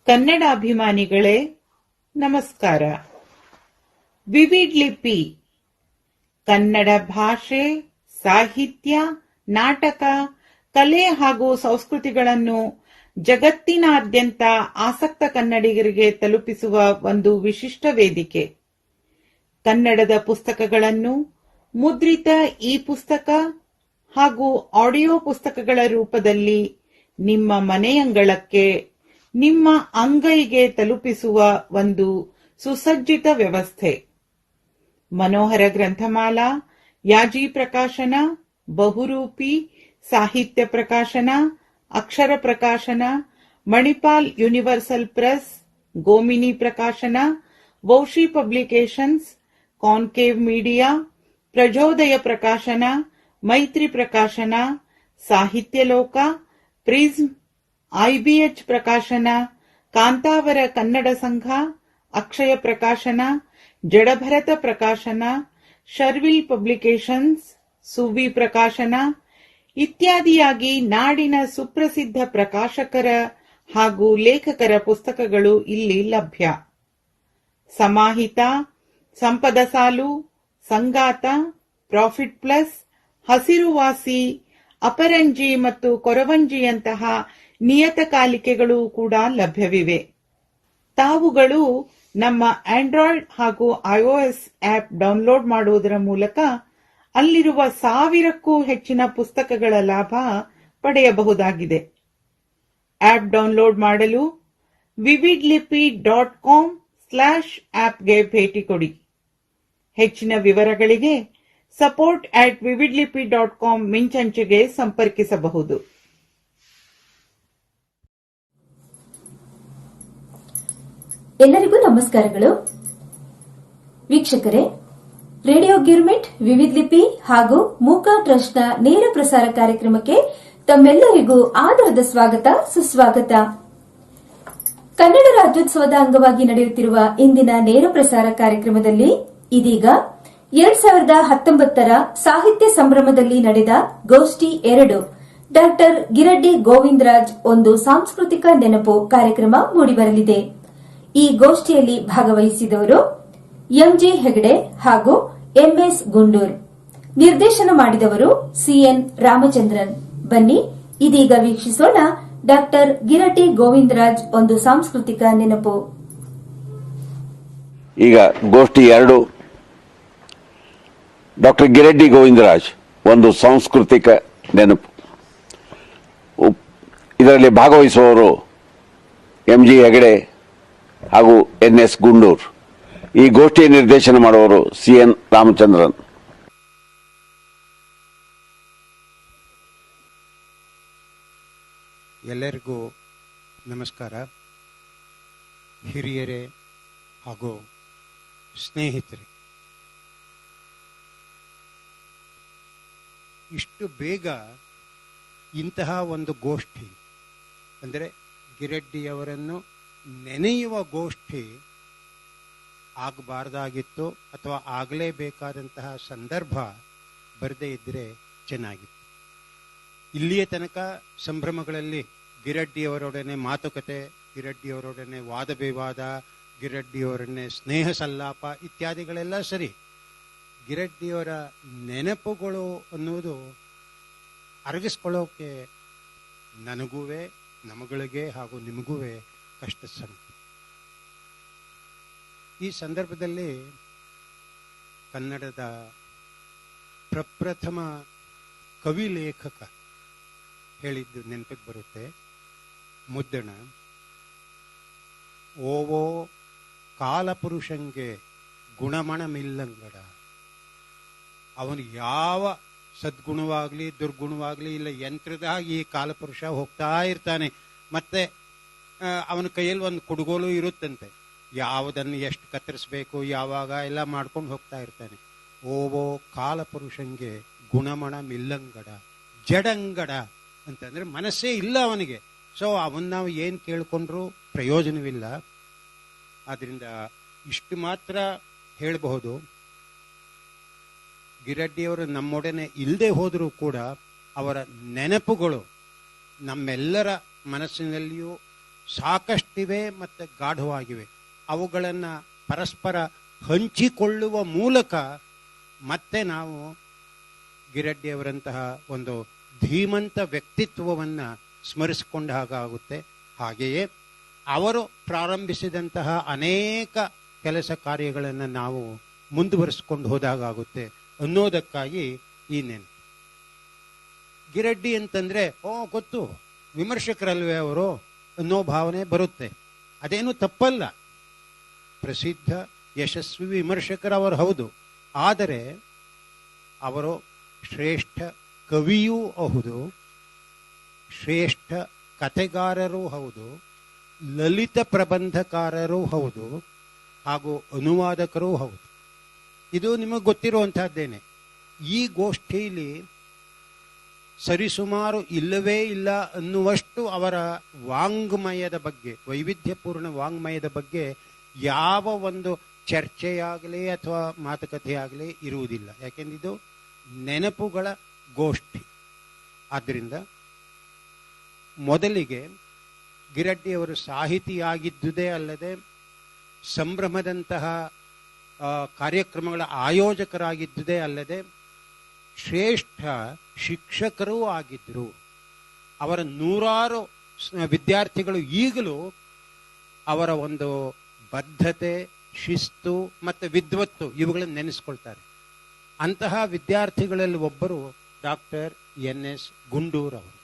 ಕನ್ನಡಾಭಿಮಾನಿಗಳೇ ನಮಸ್ಕಾರ. ವಿವಿಡ್ ಲಿಪಿ ಕನ್ನಡ ಭಾಷೆ, ಸಾಹಿತ್ಯ, ನಾಟಕ, ಕಲೆ ಹಾಗೂ ಸಂಸ್ಕೃತಿಗಳನ್ನು ಜಗತ್ತಿನಾದ್ಯಂತ ಆಸಕ್ತ ಕನ್ನಡಿಗರಿಗೆ ತಲುಪಿಸುವ ಒಂದು ವಿಶಿಷ್ಟ ವೇದಿಕೆ. ಕನ್ನಡದ ಪುಸ್ತಕಗಳನ್ನು ಮುದ್ರಿತ ಇ ಪುಸ್ತಕ ಹಾಗೂ ಆಡಿಯೋ ಪುಸ್ತಕಗಳ ರೂಪದಲ್ಲಿ ನಿಮ್ಮ ಮನೆಯಂಗಳಕ್ಕೆ, ನಿಮ್ಮ ಅಂಗೈಗೆ ತಲುಪಿಸುವ ಒಂದು ಸುಸಜ್ಜಿತ ವ್ಯವಸ್ಥೆ. ಮನೋಹರ ಗ್ರಂಥಮಾಲಾ, ಯಾಜಿ ಪ್ರಕಾಶನ, ಬಹುರೂಪಿ ಸಾಹಿತ್ಯ ಪ್ರಕಾಶನ, ಅಕ್ಷರ ಪ್ರಕಾಶನ, ಮಣಿಪಾಲ್ ಯೂನಿವರ್ಸಲ್ ಪ್ರೆಸ್, ಗೋಮಿನಿ ಪ್ರಕಾಶನ, ವೌಷಿ ಪಬ್ಲಿಕೇಶನ್ಸ್, ಕಾನ್ಕೇವ್ ಮೀಡಿಯಾ, ಪ್ರಚೋದಯ ಪ್ರಕಾಶನ, ಮೈತ್ರಿ ಪ್ರಕಾಶನ, ಸಾಹಿತ್ಯ ಲೋಕ, ಪ್ರಿಸ್ಮ್, ಐಬಿಎಚ್ ಪ್ರಕಾಶನ, ಕಾಂತಾವರ ಕನ್ನಡ ಸಂಘ, ಅಕ್ಷಯ ಪ್ರಕಾಶನ, ಜಡಭರತ ಪ್ರಕಾಶನ, ಶರ್ವಿಲ್ ಪಬ್ಲಿಕೇಶನ್ಸ್, ಸುವಿ ಪ್ರಕಾಶನ ಇತ್ಯಾದಿಯಾಗಿ ನಾಡಿನ ಸುಪ್ರಸಿದ್ಧ ಪ್ರಕಾಶಕರ ಹಾಗೂ ಲೇಖಕರ ಪುಸ್ತಕಗಳು ಇಲ್ಲಿ ಲಭ್ಯ. ಸಮಾಹಿತ, ಸಂಪದ ಸಾಲು, ಸಂಗಾತ, ಪ್ರಾಫಿಟ್ ಪ್ಲಸ್, ಹಸಿರುವಾಸಿ, ಅಪರಂಜಿ ಮತ್ತು ಕೊರವಂಜಿಯಂತಹ ನಿಯತಕಾಲಿಕೆಗಳು ಕೂಡ ಲಭ್ಯವಿವೆ. ತಾವುಗಳು ನಮ್ಮ ಆಂಡ್ರಾಯ್ಡ್ ಹಾಗೂ ಐಒಎಸ್ ಆಪ್ ಡೌನ್ಲೋಡ್ ಮಾಡುವುದರ ಮೂಲಕ ಅಲ್ಲಿರುವ 1000ಕ್ಕೂ ಹೆಚ್ಚಿನ ಪುಸ್ತಕಗಳ ಲಾಭ ಪಡೆಯಬಹುದಾಗಿದೆ. ಆಪ್ ಡೌನ್ಲೋಡ್ ಮಾಡಲು vividlipi.com/appಗೆ ಭೇಟಿ ಕೊಡಿ. ಹೆಚ್ಚಿನ ವಿವರಗಳಿಗೆ support@vividlipi.com ಮಿಂಚಂಚೆಗೆ ಸಂಪರ್ಕಿಸಬಹುದು. ಎಲ್ಲರಿಗೂ ನಮಸ್ಕಾರಗಳು. ವೀಕ್ಷಕರೇ, ರೇಡಿಯೋ ಗಿರ್ಮಿಟ್, ವಿವಿಧ ಲಿಪಿ ಹಾಗೂ ಮೂಕಾ ಟ್ರಸ್ಟ್ನ ನೇರ ಪ್ರಸಾರ ಕಾರ್ಯಕ್ರಮಕ್ಕೆ ತಮ್ಮೆಲ್ಲರಿಗೂ ಆದರದ ಸ್ವಾಗತ, ಸುಸ್ವಾಗತ. ಕನ್ನಡ ರಾಜ್ಯೋತ್ಸವದ ಅಂಗವಾಗಿ ನಡೆಯುತ್ತಿರುವ ಇಂದಿನ ನೇರ ಪ್ರಸಾರ ಕಾರ್ಯಕ್ರಮದಲ್ಲಿ ಇದೀಗ 2019ರ ಸಾಹಿತ್ಯ ಸಂಭ್ರಮದಲ್ಲಿ ನಡೆದ ಗೋಷ್ಠಿ 2 ಡಾ ಗಿರಡ್ಡಿ ಗೋವಿಂದರಾಜ್ ಒಂದು ಸಾಂಸ್ಕೃತಿಕ ನೆನಪು ಕಾರ್ಯಕ್ರಮ ಮೂಡಿಬರಲಿದೆ. ಈ ಗೋಷ್ಠಿಯಲ್ಲಿ ಭಾಗವಹಿಸಿದವರು ಎಂಜಿ ಹೆಗಡೆ ಹಾಗೂ ಎಂಎಸ್ ಗುಂಡೂರ್. ನಿರ್ದೇಶನ ಮಾಡಿದವರು ಸಿಎನ್ ರಾಮಚಂದ್ರನ್. ಬನ್ನಿ ಇದೀಗ ವೀಕ್ಷಿಸೋಣ ಡಾ ಗಿರಡ್ಡಿ ಗೋವಿಂದರಾಜ್ ಒಂದು ಸಾಂಸ್ಕೃತಿಕ ನೆನಪು. ಈಗ ಗೋಷ್ಠಿ 2 ಡಾ ಗಿರಡ್ಡಿ ಗೋವಿಂದರಾಜ್ ಒಂದು ಸಾಂಸ್ಕೃತಿಕ ನೆನಪು. ಇದರಲ್ಲಿ ಭಾಗವಹಿಸುವವರು ಎಂಜಿ ಹೆಗಡೆ ಹಾಗೂ ಎನ್ಎಸ್ ಗುಂಡೂರ್. ಈ ಗೋಷ್ಠಿಯ ನಿರ್ದೇಶನ ಮಾಡುವವರು ಸಿಎನ್ ರಾಮಚಂದ್ರನ್. ಎಲ್ಲರಿಗೂ ನಮಸ್ಕಾರ. ಹಿರಿಯರೇ ಹಾಗೂ ಸ್ನೇಹಿತರೆ, ಇಷ್ಟು ಬೇಗ ಇಂತಹ ಒಂದು ಗೋಷ್ಠಿ ಅಂದರೆ ಗಿರಡ್ಡಿಯವರನ್ನು ನೆನೆಯುವ ಗೋಷ್ಠಿ ಆಗಬಾರ್ದಾಗಿತ್ತು ಅಥವಾ ಆಗಲೇಬೇಕಾದಂತಹ ಸಂದರ್ಭ ಬರದೇ ಇದ್ದರೆ ಚೆನ್ನಾಗಿತ್ತು. ಇಲ್ಲಿಯ ತನಕ ಸಂಭ್ರಮಗಳಲ್ಲಿ ಗಿರಡ್ಡಿಯವರೊಡನೆ ಮಾತುಕತೆ, ಗಿರಡ್ಡಿಯವರೊಡನೆ ವಾದ ವಿವಾದ, ಗಿರಡ್ಡಿಯವರನ್ನೇ ಸ್ನೇಹ ಸಲ್ಲಾಪ ಇತ್ಯಾದಿಗಳೆಲ್ಲ ಸರಿ. ಗಿರಡ್ಡಿಯವರ ನೆನಪುಗಳು ಅನ್ನುವುದು ಅರಗಿಸ್ಕೊಳ್ಳೋಕೆ ನನಗೂವೆ, ನಮಗಳಿಗೆ ಹಾಗೂ ನಿಮಗೂವೆ ಕಷ್ಟ ಸಂಗತಿ. ಈ ಸಂದರ್ಭದಲ್ಲಿ ಕನ್ನಡದ ಪ್ರಪ್ರಥಮ ಕವಿ ಲೇಖಕ ಹೇಳಿದ್ದು ನೆನಪಿಗೆ ಬರುತ್ತೆ. ಮುದ್ದಣ, ಓವೋ ಕಾಲಪುರುಷಂಗೆ ಗುಣಮಣಮಿಲ್ಲಂಗಡ. ಅವನು ಯಾವ ಸದ್ಗುಣವಾಗ್ಲಿ ದುರ್ಗುಣವಾಗ್ಲಿ ಇಲ್ಲ, ಯಂತ್ರದಾಗಿ ಈ ಕಾಲಪುರುಷ ಹೋಗ್ತಾ ಇರ್ತಾನೆ. ಮತ್ತೆ ಅವನ ಕೈಯಲ್ಲಿ ಒಂದು ಕುಡುಗೋಲು ಇರುತ್ತಂತೆ, ಯಾವುದನ್ನು ಎಷ್ಟು ಕತ್ತರಿಸಬೇಕು ಯಾವಾಗ ಎಲ್ಲ ಮಾಡ್ಕೊಂಡು ಹೋಗ್ತಾ ಇರ್ತಾನೆ. ಓವೋ ಕಾಲಪುರುಷಂಗೆ ಗುಣಮಣ ಮಿಲ್ಲಂಗಡ, ಜಡಂಗಡ ಅಂತಂದ್ರೆ ಮನಸ್ಸೇ ಇಲ್ಲ ಅವನಿಗೆ. ಸೊ ಅವನ್ನ ನಾವು ಏನು ಕೇಳ್ಕೊಂಡ್ರೂ ಪ್ರಯೋಜನವಿಲ್ಲ. ಆದ್ರಿಂದ ಇಷ್ಟು ಮಾತ್ರ ಹೇಳಬಹುದು, ಗಿರಡ್ಡಿಯವರು ನಮ್ಮೊಡನೆ ಇಲ್ಲದೆ ಹೋದರೂ ಕೂಡ ಅವರ ನೆನಪುಗಳು ನಮ್ಮೆಲ್ಲರ ಮನಸ್ಸಿನಲ್ಲಿಯೂ ಸಾಕಷ್ಟಿವೆ ಮತ್ತು ಗಾಢವಾಗಿವೆ. ಅವುಗಳನ್ನು ಪರಸ್ಪರ ಹಂಚಿಕೊಳ್ಳುವ ಮೂಲಕ ಮತ್ತೆ ನಾವು ಗಿರಡ್ಡಿಯವರಂತಹ ಒಂದು ಧೀಮಂತ ವ್ಯಕ್ತಿತ್ವವನ್ನು ಸ್ಮರಿಸಿಕೊಂಡ ಹಾಗಾಗುತ್ತೆ. ಹಾಗೆಯೇ ಅವರು ಪ್ರಾರಂಭಿಸಿದಂತಹ ಅನೇಕ ಕೆಲಸ ಕಾರ್ಯಗಳನ್ನು ನಾವು ಮುಂದುವರಿಸಿಕೊಂಡು ಹೋದಾಗುತ್ತೆ ಅನ್ನೋದಕ್ಕಾಗಿ ಈ ನೆನಪು. ಗಿರಡ್ಡಿ ಅಂತಂದ್ರೆ ಗೊತ್ತು, ವಿಮರ್ಶಕರಲ್ವೇ ಅವರು ಅನ್ನೋ ಭಾವನೆ ಬರುತ್ತೆ. ಅದೇನು ತಪ್ಪಲ್ಲ, ಪ್ರಸಿದ್ಧ ಯಶಸ್ವಿ ವಿಮರ್ಶಕರವರು ಹೌದು. ಆದರೆ ಅವರು ಶ್ರೇಷ್ಠ ಕವಿಯೂ ಹೌದು, ಶ್ರೇಷ್ಠ ಕಥೆಗಾರರೂ ಹೌದು, ಲಲಿತ ಪ್ರಬಂಧಕಾರರೂ ಹೌದು, ಹಾಗೂ ಅನುವಾದಕರೂ ಹೌದು. ಇದು ನಿಮಗೆ ಗೊತ್ತಿರುವಂತಹದ್ದೇನೆ. ಈ ಗೋಷ್ಠಿಯಲ್ಲಿ ಸರಿಸುಮಾರು ಇಲ್ಲವೇ ಇಲ್ಲ ಅನ್ನುವಷ್ಟು ಅವರ ವಾಂಗ್ಮಯದ ಬಗ್ಗೆ, ವೈವಿಧ್ಯಪೂರ್ಣ ವಾಂಗ್ಮಯದ ಬಗ್ಗೆ ಯಾವ ಒಂದು ಚರ್ಚೆಯಾಗಲಿ ಅಥವಾ ಮಾತುಕತೆಯಾಗಲಿ ಇರುವುದಿಲ್ಲ. ಯಾಕೆಂದ್ರೆ ಇದು ನೆನಪುಗಳ ಗೋಷ್ಠಿ. ಆದ್ದರಿಂದ ಮೊದಲಿಗೆ ಗಿರಡ್ಡಿಯವರು ಸಾಹಿತಿಯಾಗಿದ್ದುದೇ ಅಲ್ಲದೆ ಸಂಭ್ರಮದಂತಹ ಕಾರ್ಯಕ್ರಮಗಳ ಆಯೋಜಕರಾಗಿದ್ದುದೇ ಅಲ್ಲದೆ ಶ್ರೇಷ್ಠ ಶಿಕ್ಷಕರೂ ಆಗಿದ್ದರು. ಅವರ ನೂರಾರು ವಿದ್ಯಾರ್ಥಿಗಳು ಈಗಲೂ ಅವರ ಒಂದು ಬದ್ಧತೆ, ಶಿಸ್ತು ಮತ್ತು ವಿದ್ವತ್ತು ಇವುಗಳನ್ನು ನೆನೆಸ್ಕೊಳ್ತಾರೆ. ಅಂತಹ ವಿದ್ಯಾರ್ಥಿಗಳಲ್ಲಿ ಒಬ್ಬರು ಡಾಕ್ಟರ್ NS ಗುಂಡೂರ್ ಅವರು.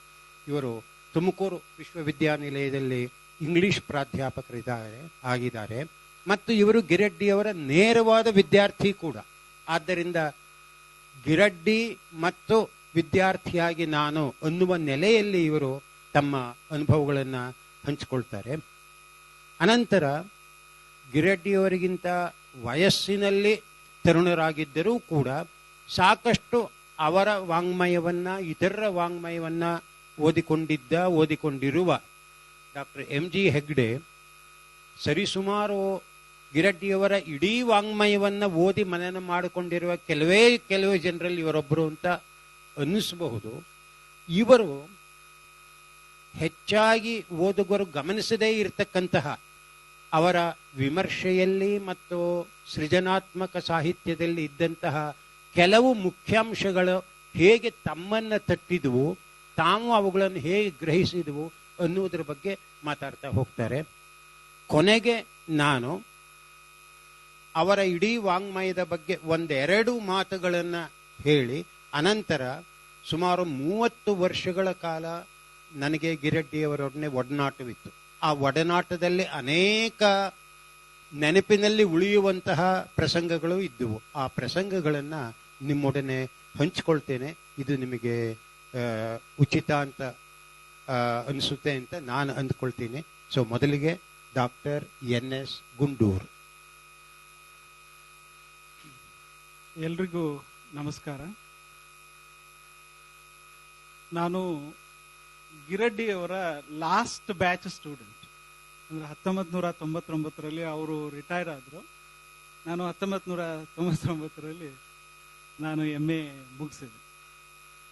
ಇವರು ತುಮಕೂರು ವಿಶ್ವವಿದ್ಯಾನಿಲಯದಲ್ಲಿ ಇಂಗ್ಲಿಷ್ ಆಗಿದ್ದಾರೆ ಮತ್ತು ಇವರು ಗಿರಡ್ಡಿಯವರ ನೇರವಾದ ವಿದ್ಯಾರ್ಥಿ ಕೂಡ. ಆದ್ದರಿಂದ ಗಿರಡ್ಡಿ ಮತ್ತು ವಿದ್ಯಾರ್ಥಿಯಾಗಿ ನಾನು ಅನ್ನುವ ನೆಲೆಯಲ್ಲಿ ಇವರು ತಮ್ಮ ಅನುಭವಗಳನ್ನು ಹಂಚಿಕೊಳ್ತಾರೆ. ಅನಂತರ ಗಿರಡ್ಡಿಯವರಿಗಿಂತ ವಯಸ್ಸಿನಲ್ಲಿ ತರುಣರಾಗಿದ್ದರೂ ಕೂಡ ಸಾಕಷ್ಟು ಅವರ ವಾಂಗ್ಮಯವನ್ನ, ಇತರರ ವಾಂಗ್ಮಯವನ್ನ ಓದಿಕೊಂಡಿರುವ ಡಾಕ್ಟರ್ MG ಹೆಗ್ಡೆ ಸರಿಸುಮಾರು ಗಿರಡ್ಡಿಯವರ ಇಡೀ ವಾಂಗ್ಮಯವನ್ನ ಓದಿ ಮನನ ಮಾಡಿಕೊಂಡಿರುವ ಕೆಲವೇ ಜನರಲ್ಲಿ ಇವರೊಬ್ಬರು ಅಂತ ಅನ್ನಿಸಬಹುದು. ಇವರು ಹೆಚ್ಚಾಗಿ ಓದುಗರು ಗಮನಿಸದೇ ಇರತಕ್ಕಂತಹ ಅವರ ವಿಮರ್ಶೆಯಲ್ಲಿ ಮತ್ತು ಸೃಜನಾತ್ಮಕ ಸಾಹಿತ್ಯದಲ್ಲಿ ಇದ್ದಂತಹ ಕೆಲವು ಮುಖ್ಯಾಂಶಗಳು ಹೇಗೆ ತಮ್ಮನ್ನ ತಟ್ಟಿದ್ವು, ತಾವು ಅವುಗಳನ್ನು ಹೇಗೆ ಗ್ರಹಿಸಿದವು ಅನ್ನುವುದರ ಬಗ್ಗೆ ಮಾತಾಡ್ತಾ ಹೋಗ್ತಾರೆ. ಕೊನೆಗೆ ನಾನು ಅವರ ಇಡೀ ವಾಂಗ್ಮಯದ ಬಗ್ಗೆ ಒಂದೆರಡು ಮಾತುಗಳನ್ನು ಹೇಳಿ ಅನಂತರ ಸುಮಾರು 30 ವರ್ಷಗಳ ಕಾಲ ನನಗೆ ಗಿರಡ್ಡಿಯವರೊಡನೆ ಒಡನಾಟವಿತ್ತು. ಆ ಒಡನಾಟದಲ್ಲಿ ಅನೇಕ ನೆನಪಿನಲ್ಲಿ ಉಳಿಯುವಂತಹ ಪ್ರಸಂಗಗಳು ಇದ್ದುವು. ಆ ಪ್ರಸಂಗಗಳನ್ನು ನಿಮ್ಮೊಡನೆ ಹಂಚಿಕೊಳ್ತೇನೆ. ಇದು ನಿಮಗೆ ಉಚಿತ ಅಂತ ಅನಿಸುತ್ತೆ ಅಂತ ನಾನು ಅಂದ್ಕೊಳ್ತೀನಿ. ಸೊ ಮೊದಲಿಗೆ ಡಾಕ್ಟರ್ NS ಗುಂಡೂರ್. ಎಲ್ರಿಗೂ ನಮಸ್ಕಾರ. ನಾನು ಗಿರಡ್ಡಿಯವರ ಲಾಸ್ಟ್ ಬ್ಯಾಚ್ ಸ್ಟೂಡೆಂಟ್. ಅಂದರೆ 1999ರಲ್ಲಿ ಅವರು ರಿಟೈರ್ ಆದರು. ನಾನು 1999ರಲ್ಲಿ ನಾನು MA ಮುಗಿಸಿದೆ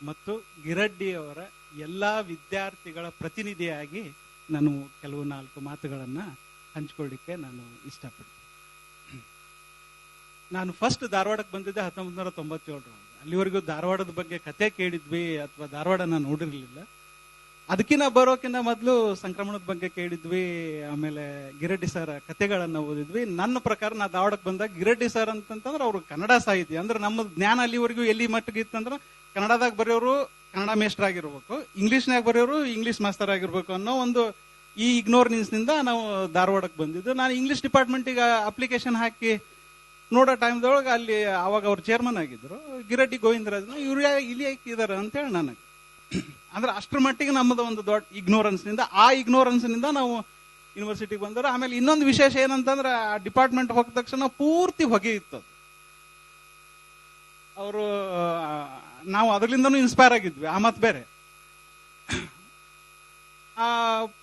ಮತ್ತು ಗಿರಡ್ಡಿಯವರ ಎಲ್ಲ ವಿದ್ಯಾರ್ಥಿಗಳ ಪ್ರತಿನಿಧಿಯಾಗಿ ನಾನು ಕೆಲವು 4 ಮಾತುಗಳನ್ನು ಹಂಚಿಕೊಳ್ಳಿಕ್ಕೆ ನಾನು ಇಷ್ಟಪಡ್ತೀನಿ. ನಾನು ಫಸ್ಟ್ ಧಾರವಾಡಕ್ಕೆ ಬಂದಿದ್ದೆ 1997. ಅಲ್ಲಿವರೆಗೂ ಧಾರವಾಡದ ಬಗ್ಗೆ ಕತೆ ಕೇಳಿದ್ವಿ ಅಥವಾ ಧಾರವಾಡನ ನೋಡಿರ್ಲಿಲ್ಲ. ಅದಕ್ಕಿಂತ ಬರೋಕ್ಕಿಂತ ಮೊದಲು ಸಂಕ್ರಮಣದ ಬಗ್ಗೆ ಕೇಳಿದ್ವಿ. ಆಮೇಲೆ ಗಿರಡ್ಡಿ ಸರ್ ಕತೆಗಳನ್ನ ಓದಿದ್ವಿ. ನನ್ನ ಪ್ರಕಾರ ನಾ ಧಾರವಾಡಕ್ಕೆ ಬಂದಾಗ ಗಿರಡ್ಡಿ ಸರ್ ಅಂತಂದ್ರೆ ಅವ್ರು ಕನ್ನಡ ಸಾಹಿತ್ಯ ಅಂದ್ರೆ ನಮ್ಮ ಜ್ಞಾನ ಅಲ್ಲಿವರೆಗೂ ಎಲ್ಲಿ ಮಟ್ಟಿಗೆ ಇತ್ತಂದ್ರೆ ಕನ್ನಡದಾಗ ಬರೆಯೋರು ಕನ್ನಡ ಮೇಸ್ಟರ್ ಆಗಿರ್ಬೇಕು, ಇಂಗ್ಲಿಷ್ನಾಗ ಬರೆಯೋರು ಇಂಗ್ಲಿಷ್ ಮಾಸ್ಟರ್ ಆಗಿರ್ಬೇಕು ಅನ್ನೋ ಒಂದು ಈ ಇಗ್ನೋರೆನ್ಸ್ ನಿಂದ ನಾವು ಧಾರವಾಡಕ್ಕೆ ಬಂದಿದ್ದು. ನಾನು ಇಂಗ್ಲಿಷ್ ಡಿಪಾರ್ಟ್ಮೆಂಟಿಗೆ ಅಪ್ಲಿಕೇಶನ್ ಹಾಕಿ ನೋಡೋ ಟೈಮ್ದೊಳಗೆ ಅಲ್ಲಿ ಅವಾಗ ಅವ್ರು ಚೇರ್ಮನ್ ಆಗಿದ್ರು, ಗಿರಡ್ಡಿ ಗೋವಿಂದರಾಜ್ನ. ಇವ್ರು ಇಲ್ಲಿ ಇದಾರೆ ಅಂತೇಳಿ ನನಗೆ ಅಂದ್ರೆ ಅಷ್ಟರ ಮಟ್ಟಿಗೆ ನಮ್ಮದು ಒಂದು ದೊಡ್ಡ ಇಗ್ನೋರೆನ್ಸ್ನಿಂದ ನಾವು ಯೂನಿವರ್ಸಿಟಿಗೆ ಬಂದರು. ಆಮೇಲೆ ಇನ್ನೊಂದು ವಿಶೇಷ ಏನಂತಂದ್ರೆ ಆ ಡಿಪಾರ್ಟ್ಮೆಂಟ್ ಹೋಗಿದ ತಕ್ಷಣ ಪೂರ್ತಿ ಹೊಗೆ ಇತ್ತು. ಅವರು ನಾವು ಅದರಿಂದನೂ ಇನ್ಸ್ಪೈರ್ ಆಗಿದ್ವಿ. ಆ ಮತ್ ಬೇರೆ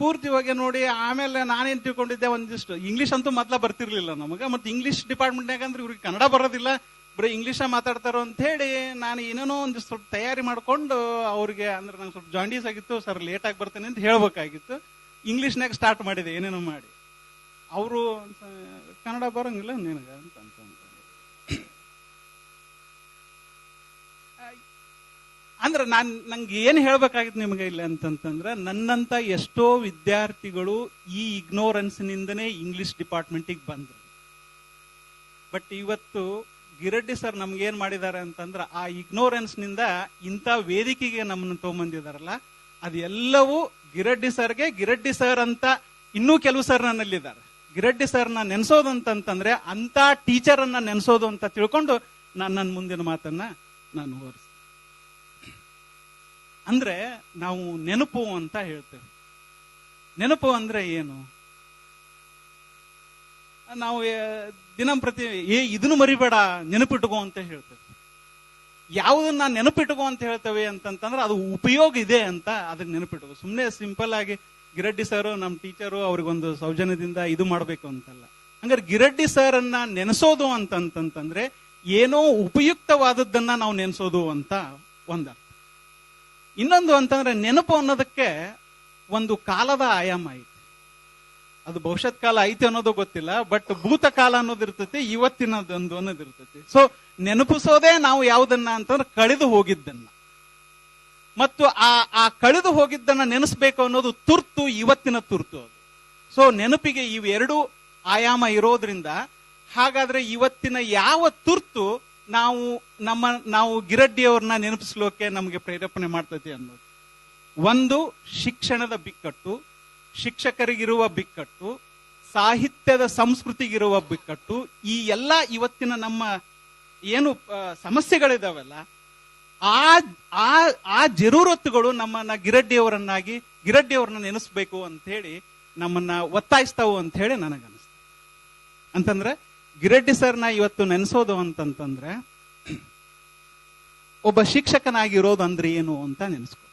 ಪೂರ್ತಿ ಹೊಗೆ ನೋಡಿ ಆಮೇಲೆ ನಾನೇನ್ ತಿಳ್ಕೊಂಡಿದ್ದೆ, ಒಂದಿಷ್ಟು ಇಂಗ್ಲಿಷ್ ಅಂತೂ ಮೊದ್ಲ ಬರ್ತಿರ್ಲಿಲ್ಲ ನಮಗೆ. ಮತ್ತೆ ಇಂಗ್ಲಿಷ್ ಡಿಪಾರ್ಟ್ಮೆಂಟ್ ಯಾಕಂದ್ರೆ ಇವ್ರಿಗೆ ಕನ್ನಡ ಬರೋದಿಲ್ಲ, ಬರೀ ಇಂಗ್ಲಿಷ ಮಾತಾಡ್ತಾರೋ ಅಂತ ಹೇಳಿ ನಾನು ಏನೇನೋ ಒಂದು ಸ್ವಲ್ಪ ತಯಾರಿ ಮಾಡ್ಕೊಂಡು ಅವ್ರಿಗೆ ಅಂದ್ರೆ ನಂಗೆ ಸ್ವಲ್ಪ ಜಾಂಡೀಸ್ ಆಗಿತ್ತು, ಸರ್ ಲೇಟ್ ಆಗಿ ಬರ್ತೇನೆ ಅಂತ ಹೇಳ್ಬೇಕಾಗಿತ್ತು. ಇಂಗ್ಲಿಷ್ನಾಗ ಸ್ಟಾರ್ಟ್ ಮಾಡಿದೆ ಏನೇನೋ ಮಾಡಿ. ಅವರು ಕನ್ನಡ ಬರಂಗಿಲ್ಲ ನಿನಗ ಅಂತ ಅಂದ್ರೆ ನಂಗೆ ಏನ್ ಹೇಳ್ಬೇಕಾಗಿತ್ತು ನಿಮಗೆ ಇಲ್ಲ ಅಂತಂತಂದ್ರೆ, ನನ್ನಂತ ಎಷ್ಟೋ ವಿದ್ಯಾರ್ಥಿಗಳು ಈ ಇಗ್ನೋರೆನ್ಸ್ ನಿಂದನೇ ಇಂಗ್ಲಿಷ್ ಡಿಪಾರ್ಟ್ಮೆಂಟಿಗೆ ಬಂದ್ರು. ಬಟ್ ಇವತ್ತು ಗಿರಡ್ಡಿ ಸರ್ ನಮ್ಗೇನ್ ಮಾಡಿದ್ದಾರೆ ಅಂತಂದ್ರೆ, ಆ ಇಗ್ನೋರೆನ್ಸ್ ನಿಂದ ಇಂಥ ವೇದಿಕೆಗೆ ನಮ್ಮನ್ನು ತಗೊಂಬಂದಿದಾರಲ್ಲ, ಅದೆಲ್ಲವೂ ಗಿರಡ್ಡಿ ಸರ್ಗೆ. ಗಿರಡ್ಡಿ ಸರ್ ಅಂತ ಇನ್ನೂ ಕೆಲವು ಸರ್ ನನ್ನಲ್ಲಿದ್ದಾರೆ. ಗಿರಡ್ಡಿ ಸರ್ನ ನೆನೆಸೋದಂತಂದ್ರೆ ಅಂತ ಟೀಚರ್ ಅನ್ನ ನೆನೆಸೋದು ಅಂತ ತಿಳ್ಕೊಂಡು ನನ್ನ ಮುಂದಿನ ಮಾತನ್ನ ನಾನು ಹೊರಿಸಿ. ಅಂದ್ರೆ ನಾವು ನೆನಪು ಅಂತ ಹೇಳ್ತೇವೆ. ನೆನಪು ಅಂದ್ರೆ ಏನು? ನಾವು ದಿನಂಪ್ರತಿ ಇದನ್ನು ಮರಿಬೇಡ, ನೆನಪಿಟ್ಕೋ ಅಂತ ಹೇಳ್ತೇವೆ. ಯಾವುದನ್ನ ನೆನಪಿಟ್ಕೋ ಅಂತ ಹೇಳ್ತೇವೆ ಅಂತಂದ್ರೆ ಅದು ಉಪಯೋಗ ಇದೆ ಅಂತ ಅದಕ್ಕೆ ನೆನಪಿಟ್ಕೋ. ಸುಮ್ಮನೆ ಸಿಂಪಲ್ ಆಗಿ ಗಿರಡ್ಡಿ ಸರ್ ನಮ್ಮ ಟೀಚರು ಅವ್ರಿಗೊಂದು ಸೌಜನ್ಯದಿಂದ ಇದು ಮಾಡಬೇಕು ಅಂತಲ್ಲ. ಹಂಗಾರೆ ಗಿರಡ್ಡಿ ಸರ್ ಅನ್ನ ನೆನೆಸೋದು ಅಂತಂತಂದ್ರೆ ಏನೋ ಉಪಯುಕ್ತವಾದದ್ದನ್ನ ನಾವು ನೆನೆಸೋದು ಅಂತ ಒಂದರ್ಥ. ಇನ್ನೊಂದು ಅಂತಂದ್ರೆ ನೆನಪು ಅನ್ನೋದಕ್ಕೆ ಒಂದು ಕಾಲದ ಆಯಾಮ ಐತಿ. ಅದು ಭವಿಷ್ಯತ್ ಕಾಲ ಐತಿ ಅನ್ನೋದು ಗೊತ್ತಿಲ್ಲ, ಬಟ್ ಭೂತಕಾಲ ಅನ್ನೋದು ಇರ್ತೈತಿ, ಇವತ್ತಿನದೊಂದು ಅನ್ನೋದು ಇರ್ತೈತಿ. ಸೊ ನೆನಪಿಸೋದೇ ನಾವು ಯಾವುದನ್ನ ಅಂತಂದ್ರೆ ಕಳೆದು ಹೋಗಿದ್ದನ್ನ, ಮತ್ತು ಆ ಕಳೆದು ಹೋಗಿದ್ದನ್ನ ನೆನೆಸ್ಬೇಕು ಅನ್ನೋದು ತುರ್ತು, ಇವತ್ತಿನ ತುರ್ತು ಅದು. ಸೊ ನೆನಪಿಗೆ ಇವೆರಡು ಆಯಾಮ ಇರೋದ್ರಿಂದ ಹಾಗಾದ್ರೆ ಇವತ್ತಿನ ಯಾವ ತುರ್ತು ನಾವು ಗಿರಡ್ಡಿಯವ್ರನ್ನ ನೆನಪಿಸ್ಲೋಕೆ ನಮಗೆ ಪ್ರೇರೇಪಣೆ ಮಾಡ್ತೈತಿ ಅನ್ನೋದು. ಒಂದು, ಶಿಕ್ಷಣದ ಬಿಕ್ಕಟ್ಟು, ಶಿಕ್ಷಕರಿಗಿರುವ ಬಿಕ್ಕಟ್ಟು, ಸಾಹಿತ್ಯದ ಸಂಸ್ಕೃತಿಗಿರುವ ಬಿಕ್ಕಟ್ಟು. ಈ ಎಲ್ಲ ಇವತ್ತಿನ ನಮ್ಮ ಏನು ಸಮಸ್ಯೆಗಳಿದಾವಲ್ಲ, ಆ ಜರೂರತ್ತುಗಳು ನಮ್ಮನ್ನ ಗಿರಡ್ಡಿಯವರನ್ನ ನೆನೆಸ್ಬೇಕು ಅಂತ ಹೇಳಿ ನಮ್ಮನ್ನ ಒತ್ತಾಯಿಸ್ತಾವು ಅಂತ ಹೇಳಿ ನನಗನ್ನಿಸ್ತು. ಅಂತಂದ್ರೆ ಗಿರಡ್ಡಿ ಸರ್ನ ಇವತ್ತು ನೆನೆಸೋದು ಅಂತಂತಂದ್ರೆ ಒಬ್ಬ ಶಿಕ್ಷಕನಾಗಿರೋದು ಅಂದ್ರೆ ಏನು ಅಂತ ನೆನೆಸ್ಕೊ.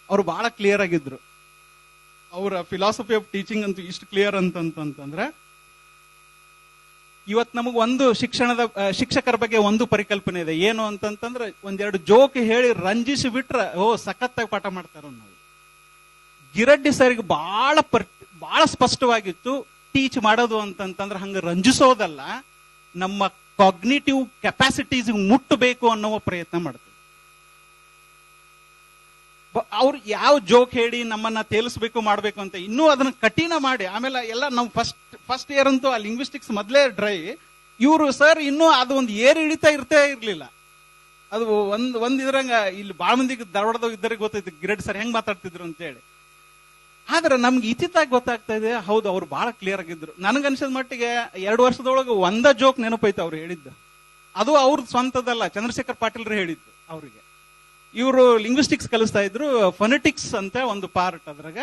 ಅವ್ರು ಬಹಳ ಕ್ಲಿಯರ್ ಆಗಿದ್ರು. ಅವರ ಫಿಲಾಸಫಿ ಆಫ್ ಟೀಚಿಂಗ್ ಅಂತೂ ಇಷ್ಟು ಕ್ಲಿಯರ್ ಅಂತಂತಂದ್ರೆ, ಇವತ್ತು ನಮಗ್ ಒಂದು ಶಿಕ್ಷಕರ ಬಗ್ಗೆ ಒಂದು ಪರಿಕಲ್ಪನೆ ಇದೆ. ಏನು ಅಂತಂತಂದ್ರೆ ಒಂದೆರಡು ಜೋಕ್ ಹೇಳಿ ರಂಜಿಸಿ ಬಿಟ್ರೆ ಸಖತ್ತಾಗಿ ಪಾಠ ಮಾಡ್ತಾರ ನಾವು. ಗಿರಡ್ಡಿ ಸರ್ಗೆ ಬಹಳ ಸ್ಪಷ್ಟವಾಗಿತ್ತು, ಟೀಚ್ ಮಾಡೋದು ಅಂತಂತಂದ್ರೆ ಹಂಗ ರಂಜಿಸೋದಲ್ಲ, ನಮ್ಮ ಕಾಗ್ನಿಟಿವ್ ಕೆಪಾಸಿಟೀಸ್ ಮುಟ್ಟಬೇಕು ಅನ್ನೋ ಪ್ರಯತ್ನ ಮಾಡ್ತೀವಿ. ಅವ್ರು ಯಾವ ಜೋಕ್ ಹೇಳಿ ನಮ್ಮನ್ನ ತೇಲಿಸ್ಬೇಕು ಮಾಡ್ಬೇಕು ಅಂತ ಇನ್ನೂ ಅದನ್ನ ಕಠಿಣ ಮಾಡಿ, ಆಮೇಲೆ ಎಲ್ಲ ನಾವು ಫಸ್ಟ್ ಇಯರ್ ಅಂತೂ ಆ ಲಿಂಗ್ವಿಸ್ಟಿಕ್ಸ್ ಮೊದಲೇ ಡ್ರೈ. ಇವರು ಸರ್ ಇನ್ನೂ ಅದು ಒಂದು ಏರ್ ಇಳಿತಾ ಇರ್ಲಿಲ್ಲ. ಅದು ಒಂದ್ ಇದ್ರಂಗ ಇಲ್ಲಿ ಬಾಳ ಮಂದಿಗೆ ಧಾರವಾಡದಾಗ ಇದ್ದರಿಗೆ ಗೊತ್ತೈತಿ ಗಿರಡ್ಡಿ ಸರ್ ಹೆಂಗ್ ಮಾತಾಡ್ತಿದ್ರು ಅಂತ ಹೇಳಿ. ಆದ್ರೆ ನಮ್ಗೆ ಇತಿತಾಗಿ ಗೊತ್ತಾಗ್ತಾ ಇದೆ, ಹೌದು ಅವ್ರು ಬಹಳ ಕ್ಲಿಯರ್ ಆಗಿದ್ರು. ನನಗನ್ಸಿದ ಮಟ್ಟಿಗೆ 2 ವರ್ಷದೊಳಗೆ ಒಂದ ಜೋಕ್ ನೆನಪೈತೆ ಅವ್ರು ಹೇಳಿದ್ದು. ಅದು ಅವ್ರದ್ದು ಸ್ವಂತದಲ್ಲ, ಚಂದ್ರಶೇಖರ್ ಪಾಟೀಲ್ರು ಹೇಳಿದ್ದು ಅವ್ರಿಗೆ. ಇವರು ಲಿಂಗ್ವಿಸ್ಟಿಕ್ಸ್ ಕಲಿಸ್ತಾ ಇದ್ರು, ಫೊನೆಟಿಕ್ಸ್ ಅಂತ ಒಂದು ಪಾರ್ಟ್. ಅದ್ರಾಗ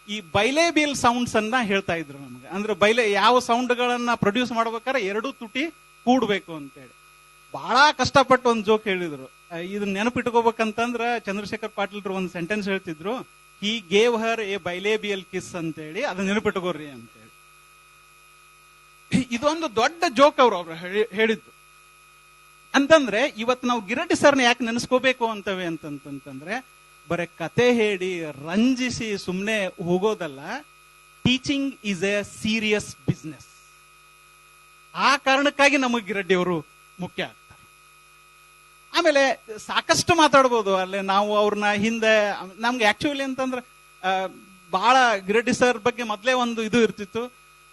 ಈ ಬೈಲೇಬಿಯಲ್ ಸೌಂಡ್ಸ್ ಅನ್ನ ಹೇಳ್ತಾ ಇದ್ರು ನಮ್ಗೆ. ಅಂದ್ರೆ ಯಾವ ಸೌಂಡ್ಗಳನ್ನ ಪ್ರೊಡ್ಯೂಸ್ ಮಾಡ್ಬೇಕಾದ್ರೆ 2 ತುಟಿ ಕೂಡ್ಬೇಕು ಅಂತೇಳಿ ಬಹಳ ಕಷ್ಟಪಟ್ಟು ಒಂದು ಜೋಕ್ ಹೇಳಿದ್ರು. ಇದನ್ನ ನೆನಪಿಟ್ಕೋಬೇಕಂತಂದ್ರ ಚಂದ್ರಶೇಖರ್ ಪಾಟೀಲ್ರು ಒಂದು ಸೆಂಟೆನ್ಸ್ ಹೇಳ್ತಿದ್ರು, he gave her a bilabial kiss ಅಂತೇಳಿ, ಅದನ್ನ ನೆನಪಿಟ್ಕೋರಿ ಅಂತೇಳಿ. ಇದೊಂದು ದೊಡ್ಡ ಜೋಕ್ ಅವ್ರು ಹೇಳಿದ್ದು. ಅಂತಂದ್ರೆ ಇವತ್ತು ನಾವು ಗಿರಡ್ಡಿ ಸರ್ನ ಯಾಕೆ ನೆನೆಸ್ಕೋಬೇಕು ಅಂತವೆ ಅಂತಂದ್ರೆ, ಬರೀ ಕತೆ ಹೇಳಿ ರಂಜಿಸಿ ಸುಮ್ಮನೆ ಹೋಗೋದಲ್ಲ. Teaching is a serious business. ಆ ಕಾರಣಕ್ಕಾಗಿ ನಮಗೆ ಗಿರಡ್ಡಿ ಅವರು ಮುಖ್ಯ ಆಗ್ತಾರೆ. ಆಮೇಲೆ ಸಾಕಷ್ಟು ಮಾತಾಡ್ಬೋದು ಅಲ್ಲೇ ನಾವು ಅವ್ರನ್ನ ಹಿಂದೆ. ನಮ್ಗೆ ಆಕ್ಚುಲಿ ಅಂತಂದ್ರೆ ಬಹಳ ಗಿರಡ್ಡಿ ಸರ್ ಬಗ್ಗೆ ಮೊದಲೇ ಒಂದು ಇದು ಇರ್ತಿತ್ತು,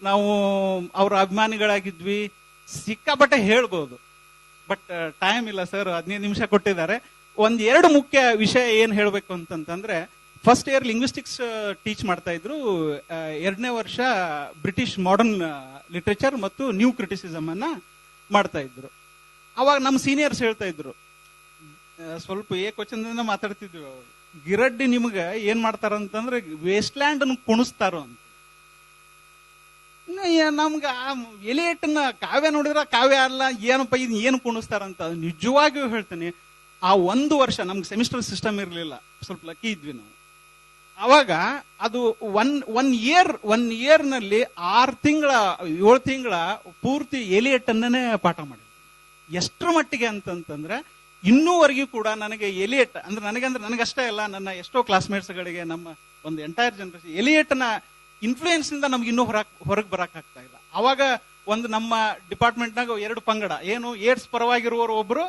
ನಾವು ಅವ್ರ ಅಭಿಮಾನಿಗಳಾಗಿದ್ವಿ, ಸಿಕ್ಕಾಪಟ್ಟೆ ಹೇಳ್ಬೋದು. ಬಟ್ ಟೈಮ್ ಇಲ್ಲ ಸರ್, 15 ನಿಮಿಷ ಕೊಟ್ಟಿದ್ದಾರೆ. 1-2 ಮುಖ್ಯ ವಿಷಯ ಏನ್ ಹೇಳ್ಬೇಕು ಅಂತಂದ್ರೆ, ಫಸ್ಟ್ ಇಯರ್ ಲಿಂಗ್ವಿಸ್ಟಿಕ್ಸ್ ಟೀಚ್ ಮಾಡ್ತಾ ಇದ್ರು. 2ನೇ ವರ್ಷ ಬ್ರಿಟಿಷ್ ಮಾಡರ್ನ್ ಲಿಟ್ರೇಚರ್ ಮತ್ತು ನ್ಯೂ ಕ್ರಿಟಿಸಿಸಮ್ ಅನ್ನ ಮಾಡ್ತಾ ಇದ್ರು. ಅವಾಗ ನಮ್ಮ ಸೀನಿಯರ್ಸ್ ಹೇಳ್ತಾ ಇದ್ರು, ಸ್ವಲ್ಪ ಏಕವಚನದಿಂದ ಮಾತಾಡ್ತಿದ್ವಿ, ಅವರು ಗಿರಡ್ಡಿ ನಿಮ್ಗೆ ಏನ್ ಮಾಡ್ತಾರಂತಂದ್ರೆ ವೇಸ್ಟ್ ಲ್ಯಾಂಡ್ ಅನ್ನು ಕುಣಿಸ್ತಾರೋ ಅಂತ. ನಮ್ಗ ಎಲಿಯೇಟ್ನ ಕಾವ್ಯ ನೋಡಿದ್ರ ಕಾವ್ಯ ಅಲ್ಲ, ಏನಪ್ಪ ಇದು ಏನು ಕುಣಿಸ್ತಾರಂತ. ನಿಜವಾಗಿಯೂ ಹೇಳ್ತೀನಿ, ಆ 1 ವರ್ಷ ನಮ್ಗೆ ಸೆಮಿಸ್ಟರ್ ಸಿಸ್ಟಮ್ ಇರಲಿಲ್ಲ, ಸ್ವಲ್ಪ ಲಕ್ಕಿ ಇದ್ವಿ ನಾವು. ಅವಾಗ ಅದು ಒನ್ ಇಯರ್ ನಲ್ಲಿ 6 ತಿಂಗಳ 7 ತಿಂಗಳ ಪೂರ್ತಿ ಎಲಿಯಟ್ ಅನ್ನೇ ಪಾಠ ಮಾಡಿದ್ವಿ. ಎಷ್ಟರ ಮಟ್ಟಿಗೆ ಅಂತಂತಂದ್ರೆ ಇನ್ನೂವರೆಗೂ ಕೂಡ ನನಗೆ ಎಲಿಯಟ್ ಅಂದ್ರೆ ನನಗಷ್ಟೇ ಅಲ್ಲ, ನನ್ನ ಎಷ್ಟೋ ಕ್ಲಾಸ್ಮೇಟ್ಸ್ಗಳಿಗೆ, ನಮ್ಮ ಒಂದು ಎಂಟೈರ್ ಜನರೇಷನ್ ಎಲಿಯಟ್ನ ಇನ್ಫ್ಲೂಯೆನ್ಸ್ ಇಂದ ನಮ್ಗೆ ಇನ್ನೂ ಹೊರಗೆ ಬರಕ್ ಆಗ್ತಾ ಇಲ್ಲ. ಅವಾಗ ಒಂದು ನಮ್ಮ ಡಿಪಾರ್ಟ್ಮೆಂಟ್ನಾಗ 2 ಪಂಗಡ, ಏನು ಏಡ್ಸ್ ಪರವಾಗಿರುವವರು ಒಬ್ರು,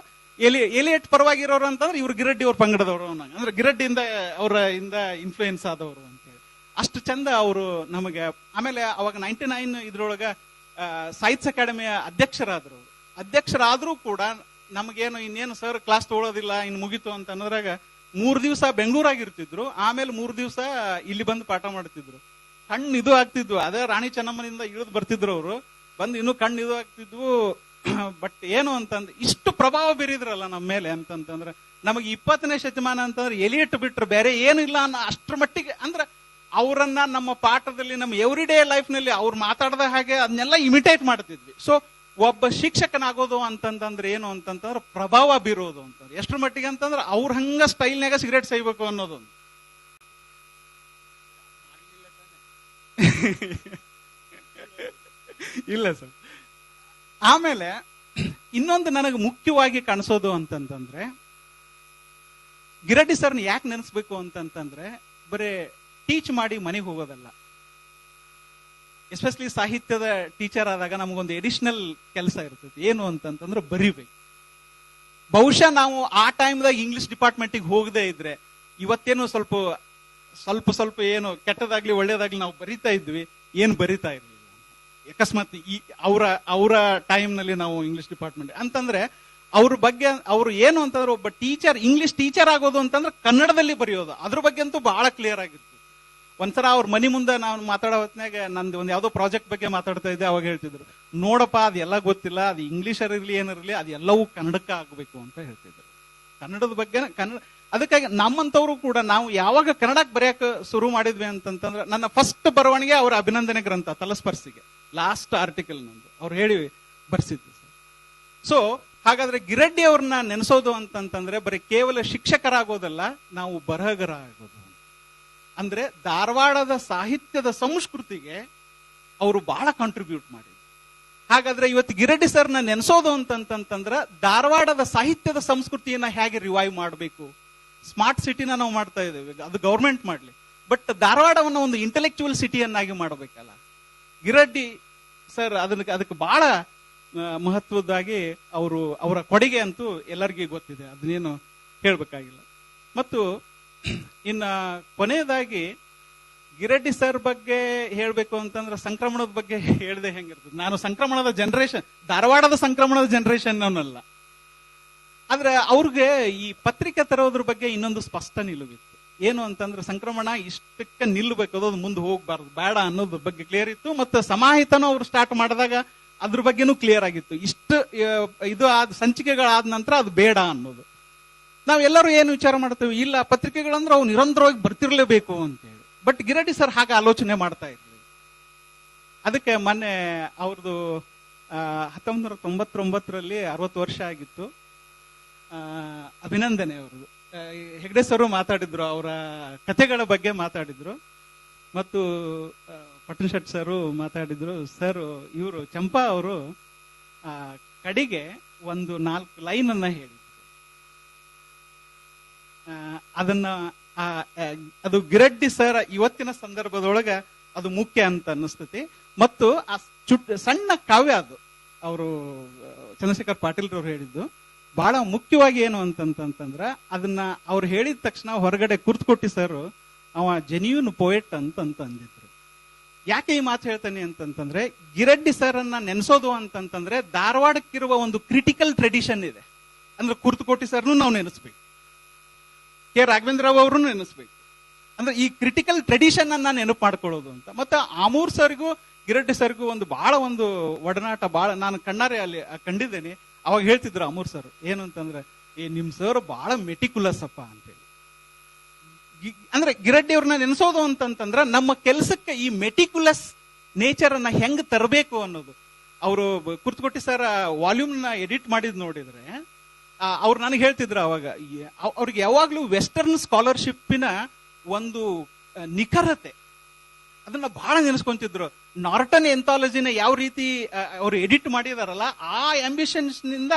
ಎಲಿಯಟ್ ಪರವಾಗಿರೋರು ಅಂತಂದ್ರೆ ಇವ್ರು ಗಿರಡ್ಡಿ ಅವ್ರ ಪಂಗಡದವರು, ಅಂದ್ರೆ ಗಿರಡ್ಡಿಯಿಂದ ಅವರ ಇಂದ ಇನ್ಫ್ಲೂಯೆನ್ಸ್ ಆದವರು ಅಂತೇಳಿ ಅಷ್ಟು ಚಂದ ಅವರು ನಮಗೆ. ಆಮೇಲೆ ಅವಾಗ 99 ಇದ್ರೊಳಗ ಸಾಹಿತ್ಯ ಅಕಾಡೆಮಿಯ ಅಧ್ಯಕ್ಷರಾದ್ರೂ ಕೂಡ ನಮಗೇನು ಇನ್ನೇನು ಸರ್ ಕ್ಲಾಸ್ ತಗೊಳ್ಳೋದಿಲ್ಲ, ಇನ್ನು ಮುಗಿತು ಅಂತ ಅನ್ನೋದ್ರಾಗ 3 ದಿವಸ ಬೆಂಗಳೂರಾಗಿರ್ತಿದ್ರು, ಆಮೇಲೆ 3 ದಿವಸ ಇಲ್ಲಿ ಬಂದು ಪಾಠ ಮಾಡ್ತಿದ್ರು. ಕಣ್ಣು ಇದು ಆಗ್ತಿದ್ವು, ಅದೇ ರಾಣಿ ಚೆನ್ನಮ್ಮನಿಂದ ಇಳಿದು ಬರ್ತಿದ್ರು ಅವರು, ಬಂದು ಇನ್ನೂ ಕಣ್ಣು ಇದು ಆಗ್ತಿದ್ವು. ಬಟ್ ಏನು ಅಂತಂದ್ರೆ ಇಷ್ಟು ಪ್ರಭಾವ ಬೀರಿದ್ರಲ್ಲ ನಮ್ಮ ಮೇಲೆ ಅಂತಂತಂದ್ರೆ, ನಮಗೆ 20ನೇ ಶತಮಾನ ಅಂತಂದ್ರೆ ಎಲಿಯಟ್ ಬಿಟ್ರೆ ಬೇರೆ ಏನು ಇಲ್ಲ ಅನ್ನೋ ಅಷ್ಟ್ರ ಮಟ್ಟಿಗೆ, ಅಂದ್ರೆ ಅವರನ್ನ ನಮ್ಮ ಪಾಠದಲ್ಲಿ ನಮ್ಮ ಎವ್ರಿ ಡೇ ಲೈಫ್ ನಲ್ಲಿ ಅವ್ರು ಮಾತಾಡದ ಹಾಗೆ ಅದನ್ನೆಲ್ಲ ಇಮಿಟೇಟ್ ಮಾಡ್ತಿದ್ವಿ. ಸೊ ಒಬ್ಬ ಶಿಕ್ಷಕನಾಗೋದು ಅಂತಂದ್ರೆ ಏನು ಅಂತಂದ್ರೆ ಪ್ರಭಾವ ಬೀರೋದು ಅಂತಂದ್ರೆ ಎಷ್ಟ್ರ ಮಟ್ಟಿಗೆ ಅಂತಂದ್ರೆ ಅವ್ರ ಹಂಗ ಸ್ಟೈಲ್ನಾಗ ಸಿಗರೇಟ್ ಸೇಯ್ಬೇಕು ಅನ್ನೋದೊಂದು. ಇಲ್ಲ ಸರ್. ಆಮೇಲೆ ಇನ್ನೊಂದು ನನಗೆ ಮುಖ್ಯವಾಗಿ ಕಾಣಿಸೋದು ಅಂತಂತಂದ್ರೆ, ಗಿರಡ್ಡಿ ಸರ್ನ ಯಾಕೆ ನೆನೆಸ್ಬೇಕು ಅಂತಂತಂದ್ರೆ ಬರೀ ಟೀಚ್ ಮಾಡಿ ಮನೆಗೆ ಹೋಗೋದಲ್ಲ. ಎಸ್ಪೆಷಲಿ ಸಾಹಿತ್ಯದ ಟೀಚರ್ ಆದಾಗ ನಮಗೊಂದು ಎಡಿಷನಲ್ ಕೆಲಸ ಇರ್ತದೆ, ಏನು ಅಂತಂತಂದ್ರೆ ಬರಿಬೇಕು. ಬಹುಶಃ ನಾವು ಆ ಟೈಮ್ದಾಗ ಇಂಗ್ಲಿಷ್ ಡಿಪಾರ್ಟ್ಮೆಂಟಿಗೆ ಹೋಗದೆ ಇದ್ರೆ ಇವತ್ತೇನು ಸ್ವಲ್ಪ ಏನು ಕೆಟ್ಟದಾಗ್ಲಿ ಒಳ್ಳೇದಾಗ್ಲಿ ನಾವು ಬರಿತಾ ಇದ್ವಿ, ಏನು ಬರಿತಾ ಇರ್ಲಿಲ್ಲ. ಅಕಸ್ಮಾತ್ ಅವರ ಟೈಮ್ ನಲ್ಲಿ ನಾವು ಇಂಗ್ಲಿಷ್ ಡಿಪಾರ್ಟ್ಮೆಂಟ್ ಅಂತಂದ್ರೆ ಅವ್ರ ಬಗ್ಗೆ ಅವರು ಏನು ಅಂತಂದ್ರೆ ಒಬ್ಬ ಟೀಚರ್, ಇಂಗ್ಲಿಷ್ ಟೀಚರ್ ಆಗೋದು ಅಂತಂದ್ರೆ ಕನ್ನಡದಲ್ಲಿ ಬರೆಯೋದು, ಅದ್ರ ಬಗ್ಗೆ ಅಂತೂ ಬಹಳ ಕ್ಲಿಯರ್ ಆಗಿರ್ತದೆ. ಒಂದ್ಸಲ ಅವ್ರ ಮನಿ ಮುಂದೆ ನಾವು ಮಾತಾಡೋ ಹೊತ್ನಾಗ ನಂದು ಒಂದು ಯಾವ್ದೋ ಪ್ರಾಜೆಕ್ಟ್ ಬಗ್ಗೆ ಮಾತಾಡ್ತಾ ಇದ್ದೆ, ಅವಾಗ ಹೇಳ್ತಿದ್ರು, ನೋಡಪ್ಪ ಅದೆಲ್ಲ ಗೊತ್ತಿಲ್ಲ, ಅದು ಇಂಗ್ಲಿಷರ್ ಇರ್ಲಿ ಏನಿರಲಿ ಅದೆಲ್ಲವೂ ಕನ್ನಡಕ್ಕೆ ಆಗ್ಬೇಕು ಅಂತ ಹೇಳ್ತಿದ್ರು. ಕನ್ನಡದ ಬಗ್ಗೆ ಅದಕ್ಕಾಗಿ ನಮ್ಮಂತವ್ರು ಕೂಡ ನಾವು ಯಾವಾಗ ಕನ್ನಡಕ್ಕೆ ಬರೆಯಕ್ಕೆ ಶುರು ಮಾಡಿದ್ವಿ ಅಂತಂತಂದ್ರೆ, ನನ್ನ ಫಸ್ಟ್ ಬರವಣಿಗೆ ಅವರ ಅಭಿನಂದನೆ ಗ್ರಂಥ ತಲಸ್ಪರ್ಸಿಗೆ ಲಾಸ್ಟ್ ಆರ್ಟಿಕಲ್ ನಂದು ಅವ್ರು ಹೇಳಿ ಬರ್ಸಿದ್ರು. ಸೊ ಹಾಗಾದ್ರೆ ಗಿರಡ್ಡಿ ಅವ್ರನ್ನ ನೆನೆಸೋದು ಅಂತಂತಂದ್ರೆ ಬರೀ ಕೇವಲ ಶಿಕ್ಷಕರಾಗೋದಲ್ಲ, ನಾವು ಬರಹಗಾರ ಆಗೋದು. ಅಂದ್ರೆ ಧಾರವಾಡದ ಸಾಹಿತ್ಯದ ಸಂಸ್ಕೃತಿಗೆ ಅವರು ಬಹಳ ಕಾಂಟ್ರಿಬ್ಯೂಟ್ ಮಾಡಿದ್ರು. ಹಾಗಾದ್ರೆ ಇವತ್ತು ಗಿರಡ್ಡಿ ಸರ್ನ ನೆನೆಸೋದು ಅಂತಂತಂದ್ರ ಧಾರವಾಡದ ಸಾಹಿತ್ಯದ ಸಂಸ್ಕೃತಿಯನ್ನ ಹೇಗೆ ರಿವೈವ್ ಮಾಡಬೇಕು. ಸ್ಮಾರ್ಟ್ ಸಿಟಿನ ನಾವು ಮಾಡ್ತಾ ಇದ್ದೇವೆ, ಅದು ಗೌರ್ಮೆಂಟ್ ಮಾಡ್ಲಿ, ಬಟ್ ಧಾರವಾಡವನ್ನ ಒಂದು ಇಂಟೆಲೆಕ್ಚುವಲ್ ಸಿಟಿಯನ್ನಾಗಿ ಮಾಡಬೇಕಲ್ಲ. ಗಿರಡ್ಡಿ ಸರ್ ಅದಕ್ಕೆ ಬಹಳ ಮಹತ್ವದಾಗಿ ಅವರ ಕೊಡುಗೆ ಅಂತೂ ಎಲ್ಲರಿಗೂ ಗೊತ್ತಿದೆ, ಅದನ್ನೇನು ಹೇಳ್ಬೇಕಾಗಿಲ್ಲ. ಮತ್ತು ಇನ್ನ ಕೊನೆಯದಾಗಿ ಗಿರಡ್ಡಿ ಸರ್ ಬಗ್ಗೆ ಹೇಳ್ಬೇಕು ಅಂತಂದ್ರೆ ಸಂಕ್ರಮಣದ ಬಗ್ಗೆ ಹೇಳ್ದೆ ಹೆಂಗಿರ್ತದೆ. ನಾನು ಸಂಕ್ರಮಣದ ಜನರೇಷನ್, ಧಾರವಾಡದ ಸಂಕ್ರಮಣದ ಜನರೇಷನ್ ಅನ್ನಲ್ಲ, ಆದ್ರೆ ಅವ್ರಿಗೆ ಈ ಪತ್ರಿಕೆ ತರೋದ್ರ ಬಗ್ಗೆ ಇನ್ನೊಂದು ಸ್ಪಷ್ಟ ನಿಲುವಿತ್ತು. ಏನು ಅಂತಂದ್ರೆ ಸಂಕ್ರಮಣ ಇಷ್ಟಕ್ಕೆ ನಿಲ್ಲಬೇಕು, ಅದೊಂದು ಮುಂದೆ ಹೋಗ್ಬಾರ್ದು, ಬೇಡ ಅನ್ನೋದ್ರ ಬಗ್ಗೆ ಕ್ಲಿಯರ್ ಇತ್ತು. ಮತ್ತೆ ಸಮಾಹಿತನೂ ಅವ್ರು ಸ್ಟಾರ್ಟ್ ಮಾಡಿದಾಗ ಅದ್ರ ಬಗ್ಗೆನೂ ಕ್ಲಿಯರ್ ಆಗಿತ್ತು. ಇಷ್ಟು ಇದು ಸಂಚಿಕೆಗಳಾದ ನಂತರ ಅದು ಬೇಡ ಅನ್ನೋದು. ನಾವೆಲ್ಲರೂ ಏನು ವಿಚಾರ ಮಾಡ್ತೇವೆ, ಇಲ್ಲ ಪತ್ರಿಕೆಗಳಂದ್ರೆ ಅವು ನಿರಂತರವಾಗಿ ಬರ್ತಿರ್ಲೇಬೇಕು ಅಂತೇಳಿ. ಬಟ್ ಗಿರಡ್ಡಿ ಸರ್ ಹಾಗೆ ಆಲೋಚನೆ ಮಾಡ್ತಾ ಇರ್ಲಿ. ಅದಕ್ಕೆ ಮೊನ್ನೆ ಅವ್ರದ್ದು 1999ರಲ್ಲಿ 60 ವರ್ಷ ಆಗಿತ್ತು. ಅಭಿನಂದನೆ ಅವ್ರದ್ದು. ಹೆಗ್ಡೆ ಸರ್ ಮಾತಾಡಿದ್ರು, ಅವರ ಕಥೆಗಳ ಬಗ್ಗೆ ಮಾತಾಡಿದ್ರು, ಮತ್ತು ಪಟ್ಟಣ ಶೆಟ್ಟಿ ಸರ್ ಮಾತಾಡಿದ್ರು. ಸರ್ ಇವರು ಚಂಪಾ ಅವರು ಕಡೆಗೆ ಒಂದು 4 ಲೈನ್ ಅನ್ನ ಹೇಳಿದ್ರು. ಅದನ್ನ ಅದು ಗಿರಡ್ಡಿ ಸರ್ ಇವತ್ತಿನ ಸಂದರ್ಭದೊಳಗ ಅದು ಮುಖ್ಯ ಅಂತ ಅನ್ನಿಸ್ತತಿ. ಮತ್ತು ಆ ಸಣ್ಣ ಕಾವ್ಯ ಅದು ಅವರು ಚಂದ್ರಶೇಖರ್ ಪಾಟೀಲ್ ರವ್ರು ಹೇಳಿದ್ದು ಬಹಳ ಮುಖ್ಯವಾಗಿ ಏನು ಅಂತಂತಂದ್ರ, ಅದನ್ನ ಅವ್ರು ಹೇಳಿದ ತಕ್ಷಣ ಹೊರಗಡೆ ಕುರ್ತ್ಕೊಟ್ಟಿ ಸರ್ ಅವ ಜೆನ್ಯೂನ್ ಪೋಯೆಟ್ ಅಂತ ಅಂದಿದ್ರು. ಯಾಕೆ ಈ ಮಾತು ಹೇಳ್ತಾನೆ ಅಂತಂತಂದ್ರೆ, ಗಿರಡ್ಡಿ ಸರ್ ಅನ್ನ ನೆನೆಸೋದು ಅಂತಂತಂದ್ರೆ ಧಾರವಾಡಕ್ಕಿರುವ ಒಂದು ಕ್ರಿಟಿಕಲ್ ಟ್ರೆಡಿಷನ್ ಇದೆ. ಅಂದ್ರೆ ಕುರ್ತಕೋಟಿ ಸರ್ನು ನಾವು ನೆನೆಸ್ಬೇಕು, ಕೆ ರಾಘವೇಂದ್ರ ರಾವ್ ಅವ್ರನ್ನು ನೆನೆಸ್ಬೇಕು. ಅಂದ್ರೆ ಈ ಕ್ರಿಟಿಕಲ್ ಟ್ರೆಡಿಷನ್ ಅನ್ನ ನೆನಪು ಮಾಡ್ಕೊಳ್ಳೋದು ಅಂತ. ಮತ್ತೆ ಆಮೂರ್ ಸರ್ಗೂ ಗಿರಡ್ಡಿ ಸರ್ಗೂ ಒಂದು ಬಹಳ ಒಂದು ಒಡನಾಟ, ಬಹಳ ನಾನು ಕಣ್ಣಾರೆ ಅಲ್ಲಿ ಕಂಡಿದ್ದೇನೆ. ಅವಾಗ ಹೇಳ್ತಿದ್ರು ಆಮೂರ್ ಸರ್ ಏನು ಅಂತಂದ್ರೆ, ನಿಮ್ ಸರ್ ಬಹಳ ಮೆಟಿಕ್ಯುಲಸ್ ಅಪ್ಪ ಅಂತೇಳಿ. ಅಂದ್ರೆ ಗಿರಡ್ಡಿ ಅವ್ರನ್ನ ನೆನೆಸೋದು ಅಂತಂತಂದ್ರ ನಮ್ಮ ಕೆಲಸಕ್ಕೆ ಈ ಮೆಟಿಕ್ಯುಲಸ್ ನೇಚರ್ ಅನ್ನ ಹೆಂಗ್ ತರಬೇಕು ಅನ್ನೋದು. ಅವರು ಕುರ್ತಕೋಟಿ ಸರ್ ವಾಲ್ಯೂಮ್ ನ ಎಡಿಟ್ ಮಾಡಿದ್ ನೋಡಿದ್ರೆ ಅವ್ರು ನನಗೆ ಹೇಳ್ತಿದ್ರು ಅವಾಗ, ಅವ್ರಿಗೆ ಯಾವಾಗ್ಲೂ ವೆಸ್ಟರ್ನ್ ಸ್ಕಾಲರ್ಶಿಪ್ಪಿನ ಒಂದು ನಿಖರತೆ ಅದನ್ನ ಬಹಳ ನೆನೆಸ್ಕೊಂತಿದ್ರು. ನಾರ್ಟನ್ ಎಂಥಾಲಜಿನ ಯಾವ ರೀತಿ ಅವರು ಎಡಿಟ್ ಮಾಡಿದಾರಲ್ಲ, ಆ ಆಂಬಿಷನ್ಸ್ ನಿಂದ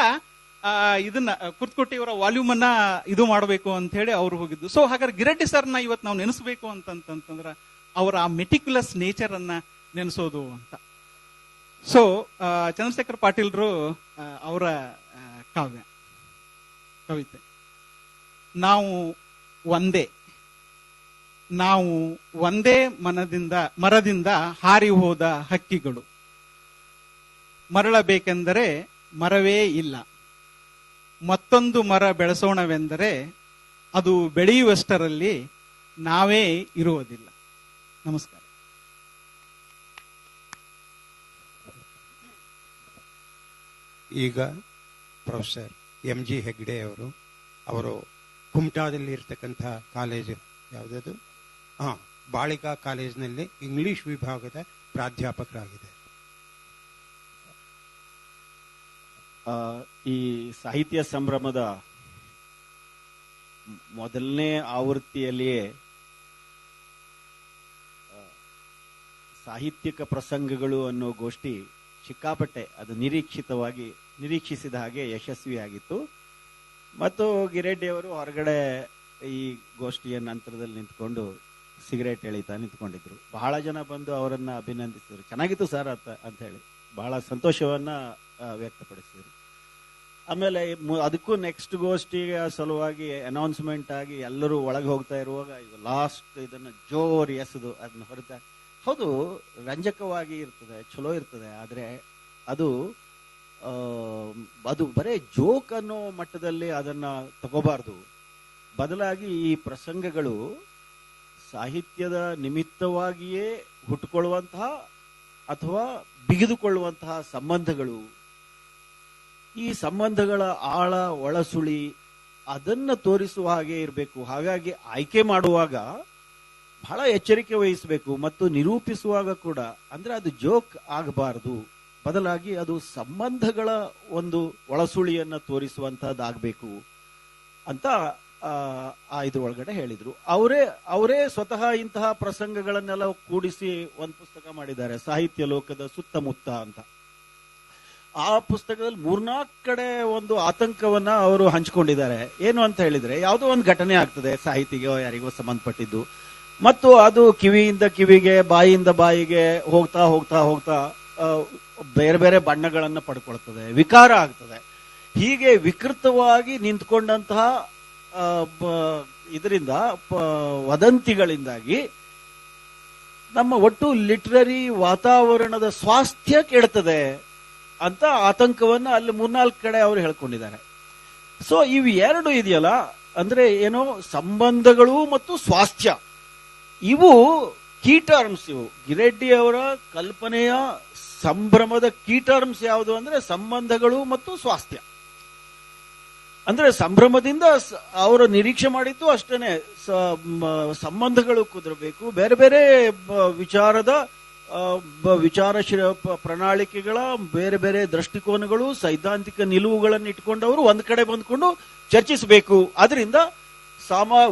ಇದನ್ನ ಕುರ್ತುಕೊಟ್ಟಿ ಅವರ ವಾಲ್ಯೂಮ್ ಅನ್ನ ಇದು ಮಾಡಬೇಕು ಅಂತ ಹೇಳಿ ಅವ್ರು ಹೋಗಿದ್ದು. ಸೊ ಹಾಗಾದ್ರೆ ಗಿರೆಡ್ಡಿ ಸರ್ನ ಇವತ್ತು ನಾವು ನೆನೆಸ್ಬೇಕು ಅಂತಂತಂದ್ರ ಅವರ ಆ ಮೆಟಿಕ್ಯುಲಸ್ ನೇಚರ್ ಅನ್ನ ನೆನೆಸೋದು ಅಂತ. ಸೊ ಚಂದ್ರಶೇಖರ್ ಪಾಟೀಲ್ರು ಅವರ ಕವಿತೆ ನಾವು ಒಂದೇ ಮರದಿಂದ ಹಾರಿ ಹೋದ ಹಕ್ಕಿಗಳು, ಮರಳಬೇಕೆಂದರೆ ಮರವೇ ಇಲ್ಲ, ಮತ್ತೊಂದು ಮರ ಬೆಳೆಸೋಣವೆಂದರೆ ಅದು ಬೆಳೆಯುವಷ್ಟರಲ್ಲಿ ನಾವೇ ಇರುವುದಿಲ್ಲ. ನಮಸ್ಕಾರ. ಈಗ ಪ್ರೊಫೆಸರ್ MG ಹೆಗ್ಡೆ ಅವರು ಕುಮಟಾದಲ್ಲಿ ಇರ್ತಕ್ಕಂಥ ಕಾಲೇಜು ಯಾವುದದು ಬಾಳಿಕಾ ಕಾಲೇಜಿನಲ್ಲಿ ಇಂಗ್ಲಿಷ್ ವಿಭಾಗದ ಪ್ರಾಧ್ಯಾಪಕರಾಗಿದೆ. ಈ ಸಾಹಿತ್ಯ ಸಂಭ್ರಮದ ಮೊದಲನೇ ಆವೃತ್ತಿಯಲ್ಲಿಯೇ ಸಾಹಿತ್ಯಿಕ ಪ್ರಸಂಗಗಳು ಅನ್ನೋ ಗೋಷ್ಠಿ ಸಿಕ್ಕಾಪಟ್ಟೆ ಅದು ನಿರೀಕ್ಷಿಸಿದ ಹಾಗೆ ಯಶಸ್ವಿಯಾಗಿತ್ತು. ಮತ್ತು ಗಿರೆಡ್ಡಿಯವರು ಹೊರಗಡೆ ಈ ಗೋಷ್ಠಿಯ ನಂತರದಲ್ಲಿ ನಿಂತ್ಕೊಂಡು ಸಿಗರೇಟ್ ಎಳಿತಾ ನಿಂತ್ಕೊಂಡಿದ್ರು. ಬಹಳ ಜನ ಬಂದು ಅವರನ್ನ ಅಭಿನಂದಿಸಿದ್ರು, ಚೆನ್ನಾಗಿತ್ತು ಸರ್ ಅಂತ ಹೇಳಿ ಬಹಳ ಸಂತೋಷವನ್ನ ವ್ಯಕ್ತಪಡಿಸಿದ್ರು. ಆಮೇಲೆ ಅದಕ್ಕೂ ನೆಕ್ಸ್ಟ್ ಗೋಷ್ಠಿಗೆ ಸಲುವಾಗಿ ಅನೌನ್ಸ್ಮೆಂಟ್ ಆಗಿ ಎಲ್ಲರೂ ಒಳಗೆ ಹೋಗ್ತಾ ಇರುವಾಗ ಇದು ಲಾಸ್ಟ್ ಇದನ್ನ ಜೋರ್ ಎಸೆದು ಅದನ್ನ ಹೊರತ. ಹೌದು, ರಂಜಕವಾಗಿ ಇರ್ತದೆ, ಚಲೋ ಇರ್ತದೆ, ಆದ್ರೆ ಅದು ಬರೇ ಜೋಕ್ ಅನ್ನೋ ಮಟ್ಟದಲ್ಲಿ ಅದನ್ನ ತಗೋಬಾರ್ದು. ಬದಲಾಗಿ ಈ ಪ್ರಸಂಗಗಳು ಸಾಹಿತ್ಯದ ನಿಮಿತ್ತವಾಗಿಯೇ ಹುಟ್ಟುಕೊಳ್ಳುವಂತಹ ಅಥವಾ ಬಿಗಿದುಕೊಳ್ಳುವಂತಹ ಸಂಬಂಧಗಳು, ಈ ಸಂಬಂಧಗಳ ಆಳ ಒಳಸುಳಿ ಅದನ್ನ ತೋರಿಸುವ ಹಾಗೆ ಇರಬೇಕು. ಹಾಗಾಗಿ ಆಯ್ಕೆ ಮಾಡುವಾಗ ಬಹಳ ಎಚ್ಚರಿಕೆ ವಹಿಸಬೇಕು ಮತ್ತು ನಿರೂಪಿಸುವಾಗ ಕೂಡ ಅಂದ್ರೆ ಅದು ಜೋಕ್ ಆಗಬಾರದು, ಬದಲಾಗಿ ಅದು ಸಂಬಂಧಗಳ ಒಂದು ಒಳಸುಳಿಯನ್ನ ತೋರಿಸುವಂತಹದ್ದಾಗಬೇಕು ಅಂತ ಇದ್ರೊಳಗಡೆ ಹೇಳಿದ್ರು. ಅವರೇ ಸ್ವತಃ ಇಂತಹ ಪ್ರಸಂಗಗಳನ್ನೆಲ್ಲ ಕೂಡಿಸಿ ಒಂದು ಪುಸ್ತಕ ಮಾಡಿದ್ದಾರೆ, ಸಾಹಿತ್ಯ ಲೋಕದ ಸುತ್ತಮುತ್ತ ಅಂತ. ಆ ಪುಸ್ತಕದಲ್ಲಿ 4-4 ಕಡೆ ಒಂದು ಆತಂಕವನ್ನ ಅವರು ಹಂಚಿಕೊಂಡಿದ್ದಾರೆ. ಏನು ಅಂತ ಹೇಳಿದ್ರೆ, ಯಾವುದೋ ಒಂದು ಘಟನೆ ಆಗ್ತದೆ ಸಾಹಿತಿಗೋ ಯಾರಿಗೋ ಸಂಬಂಧಪಟ್ಟಿದ್ದು, ಮತ್ತು ಅದು ಕಿವಿಯಿಂದ ಕಿವಿಗೆ, ಬಾಯಿಯಿಂದ ಬಾಯಿಗೆ ಹೋಗ್ತಾ ಹೋಗ್ತಾ ಹೋಗ್ತಾ ಬೇರೆ ಬೇರೆ ಬಣ್ಣಗಳನ್ನ ಪಡ್ಕೊಳ್ತದೆ, ವಿಕಾರ ಆಗ್ತದೆ. ಹೀಗೆ ವಿಕೃತವಾಗಿ ನಿಂತ್ಕೊಂಡಂತಹ ಇದರಿಂದ ವದಂತಿಗಳಿಂದಾಗಿ ನಮ್ಮ ಒಟ್ಟು ಲಿಟರರಿ ವಾತಾವರಣದ ಸ್ವಾಸ್ಥ್ಯ ಕೆಡ್ತದೆ ಅಂತ ಆತಂಕವನ್ನ ಅಲ್ಲಿ 3-4 ಕಡೆ ಅವರು ಹೇಳ್ಕೊಂಡಿದ್ದಾರೆ. ಸೊ ಇವು ಎರಡು ಇದೆಯಲ್ಲ, ಅಂದ್ರೆ ಏನೋ ಸಂಬಂಧಗಳು ಮತ್ತು ಸ್ವಾಸ್ಥ್ಯ, ಇವು ಕೀ ಟರ್ಮ್ಸ್. ಇವು ಗಿರೆಡ್ಡಿ ಅವರ ಕಲ್ಪನೆಯ ಸಂಭ್ರಮದ ಕೀ ಟರ್ಮ್ಸ್ ಯಾವುದು ಅಂದ್ರೆ ಸಂಬಂಧಗಳು ಮತ್ತು ಸ್ವಾಸ್ಥ್ಯ. ಅಂದ್ರೆ ಸಂಭ್ರಮದಿಂದ ಅವರು ನಿರೀಕ್ಷೆ ಮಾಡಿದ್ದು ಅಷ್ಟೇನೆ, ಸಂಬಂಧಗಳು ಕುದುರಬೇಕು, ಬೇರೆ ಬೇರೆ ವಿಚಾರಶೀಲ ಪ್ರಣಾಳಿಕೆಗಳ ಬೇರೆ ಬೇರೆ ದೃಷ್ಟಿಕೋನಗಳು, ಸೈದ್ಧಾಂತಿಕ ನಿಲುವುಗಳನ್ನು ಇಟ್ಕೊಂಡವರು ಒಂದ್ ಕಡೆ ಬಂದ್ಕೊಂಡು ಚರ್ಚಿಸಬೇಕು. ಅದರಿಂದ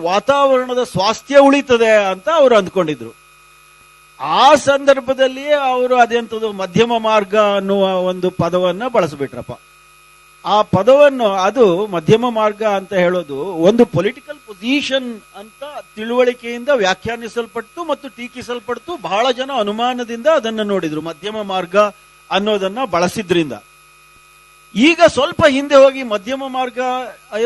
ವಾತಾವರಣದ ಸ್ವಾಸ್ಥ್ಯ ಉಳಿತದೆ ಅಂತ ಅವರು ಅಂದ್ಕೊಂಡಿದ್ರು. ಆ ಸಂದರ್ಭದಲ್ಲಿಯೇ ಅವರು ಅದೆಂತದ್ದು ಮಧ್ಯಮ ಮಾರ್ಗ ಅನ್ನುವ ಒಂದು ಪದವನ್ನ ಬಳಸ್ಬಿಟ್ರಪ್ಪ. ಆ ಪದವನ್ನು, ಅದು ಮಧ್ಯಮ ಮಾರ್ಗ ಅಂತ ಹೇಳೋದು ಒಂದು ಪೊಲಿಟಿಕಲ್ ಪೊಸಿಷನ್ ಅಂತ ತಿಳುವಳಿಕೆಯಿಂದ ವ್ಯಾಖ್ಯಾನಿಸಲ್ಪಟ್ಟು ಮತ್ತು ಟೀಕಿಸಲ್ಪಟ್ಟು ಬಹಳ ಜನ ಅನುಮಾನದಿಂದ ಅದನ್ನ ನೋಡಿದ್ರು, ಮಧ್ಯಮ ಮಾರ್ಗ ಅನ್ನೋದನ್ನ ಬಳಸಿದ್ರಿಂದ. ಈಗ ಸ್ವಲ್ಪ ಹಿಂದೆ ಹೋಗಿ ಮಧ್ಯಮ ಮಾರ್ಗ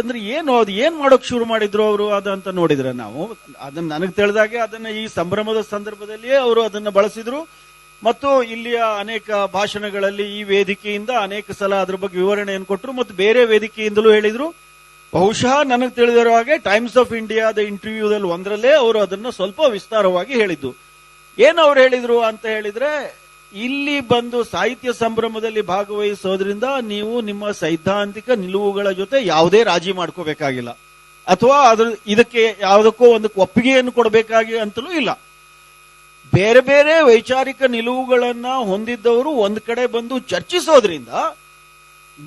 ಅಂದ್ರೆ ಏನು, ಅದು ಏನ್ ಮಾಡೋಕ್ ಶುರು ಮಾಡಿದ್ರು ಅವರು ಅದಂತ ನೋಡಿದ್ರೆ ನಾವು ಅದನ್ನ, ನನಗೆ ತಿಳಿದಾಗೆ ಅದನ್ನ ಈ ಸಂಭ್ರಮದ ಸಂದರ್ಭದಲ್ಲಿಯೇ ಅವರು ಅದನ್ನ ಬಳಸಿದ್ರು. ಮತ್ತು ಇಲ್ಲಿಯ ಅನೇಕ ಭಾಷಣಗಳಲ್ಲಿ ಈ ವೇದಿಕೆಯಿಂದ ಅನೇಕ ಸಲ ಅದ್ರ ಬಗ್ಗೆ ವಿವರಣೆಯನ್ನು ಕೊಟ್ಟರು ಮತ್ತು ಬೇರೆ ವೇದಿಕೆಯಿಂದಲೂ ಹೇಳಿದ್ರು. ಬಹುಶಃ ನನಗೆ ತಿಳಿದಿರೋ ಹಾಗೆ ಟೈಮ್ಸ್ ಆಫ್ ಇಂಡಿಯಾದ ಇಂಟರ್ವ್ಯೂದಲ್ಲಿ ಒಂದರಲ್ಲೇ ಅವರು ಅದನ್ನ ಸ್ವಲ್ಪ ವಿಸ್ತಾರವಾಗಿ ಹೇಳಿದ್ದು. ಏನು ಅವ್ರು ಹೇಳಿದ್ರು ಅಂತ ಹೇಳಿದ್ರೆ, ಇಲ್ಲಿ ಬಂದು ಸಾಹಿತ್ಯ ಸಂಭ್ರಮದಲ್ಲಿ ಭಾಗವಹಿಸೋದ್ರಿಂದ ನೀವು ನಿಮ್ಮ ಸೈದ್ಧಾಂತಿಕ ನಿಲುವುಗಳ ಜೊತೆ ಯಾವುದೇ ರಾಜಿ ಮಾಡ್ಕೋಬೇಕಾಗಿಲ್ಲ, ಅಥವಾ ಇದಕ್ಕೆ ಯಾವುದಕ್ಕೋ ಒಂದು ಒಪ್ಪಿಗೆಯನ್ನು ಕೊಡಬೇಕಾಗಿ ಅಂತಲೂ ಇಲ್ಲ. ಬೇರೆ ಬೇರೆ ವೈಚಾರಿಕ ನಿಲುವುಗಳನ್ನ ಹೊಂದಿದ್ದವರು ಒಂದ್ ಕಡೆ ಬಂದು ಚರ್ಚಿಸೋದ್ರಿಂದ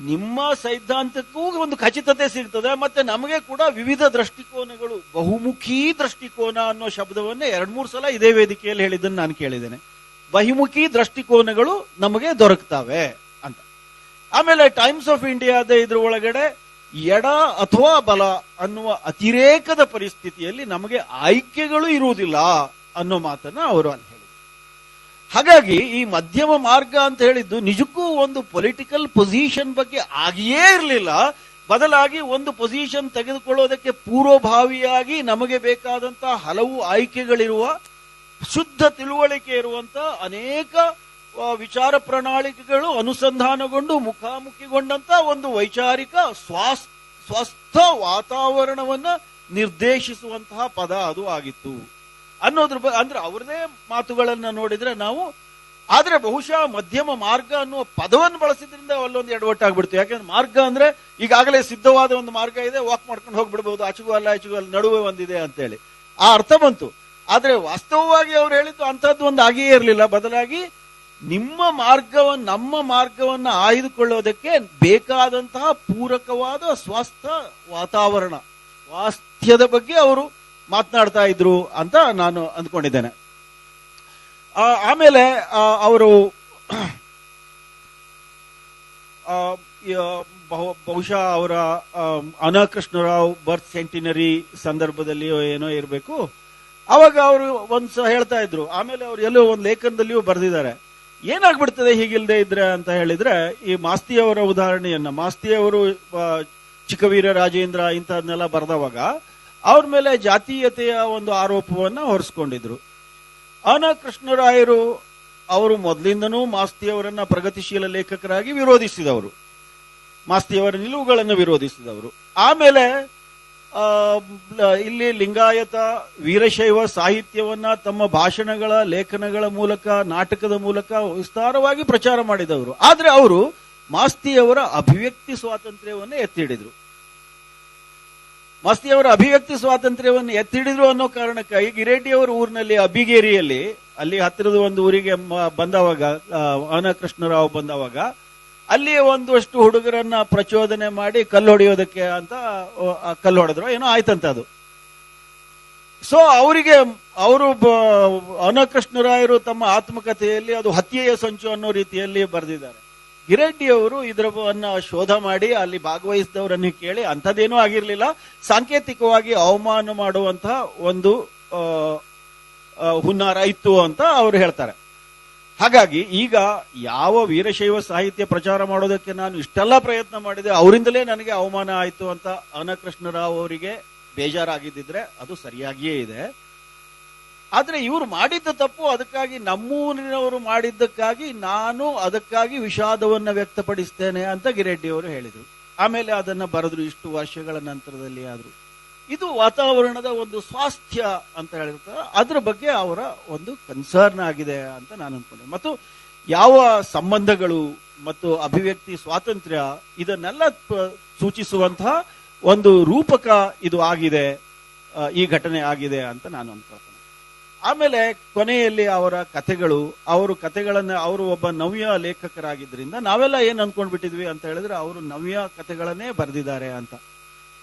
ನಿಮ್ಮ ಸೈದ್ಧಾಂತಕ್ಕೂ ಒಂದು ಖಚಿತತೆ ಸಿಗ್ತದೆ, ಮತ್ತೆ ನಮಗೆ ಕೂಡ ವಿವಿಧ ದೃಷ್ಟಿಕೋನಗಳು, ಬಹುಮುಖಿ ದೃಷ್ಟಿಕೋನ ಅನ್ನೋ ಶಬ್ದವನ್ನೇ 2-3 ಸಲ ಇದೇ ವೇದಿಕೆಯಲ್ಲಿ ಹೇಳಿದ್ದನ್ನು ನಾನು ಕೇಳಿದ್ದೇನೆ. ಬಹುಮುಖಿ ದೃಷ್ಟಿಕೋನಗಳು ನಮಗೆ ದೊರಕ್ತವೆ ಅಂತ. ಆಮೇಲೆ ಟೈಮ್ಸ್ ಆಫ್ ಇಂಡಿಯಾದ ಇದ್ರ ಒಳಗಡೆ ಎಡ ಅಥವಾ ಬಲ ಅನ್ನುವ ಅತಿರೇಕದ ಪರಿಸ್ಥಿತಿಯಲ್ಲಿ ನಮಗೆ ಆಯ್ಕೆಗಳು ಇರುವುದಿಲ್ಲ ಅನ್ನೋ ಮಾತನ್ನ ಅವರು ಅಲ್ಲಿ ಹೇಳಿದರು. ಹಾಗಾಗಿ ಈ ಮಧ್ಯಮ ಮಾರ್ಗ ಅಂತ ಹೇಳಿದ್ದು ನಿಜಕ್ಕೂ ಒಂದು ಪೊಲಿಟಿಕಲ್ ಪೊಸಿಷನ್ ಬಗ್ಗೆ ಆಗಿಯೇ ಇರಲಿಲ್ಲ. ಬದಲಾಗಿ ಒಂದು ಪೊಸಿಷನ್ ತೆಗೆದುಕೊಳ್ಳೋದಕ್ಕೆ ಪೂರ್ವಭಾವಿಯಾಗಿ ನಮಗೆ ಬೇಕಾದಂತಹ ಹಲವು ಆಯ್ಕೆಗಳಿರುವ, ಶುದ್ಧ ತಿಳುವಳಿಕೆ ಇರುವಂತ ಅನೇಕ ವಿಚಾರ ಪ್ರಣಾಳಿಕೆಗಳು ಅನುಸಂಧಾನಗೊಂಡು ಮುಖಾಮುಖಿಗೊಂಡಂತ ಒಂದು ವೈಚಾರಿಕ ಸ್ವಸ್ಥ ವಾತಾವರಣವನ್ನ ನಿರ್ದೇಶಿಸುವಂತಹ ಪದ ಅದು ಆಗಿತ್ತು ಅನ್ನೋದ್ರ ಅಂದ್ರೆ ಅವ್ರದೇ ಮಾತುಗಳನ್ನ ನೋಡಿದ್ರೆ ನಾವು. ಆದ್ರೆ ಬಹುಶಃ ಮಧ್ಯಮ ಮಾರ್ಗ ಅನ್ನುವ ಪದವನ್ನು ಬಳಸಿದ್ರಿಂದ ಅಲ್ಲೊಂದು ಎಡವಟ್ಟಾಗ್ಬಿಡ್ತು. ಯಾಕಂದ್ರೆ ಮಾರ್ಗ ಅಂದ್ರೆ ಈಗಾಗಲೇ ಸಿದ್ಧವಾದ ಒಂದು ಮಾರ್ಗ ಇದೆ, ವಾಕ್ ಮಾಡ್ಕೊಂಡು ಹೋಗ್ಬಿಡ್ಬಹುದು, ಆಚೆಗೂ ಅಲ್ಲ ಈಚೆಗೂ ಅಲ್ಲ, ನಡುವೆ ಒಂದಿದೆ ಅಂತೇಳಿ ಆ ಅರ್ಥ ಬಂತು. ಆದ್ರೆ ವಾಸ್ತವವಾಗಿ ಅವ್ರು ಹೇಳಿದ್ದು ಅಂತಹದ್ದು ಒಂದು ಆಗಿಯೇ ಇರಲಿಲ್ಲ. ಬದಲಾಗಿ ನಮ್ಮ ಮಾರ್ಗವನ್ನ ಆಯ್ದುಕೊಳ್ಳೋದಕ್ಕೆ ಬೇಕಾದಂತಹ ಪೂರಕವಾದ ಸ್ವಸ್ಥ ವಾತಾವರಣ, ಸ್ವಾಸ್ಥ್ಯದ ಬಗ್ಗೆ ಅವರು ಮಾತನಾಡ್ತಾ ಇದ್ರು ಅಂತ ನಾನು ಅಂದ್ಕೊಂಡಿದ್ದೇನೆ. ಆಮೇಲೆ ಅವರು ಬಹುಶಃ ಅವರ ಅನಕೃಷ್ಣರಾವ್ ಬರ್ತ್ ಸೆಂಟಿನರಿ ಸಂದರ್ಭದಲ್ಲಿಯೋ ಏನೋ ಇರಬೇಕು, ಅವಾಗ ಅವರು ಒಂದ್ಸ ಹೇಳ್ತಾ ಇದ್ರು. ಆಮೇಲೆ ಅವ್ರು ಎಲ್ಲೋ ಒಂದು ಲೇಖನದಲ್ಲಿಯೂ ಬರೆದಿದ್ದಾರೆ, ಏನಾಗ್ಬಿಡ್ತದೆ ಹೀಗಿಲ್ದೆ ಇದ್ರೆ ಅಂತ ಹೇಳಿದ್ರೆ, ಈ ಮಾಸ್ತಿಯವರ ಉದಾಹರಣೆಯನ್ನ, ಮಾಸ್ತಿಯವರು ಚಿಕ್ಕವೀರ ರಾಜೇಂದ್ರ ಇಂಥದ್ನೆಲ್ಲ ಬರೆದವಾಗ ಅವ್ರ ಮೇಲೆ ಜಾತೀಯತೆಯ ಒಂದು ಆರೋಪವನ್ನ ಹೊರಿಸ್ಕೊಂಡಿದ್ರು. ಅನಕೃಷ್ಣರಾಯರು ಅವರು ಮೊದಲಿಂದನೂ ಮಾಸ್ತಿಯವರನ್ನ ಪ್ರಗತಿಶೀಲ ಲೇಖಕರಾಗಿ ವಿರೋಧಿಸಿದವರು, ಮಾಸ್ತಿಯವರ ನಿಲುವುಗಳನ್ನು ವಿರೋಧಿಸಿದವರು. ಆಮೇಲೆ ಇಲ್ಲಿ ಲಿಂಗಾಯತ ವೀರಶೈವ ಸಾಹಿತ್ಯವನ್ನ ತಮ್ಮ ಭಾಷಣಗಳ, ಲೇಖನಗಳ ಮೂಲಕ, ನಾಟಕದ ಮೂಲಕ ವಿಸ್ತಾರವಾಗಿ ಪ್ರಚಾರ ಮಾಡಿದವರು. ಆದ್ರೆ ಅವರು ಮಾಸ್ತಿಯವರ ಅಭಿವ್ಯಕ್ತಿ ಸ್ವಾತಂತ್ರ್ಯವನ್ನು ಎತ್ತಿಡಿದ್ರು. ಮಾಸ್ತಿಯವರ ಅಭಿವ್ಯಕ್ತಿ ಸ್ವಾತಂತ್ರ್ಯವನ್ನು ಎತ್ತಿಡಿದ್ರು ಅನ್ನೋ ಕಾರಣಕ್ಕಾಗಿ ಗಿರೇಟಿಯವರ ಊರಿನಲ್ಲಿ ಅಬ್ಬಿಗೇರಿಯಲ್ಲಿ, ಅಲ್ಲಿ ಹತ್ತಿರದ ಒಂದು ಊರಿಗೆ ಬಂದವಾಗ, ಅನಕೃಷ್ಣರಾವ್ ಬಂದವಾಗ ಅಲ್ಲಿ ಒಂದಷ್ಟು ಹುಡುಗರನ್ನ ಪ್ರಚೋದನೆ ಮಾಡಿ ಕಲ್ಲು ಹೊಡೆಯೋದಕ್ಕೆ ಅಂತ ಕಲ್ಲು ಹೊಡೆದ್ರು, ಏನೋ ಆಯ್ತಂತ ಅದು. ಸೊ ಅವರು ಅನಕೃಷ್ಣರಾಯರು ತಮ್ಮ ಆತ್ಮಕಥೆಯಲ್ಲಿ ಅದು ಹತ್ಯೆಯ ಸಂಚು ಅನ್ನೋ ರೀತಿಯಲ್ಲಿ ಬರೆದಿದ್ದಾರೆ. ಗಿರೆಡ್ಡಿಯವರು ಇದರನ್ನ ಶೋಧ ಮಾಡಿ ಅಲ್ಲಿ ಭಾಗವಹಿಸಿದವರನ್ನು ಕೇಳಿ ಅಂಥದ್ದೇನೂ ಆಗಿರ್ಲಿಲ್ಲ, ಸಾಂಕೇತಿಕವಾಗಿ ಅವಮಾನ ಮಾಡುವಂತಹ ಒಂದು ಹುನ್ನಾರ ಇತ್ತು ಅಂತ ಅವರು ಹೇಳ್ತಾರೆ. ಹಾಗಾಗಿ ಈಗ ಯಾವ ವೀರಶೈವ ಸಾಹಿತ್ಯ ಪ್ರಚಾರ ಮಾಡೋದಕ್ಕೆ ನಾನು ಇಷ್ಟೆಲ್ಲ ಪ್ರಯತ್ನ ಮಾಡಿದೆ, ಅವರಿಂದಲೇ ನನಗೆ ಅವಮಾನ ಆಯಿತು ಅಂತ ಅನಕೃಷ್ಣರಾವ್ ಅವರಿಗೆ ಬೇಜಾರಾಗಿದ್ದಿದ್ರೆ ಅದು ಸರಿಯಾಗಿಯೇ ಇದೆ. ಆದ್ರೆ ಇವರು ಮಾಡಿದ್ದ ತಪ್ಪು, ಅದಕ್ಕಾಗಿ ನಮ್ಮೂರಿನವರು ಮಾಡಿದ್ದಕ್ಕಾಗಿ ನಾನು ಅದಕ್ಕಾಗಿ ವಿಷಾದವನ್ನ ವ್ಯಕ್ತಪಡಿಸ್ತೇನೆ ಅಂತ ಗಿರೆಡ್ಡಿಯವರು ಹೇಳಿದರು. ಆಮೇಲೆ ಅದನ್ನ ಬರೆದ್ರು ಇಷ್ಟು ವರ್ಷಗಳ ನಂತರದಲ್ಲಿ. ಆದ್ರು ಇದು ವಾತಾವರಣದ ಒಂದು ಸ್ವಾಸ್ಥ್ಯ ಅಂತ ಹೇಳಿರ್ತಾರೆ, ಅದ್ರ ಬಗ್ಗೆ ಅವರ ಒಂದು ಕನ್ಸರ್ನ್ ಆಗಿದೆ ಅಂತ ನಾನು ಅನ್ಕೊಂಡೆ. ಮತ್ತು ಯಾವ ಸಂಬಂಧಗಳು ಮತ್ತು ಅಭಿವ್ಯಕ್ತಿ ಸ್ವಾತಂತ್ರ್ಯ ಇದನ್ನೆಲ್ಲ ಸೂಚಿಸುವಂತಹ ಒಂದು ರೂಪಕ ಇದು ಆಗಿದೆ, ಈ ಘಟನೆ ಆಗಿದೆ ಅಂತ ನಾನು ಅನ್ಕೊಳ್ತೇನೆ. ಆಮೇಲೆ ಕೊನೆಯಲ್ಲಿ ಅವರ ಕಥೆಗಳು, ಅವರು ಒಬ್ಬ ನವ್ಯ ಲೇಖಕರಾಗಿದ್ದರಿಂದ ನಾವೆಲ್ಲ ಏನ್ ಅನ್ಕೊಂಡ್ಬಿಟ್ಟಿದ್ವಿ ಅಂತ ಹೇಳಿದ್ರೆ ಅವರು ನವ್ಯ ಕಥೆಗಳನ್ನೇ ಬರೆದಿದ್ದಾರೆ ಅಂತ.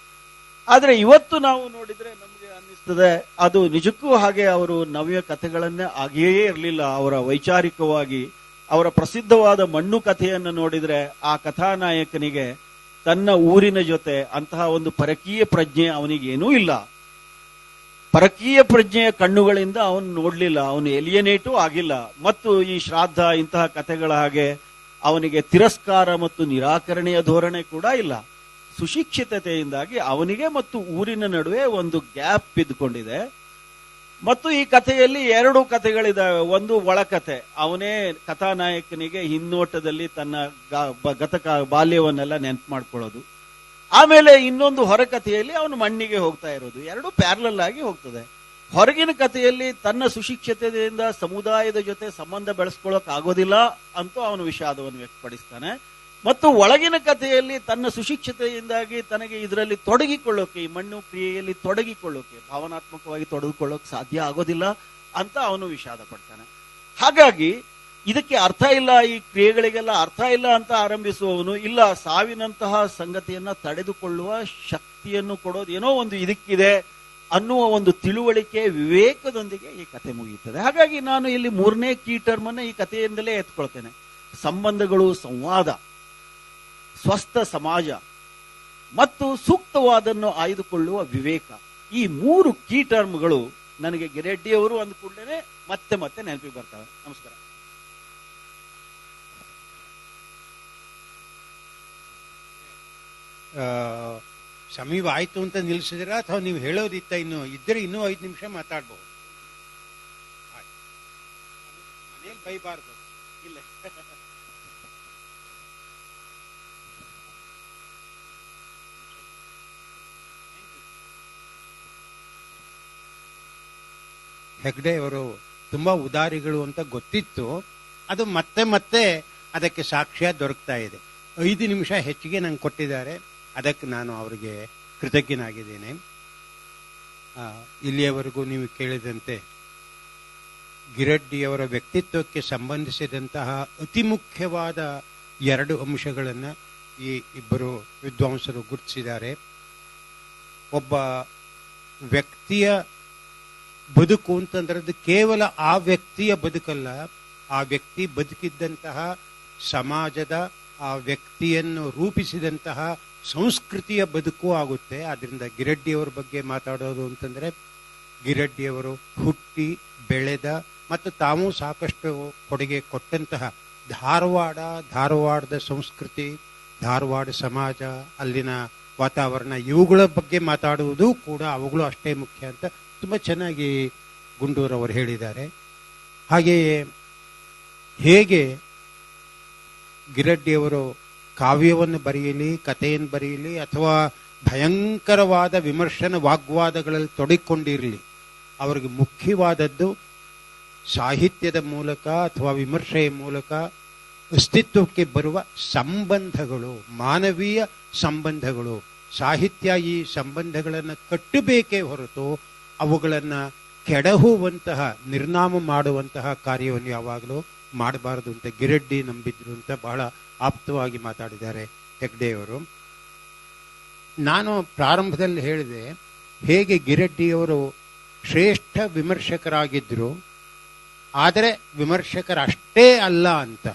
ಆದ್ರೆ ಇವತ್ತು ನಾವು ನೋಡಿದ್ರೆ ನಮಗೆ ಅನ್ನಿಸ್ತದೆ ಅದು ನಿಜಕ್ಕೂ ಹಾಗೆ ಅವರು ನವ್ಯ ಕಥೆಗಳನ್ನೇ ಆಗಿಯೇ ಇರಲಿಲ್ಲ. ಅವರ ವೈಚಾರಿಕವಾಗಿ ಅವರ ಪ್ರಸಿದ್ಧವಾದ ಮಣ್ಣು ಕಥೆಯನ್ನು ನೋಡಿದ್ರೆ ಆ ಕಥಾನಾಯಕನಿಗೆ ತನ್ನ ಊರಿನ ಜೊತೆ ಅಂತಹ ಒಂದು ಪರಕೀಯ ಪ್ರಜ್ಞೆ ಅವನಿಗೇನೂ ಇಲ್ಲ. ಪರಕೀಯ ಪ್ರಜ್ಞೆಯ ಕಣ್ಣುಗಳಿಂದ ಅವನು ನೋಡ್ಲಿಲ್ಲ, ಅವನು ಎಲಿಯನೇಟೂ ಆಗಿಲ್ಲ. ಮತ್ತು ಈ ಶ್ರಾದ್ದ ಇಂತಹ ಕಥೆಗಳ ಹಾಗೆ ಅವನಿಗೆ ತಿರಸ್ಕಾರ ಮತ್ತು ನಿರಾಕರಣೆಯ ಧೋರಣೆ ಕೂಡ ಇಲ್ಲ. ಸುಶಿಕ್ಷಿತತೆಯಿಂದಾಗಿ ಅವನಿಗೆ ಮತ್ತು ಊರಿನ ನಡುವೆ ಒಂದು ಗ್ಯಾಪ್ ಬಿದ್ದುಕೊಂಡಿದೆ. ಮತ್ತು ಈ ಕಥೆಯಲ್ಲಿ 2 ಕಥೆಗಳಿದ್ದಾವೆ. ಒಂದು ಒಳಕಥೆ, ಅವನೇ ಕಥಾನಾಯಕನಿಗೆ ಹಿನ್ನೋಟದಲ್ಲಿ ತನ್ನ ಬಾಲ್ಯವನ್ನೆಲ್ಲ ನೆನಪು ಮಾಡ್ಕೊಳ್ಳೋದು. ಆಮೇಲೆ ಇನ್ನೊಂದು ಹೊರಕಥೆಯಲ್ಲಿ ಅವನು ಮಣ್ಣಿಗೆ ಹೋಗ್ತಾ ಇರೋದು. 2 ಪ್ಯಾರಲಲ್ ಆಗಿ ಹೋಗ್ತದೆ. ಹೊರಗಿನ ಕಥೆಯಲ್ಲಿ ತನ್ನ ಸುಶಿಕ್ಷತೆಯಿಂದ ಸಮುದಾಯದ ಜೊತೆ ಸಂಬಂಧ ಬೆಳೆಸ್ಕೊಳ್ಳೋಕೆ ಆಗೋದಿಲ್ಲ ಅಂತ ಅವನು ವಿಷಾದವನ್ನು ವ್ಯಕ್ತಪಡಿಸ್ತಾನೆ. ಮತ್ತು ಒಳಗಿನ ಕಥೆಯಲ್ಲಿ ತನ್ನ ಸುಶಿಕ್ಷತೆಯಿಂದಾಗಿ ತನಗೆ ಇದರಲ್ಲಿ ತೊಡಗಿಕೊಳ್ಳೋಕೆ, ಈ ಮಣ್ಣು ಕ್ರಿಯೆಯಲ್ಲಿ ತೊಡಗಿಕೊಳ್ಳೋಕೆ, ಭಾವನಾತ್ಮಕವಾಗಿ ತೊಡಗಿಕೊಳ್ಳೋಕೆ ಸಾಧ್ಯ ಆಗೋದಿಲ್ಲ ಅಂತ ಅವನು ವಿಷಾದ ಪಡ್ತಾನೆ. ಹಾಗಾಗಿ ಇದಕ್ಕೆ ಅರ್ಥ ಇಲ್ಲ, ಈ ಕ್ರಿಯೆಗಳಿಗೆಲ್ಲ ಅರ್ಥ ಇಲ್ಲ ಅಂತ ಆರಂಭಿಸುವವನು, ಇಲ್ಲ ಸಾವಿನಂತಹ ಸಂಗತಿಯನ್ನ ತಡೆದುಕೊಳ್ಳುವ ಶಕ್ತಿಯನ್ನು ಕೊಡೋದು ಏನೋ ಒಂದು ಇದಕ್ಕಿದೆ ಅನ್ನುವ ಒಂದು ತಿಳುವಳಿಕೆ, ವಿವೇಕದೊಂದಿಗೆ ಈ ಕಥೆ ಮುಗಿಯುತ್ತದೆ. ಹಾಗಾಗಿ ನಾನು ಇಲ್ಲಿ 3ನೇ ಕೀ ಟರ್ಮ್ ಅನ್ನ ಈ ಕಥೆಯಿಂದಲೇ ಎತ್ಕೊಳ್ತೇನೆ. ಸಂಬಂಧಗಳು, ಸಂವಾದ. ಸ್ವಸ್ಥ ಸಮಾಜ ಮತ್ತು ಸೂಕ್ತವಾದನ್ನು ಆಯ್ದುಕೊಳ್ಳುವ ವಿವೇಕ, ಈ 3 ಕೀ ಟರ್ಮ್ಗಳು ನನಗೆ ಗಿರೆಡ್ಡಿಯವರು ಅಂದ ಕೂಡಲೇ ಮತ್ತೆ ಮತ್ತೆ ನೆನಪಿಗೆ ಬರ್ತಾವೆ. ನಮಸ್ಕಾರ. ಸಮೀಪ ಆಯ್ತು ಅಂತ ನಿಲ್ಸಿದಿರಾ ಅಥವಾ ನೀವು ಹೇಳೋದಿತ್ತ ಇನ್ನು ಇದ್ರೆ ಇನ್ನೂ 5 ನಿಮಿಷ ಮಾತಾಡ್ಬೋದು. ಮನೇಲಿ ಬೈಬಾರ್ದು. ಇಲ್ಲ, ಹೆಗ್ಡೆ ಅವರು ತುಂಬಾ ಉದಾರಿಗಳು ಅಂತ ಗೊತ್ತಿತ್ತು. ಅದು ಮತ್ತೆ ಮತ್ತೆ ಅದಕ್ಕೆ ಸಾಕ್ಷ್ಯ ದೊರಕ್ತಾ ಇದೆ. 5 ನಿಮಿಷ ಹೆಚ್ಚಿಗೆ ನಂಗೆ ಕೊಟ್ಟಿದ್ದಾರೆ, ಅದಕ್ಕೆ ನಾನು ಅವರಿಗೆ ಕೃತಜ್ಞನಾಗಿದ್ದೇನೆ. ಇಲ್ಲಿಯವರೆಗೂ ನೀವು ಕೇಳಿದಂತೆ ಗಿರಡ್ಡಿಯವರ ವ್ಯಕ್ತಿತ್ವಕ್ಕೆ ಸಂಬಂಧಿಸಿದಂತಹ ಅತಿ ಮುಖ್ಯವಾದ 2 ಅಂಶಗಳನ್ನು ಈ ಇಬ್ಬರು ವಿದ್ವಾಂಸರು ಗುರುತಿಸಿದ್ದಾರೆ. ಒಬ್ಬ ವ್ಯಕ್ತಿಯ ಬದುಕು ಅಂತಂದ್ರೆ ಅದು ಕೇವಲ ಆ ವ್ಯಕ್ತಿಯ ಬದುಕಲ್ಲ, ಆ ವ್ಯಕ್ತಿ ಬದುಕಿದ್ದಂತಹ ಸಮಾಜದ, ಆ ವ್ಯಕ್ತಿಯನ್ನು ರೂಪಿಸಿದಂತಹ ಸಂಸ್ಕೃತಿಯ ಬದುಕು ಆಗುತ್ತೆ. ಆದ್ರಿಂದ ಗಿರಡ್ಡಿಯವರ ಬಗ್ಗೆ ಮಾತಾಡೋದು ಅಂತಂದ್ರೆ ಗಿರಡ್ಡಿಯವರು ಹುಟ್ಟಿ ಬೆಳೆದ ಮತ್ತು ತಾವು ಸಾಕಷ್ಟು ಕೊಡುಗೆ ಕೊಟ್ಟಂತಹ ಧಾರವಾಡದ ಸಂಸ್ಕೃತಿ, ಧಾರವಾಡ ಸಮಾಜ, ಅಲ್ಲಿನ ವಾತಾವರಣ, ಇವುಗಳ ಬಗ್ಗೆ ಮಾತಾಡುವುದು ಕೂಡ ಅವುಗಳು ಅಷ್ಟೇ ಮುಖ್ಯ ಅಂತ ತುಂಬಾ ಚೆನ್ನಾಗಿ ಗುಂಡೂರವರು ಹೇಳಿದ್ದಾರೆ. ಹಾಗೆಯೇ ಹೇಗೆ ಗಿರಡ್ಡಿಯವರು ಕಾವ್ಯವನ್ನು ಬರೆಯಲಿ, ಕಥೆಯನ್ನು ಬರೆಯಲಿ ಅಥವಾ ಭಯಂಕರವಾದ ವಿಮರ್ಶನ ವಾಗ್ವಾದಗಳಲ್ಲಿ ತೊಡಗಿಕೊಂಡಿರಲಿ, ಅವರಿಗೆ ಮುಖ್ಯವಾದದ್ದು ಸಾಹಿತ್ಯದ ಮೂಲಕ ಅಥವಾ ವಿಮರ್ಶೆಯ ಮೂಲಕ ಅಸ್ತಿತ್ವಕ್ಕೆ ಬರುವ ಸಂಬಂಧಗಳು, ಮಾನವೀಯ ಸಂಬಂಧಗಳು. ಸಾಹಿತ್ಯ ಈ ಸಂಬಂಧಗಳನ್ನು ಕಟ್ಟಬೇಕೇ ಹೊರತು ಅವುಗಳನ್ನು ಕೆಡಹುವಂತಹ, ನಿರ್ನಾಮ ಮಾಡುವಂತಹ ಕಾರ್ಯವನ್ನು ಯಾವಾಗಲೂ ಮಾಡಬಾರದು ಅಂತ ಗಿರಡ್ಡಿ ನಂಬಿದ್ರು ಅಂತ ಬಹಳ ಆಪ್ತವಾಗಿ ಮಾತಾಡಿದ್ದಾರೆ ಹೆಗ್ಡೆಯವರು. ನಾನು ಪ್ರಾರಂಭದಲ್ಲಿ ಹೇಳಿದೆ ಹೇಗೆ ಗಿರಡ್ಡಿಯವರು ಶ್ರೇಷ್ಠ ವಿಮರ್ಶಕರಾಗಿದ್ರು, ಆದರೆ ವಿಮರ್ಶಕರಷ್ಟೇ ಅಲ್ಲ ಅಂತ.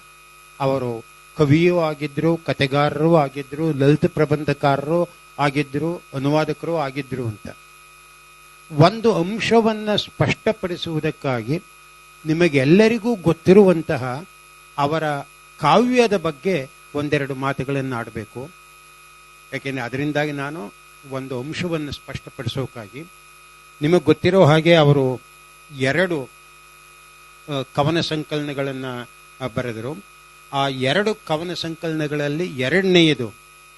ಅವರು ಕವಿಯೂ ಆಗಿದ್ರು, ಕತೆಗಾರರೂ ಆಗಿದ್ರು, ಲಲಿತ ಪ್ರಬಂಧಕಾರರು ಆಗಿದ್ರು, ಅನುವಾದಕರು ಆಗಿದ್ರು ಅಂತ. ಒಂದು ಅಂಶವನ್ನ ಸ್ಪಷ್ಟಪಡಿಸುವುದಕ್ಕಾಗಿ ನಿಮಗೆಲ್ಲರಿಗೂ ಗೊತ್ತಿರುವಂತಹ ಅವರ ಕಾವ್ಯದ ಬಗ್ಗೆ 1-2 ಮಾತುಗಳನ್ನು ಆಡಬೇಕು. ಯಾಕೆಂದ್ರೆ ಅದರಿಂದಾಗಿ ನಾನು ಒಂದು ಅಂಶವನ್ನು ಸ್ಪಷ್ಟಪಡಿಸೋಕ್ಕಾಗಿ, ನಿಮಗೆ ಗೊತ್ತಿರೋ ಹಾಗೆ ಅವರು 2 ಕವನ ಸಂಕಲನಗಳನ್ನು ಬರೆದರು. ಆ 2 ಕವನ ಸಂಕಲನಗಳಲ್ಲಿ 2ನೇಯದು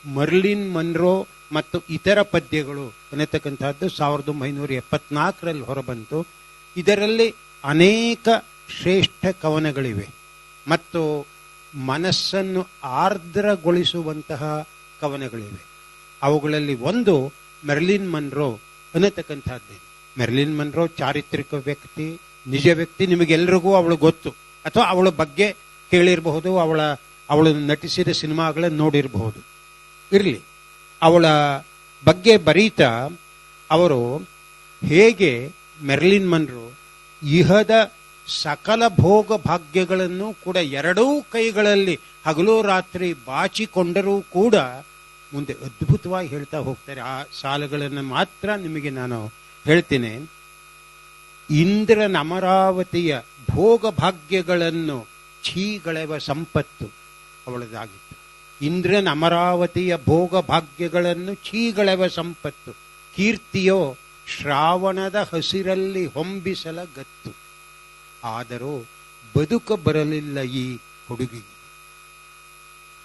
ಮರ್ಲಿನ್ ಮನ್ರೋ ಮತ್ತು ಇತರ ಪದ್ಯಗಳು ಅನ್ನತಕ್ಕಂಥದ್ದು 1974ರಲ್ಲಿ ಹೊರಬಂತು. ಇದರಲ್ಲಿ ಅನೇಕ ಶ್ರೇಷ್ಠ ಕವನಗಳಿವೆ ಮತ್ತು ಮನಸ್ಸನ್ನು ಆರ್ದ್ರಗೊಳಿಸುವಂತಹ ಕವನಗಳಿವೆ. ಅವುಗಳಲ್ಲಿ ಒಂದು ಮೆರ್ಲಿನ್ ಮನ್ರೋ ಅನ್ನತಕ್ಕಂಥದ್ದೇ. ಮೆರ್ಲಿನ್ ಮನ್ರೋ ಚಾರಿತ್ರಿಕ ವ್ಯಕ್ತಿ, ನಿಜ ವ್ಯಕ್ತಿ. ನಿಮಗೆಲ್ಲರಿಗೂ ಅವಳು ಗೊತ್ತು ಅಥವಾ ಅವಳ ಬಗ್ಗೆ ಕೇಳಿರಬಹುದು, ಅವಳು ನಟಿಸಿದ ಸಿನಿಮಾಗಳನ್ನು ನೋಡಿರಬಹುದು. ಇರಲಿ, ಅವಳ ಬಗ್ಗೆ ಬರೀತಾ ಅವರು ಹೇಗೆ ಮೆರ್ಲಿನ್ ಮನ್ರೋ ಇಹದ ಸಕಲ ಭೋಗ ಭಾಗ್ಯಗಳನ್ನು ಕೂಡ 2 ಕೈಗಳಲ್ಲಿ ಹಗಲು ರಾತ್ರಿ ಬಾಚಿಕೊಂಡರೂ ಕೂಡ ಮುಂದೆ ಅದ್ಭುತವಾಗಿ ಹೇಳ್ತಾ ಹೋಗ್ತಾರೆ. ಆ ಸಾಲುಗಳನ್ನು ಮಾತ್ರ ನಿಮಗೆ ನಾನು ಹೇಳ್ತೇನೆ. ಇಂದ್ರನ ಅಮರಾವತಿಯ ಭೋಗ ಭಾಗ್ಯಗಳನ್ನು ಛೀಗಳೆವ ಸಂಪತ್ತು ಅವಳದಾಗಿತ್ತು. ಇಂದ್ರನ ಅಮರಾವತಿಯ ಭೋಗ ಭಾಗ್ಯಗಳನ್ನು ಛೀಗಳೆವ ಸಂಪತ್ತು, ಕೀರ್ತಿಯೋ ಶ್ರಾವಣದ ಹಸಿರಲ್ಲಿ ಹೊಂಬಿಸಲ ಗತ್ತು. ಆದರೂ ಬದುಕ ಬರಲಿಲ್ಲ ಈ ಹುಡುಗಿಗೆ.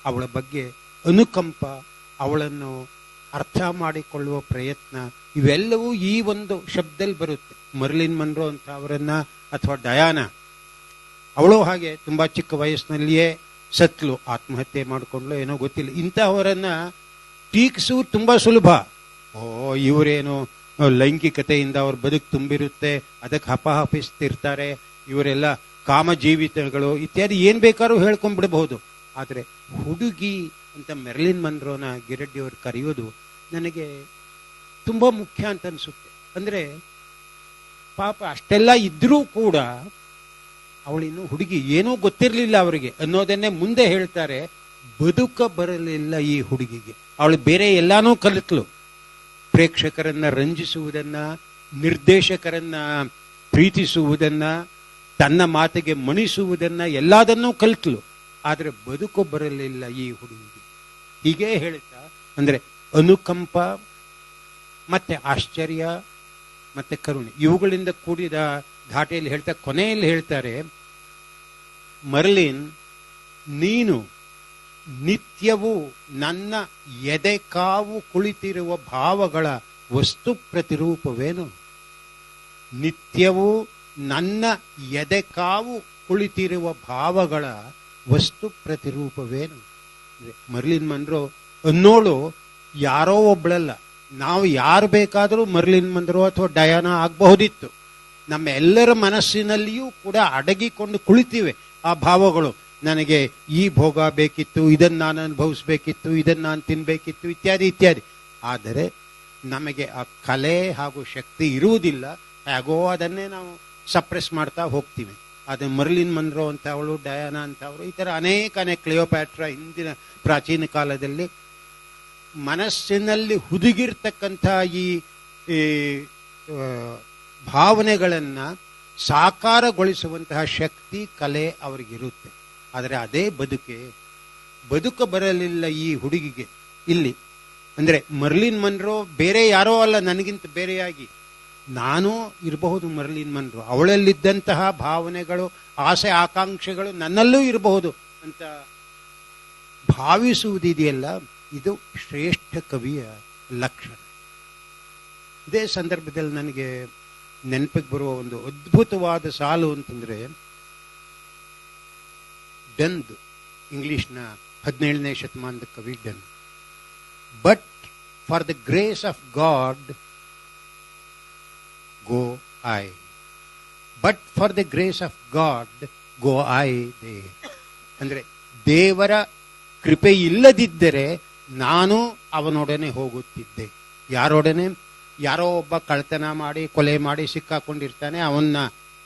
ಅವಳ ಬಗ್ಗೆ ಅನುಕಂಪ, ಅವಳನ್ನು ಅರ್ಥ ಮಾಡಿಕೊಳ್ಳುವ ಪ್ರಯತ್ನ, ಇವೆಲ್ಲವೂ ಈ ಒಂದು ಶಬ್ದದಲ್ಲಿ ಬರುತ್ತೆ. ಮರ್ಲಿನ್ ಮನ್ರೋ ಅಂತ ಅವರನ್ನ, ಅಥವಾ ಡಯಾನಾ, ಅವಳು ಹಾಗೆ ತುಂಬಾ ಚಿಕ್ಕ ವಯಸ್ಸಿನಲ್ಲಿಯೇ ಸತ್ಲು, ಆತ್ಮಹತ್ಯೆ ಮಾಡಿಕೊಂಡ್ಲು, ಏನೋ ಗೊತ್ತಿಲ್ಲ. ಇಂತಹವರನ್ನ ಟೀಕಿಸುವುದು ತುಂಬಾ ಸುಲಭ. ಇವರೇನು ಲೈಂಗಿಕತೆಯಿಂದ ಅವ್ರ ಬದುಕು ತುಂಬಿರುತ್ತೆ, ಅದಕ್ಕೆ ಹಪಹಪಿಸ್ತಿರ್ತಾರೆ, ಇವರೆಲ್ಲ ಕಾಮ ಜೀವಿತಗಳು ಇತ್ಯಾದಿ ಏನ್ ಬೇಕಾದ್ರೂ ಹೇಳ್ಕೊಂಡ್ಬಿಡಬಹುದು. ಆದ್ರೆ ಹುಡುಗಿ ಅಂತ ಮೆರ್ಲಿನ್ ಮನ್ರೋನ ಗಿರಡ್ಡಿಯವರು ಕರೆಯೋದು ನನಗೆ ತುಂಬಾ ಮುಖ್ಯ ಅಂತ ಅನ್ಸುತ್ತೆ. ಅಂದ್ರೆ ಪಾಪ ಅಷ್ಟೆಲ್ಲ ಇದ್ರೂ ಕೂಡ ಅವಳಿನ್ನು ಹುಡುಗಿ, ಏನೂ ಗೊತ್ತಿರಲಿಲ್ಲ ಅವರಿಗೆ ಅನ್ನೋದನ್ನೇ ಮುಂದೆ ಹೇಳ್ತಾರೆ. ಬದುಕ ಬರಲಿಲ್ಲ ಈ ಹುಡುಗಿಗೆ. ಅವಳು ಬೇರೆ ಎಲ್ಲಾನೂ ಕಲಿತ್ಲು, ಪ್ರೇಕ್ಷಕರನ್ನ ರಂಜಿಸುವುದನ್ನ, ನಿರ್ದೇಶಕರನ್ನ ಪ್ರೀತಿಸುವುದನ್ನ, ತನ್ನ ಮಾತಿಗೆ ಮಣಿಸುವುದನ್ನ, ಎಲ್ಲದನ್ನೂ ಕಲಿತ್ಲು. ಆದ್ರೆ ಬದುಕು ಬರಲಿಲ್ಲ ಈ ಹುಡುಗಿಗೆ. ಹೀಗೆ ಹೇಳ್ತಾ ಅಂದ್ರೆ ಅನುಕಂಪ ಮತ್ತೆ ಆಶ್ಚರ್ಯ ಮತ್ತೆ ಕರುಣೆ ಇವುಗಳಿಂದ ಕೂಡಿದ ಧಾಟಿಯಲ್ಲಿ ಹೇಳ್ತಾ ಕೊನೆಯಲ್ಲಿ ಹೇಳ್ತಾರೆ, ಮರ್ಲಿನ್, ನೀನು ನಿತ್ಯವೂ ನನ್ನ ಎದೆ ಕಾವು ಕುಳಿತಿರುವ ಭಾವಗಳ ವಸ್ತು ಪ್ರತಿರೂಪವೇನು? ನಿತ್ಯವೂ ನನ್ನ ಎದೆ ಕಾವು ಕುಳಿತಿರುವ ಭಾವಗಳ ವಸ್ತು ಪ್ರತಿರೂಪವೇನು? ಮರ್ಲಿನ್ ಮನ್ರೋ ಅನ್ನೋಳು ಯಾರೋ ಒಬ್ಳಲ್ಲ. ನಾವು ಯಾರು ಬೇಕಾದರೂ ಮರ್ಲಿನ್ ಮನ್ರೋ ಅಥವಾ ಡಯಾನಾ ಆಗಬಹುದಿತ್ತು. ನಮ್ಮ ಎಲ್ಲರ ಮನಸ್ಸಿನಲ್ಲಿಯೂ ಕೂಡ ಅಡಗಿಕೊಂಡು ಕುಳಿತಿವೆ ಆ ಭಾವಗಳು. ನನಗೆ ಈ ಭೋಗ ಬೇಕಿತ್ತು, ಇದನ್ನು ನಾನು ಅನುಭವಿಸ್ಬೇಕಿತ್ತು, ಇದನ್ನು ನಾನು ತಿನ್ಬೇಕಿತ್ತು, ಇತ್ಯಾದಿ ಇತ್ಯಾದಿ. ಆದರೆ ನಮಗೆ ಆ ಕಲೆ ಹಾಗೂ ಶಕ್ತಿ ಇರುವುದಿಲ್ಲ. ಹೇಗೋ ಅದನ್ನೇ ನಾವು ಸಪ್ರೆಸ್ ಮಾಡ್ತಾ ಹೋಗ್ತೀವಿ. ಅದೇ ಮರ್ಲಿನ್ ಮನ್ರೋ ಅಂತ ಅವಳು, ಡಯಾನಾ ಅಂತ ಅವರು, ಈ ಥರ ಅನೇಕ ಕ್ಲಿಯೋಪ್ಯಾಟ್ರಾ ಹಿಂದಿನ ಪ್ರಾಚೀನ ಕಾಲದಲ್ಲಿ ಮನಸ್ಸಿನಲ್ಲಿ ಹುದುಗಿರ್ತಕ್ಕಂಥ ಈ ಭಾವನೆಗಳನ್ನ ಸಾಕಾರಗೊಳಿಸುವಂತಹ ಶಕ್ತಿ, ಕಲೆ ಅವರಿಗಿರುತ್ತೆ. ಆದರೆ ಅದೇ ಬದುಕ ಬರಲಿಲ್ಲ ಈ ಹುಡುಗಿಗೆ ಇಲ್ಲಿ. ಅಂದ್ರೆ ಮರ್ಲಿನ್ ಮನ್ರೋ ಬೇರೆ ಯಾರೋ ಅಲ್ಲ, ನನಗಿಂತ ಬೇರೆಯಾಗಿ ನಾನು ಇರಬಹುದು. ಮರ್ಲಿನ್ ಮನ್ರೋ ಅವಳಲ್ಲಿದ್ದಂತಹ ಭಾವನೆಗಳು, ಆಸೆ, ಆಕಾಂಕ್ಷೆಗಳು ನನ್ನಲ್ಲೂ ಇರಬಹುದು ಅಂತ ಭಾವಿಸುವುದಿದೆಯಲ್ಲ, ಇದು ಶ್ರೇಷ್ಠ ಕವಿಯ ಲಕ್ಷಣ. ಇದೇ ಸಂದರ್ಭದಲ್ಲಿ ನನಗೆ ನೆನಪಿಗೆ ಬರುವ ಒಂದು ಅದ್ಭುತವಾದ ಸಾಲು ಅಂತಂದ್ರೆ, ಡನ್ದ್, ಇಂಗ್ಲಿಷ್ನ 17ನೇ ಶತಮಾನದ ಕವಿ done. But for the grace of god go I, but for the grace of god go I they. ಅಂದ್ರೆ ದೇವರ ಕೃಪೆ ಇಲ್ಲದಿದ್ದರೆ ನಾನು ಅವನೊಡನೆ ಹೋಗುತ್ತಿದ್ದೆ. ಯಾರೊಡನೆ? ಯಾರೋ ಒಬ್ಬ ಕಳ್ತನ ಮಾಡಿ ಕೊಲೆ ಮಾಡಿ ಸಿಕ್ಕಾಕೊಂಡಿರ್ತಾನೆ, ಅವನ್ನ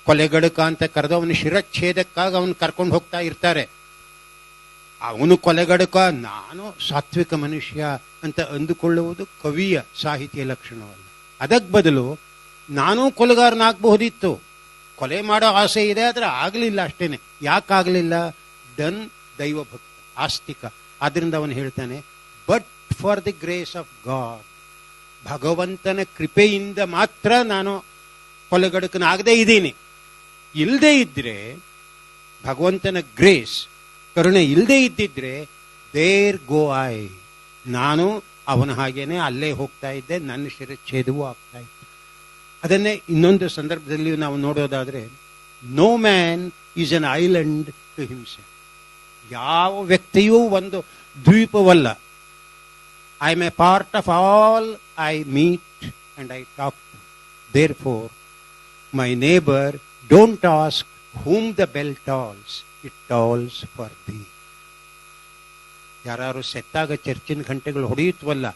ಕೊಲೆಗಡಕ ಅಂತ ಕರೆದು ಅವನ ಶಿರಚ್ಛೇದಕ್ಕಾಗಿ ಅವನು ಕರ್ಕೊಂಡು ಹೋಗ್ತಾ ಇರ್ತಾರೆ. ಅವನು ಕೊಲೆಗಡಕ, ನಾನು ಸಾತ್ವಿಕ ಮನುಷ್ಯ ಅಂತ ಅಂದುಕೊಳ್ಳುವುದು ಕವಿಯ ಸಾಹಿತ್ಯ ಲಕ್ಷಣವಲ್ಲ. ಅದಕ್ಕೆ ಬದಲು ನಾನು ಕೊಲೆಗಾರನಾಗಬಹುದಿತ್ತು, ಕೊಲೆ ಮಾಡೋ ಆಸೆ ಇದೆ, ಆದ್ರೆ ಆಗಲಿಲ್ಲ ಅಷ್ಟೇನೆ. ಯಾಕಾಗಲಿಲ್ಲ? ಡನ್ ದೈವಭಕ್ತ, ಆಸ್ತಿಕ. ಆದ್ರಿಂದ ಅವನು ಹೇಳ್ತಾನೆ, but for the grace of god, ಭಗವಂತನ ಕೃಪೆಯಿಂದ ಮಾತ್ರ ನಾನು ಕೊಲೆಗಡಕನಾಗದೇ ಇದ್ದೀನಿ. ಇಲ್ಲದೆ ಇದ್ರೆ, ಭಗವಂತನ ಗ್ರೇಸ್, ಕರುಣೆ ಇಲ್ಲದೆ ಇದ್ದಿದ್ರೆ, ದೇರ್ ಗೋ ಐ, ನಾನು ಅವನ ಹಾಗೇನೆ ಅಲ್ಲೇ ಹೋಗ್ತಾ ಇದ್ದೆ, ನನ್ನ ಶಿರಚ್ಛೇದವೂ ಆಗ್ತಾ ಇತ್ತು. ಅದನ್ನೇ ಇನ್ನೊಂದು ಸಂದರ್ಭದಲ್ಲಿ ನಾವು ನೋಡೋದಾದ್ರೆ, no man is an island to himself. ಯಾವ ವ್ಯಕ್ತಿಯೂ ಒಂದು ದ್ವೀಪವಲ್ಲ. I am a part of all I meet and I talk to. Therefore my neighbour don't ask whom the bell tolls, it tolls for thee. ಯಾರು ಸೆತ್ತಾಗ ಚರ್ಚಿನ ಗಂಟೆಗಳು ಹೊಡೆಯುತ್ತವಲ್ಲ,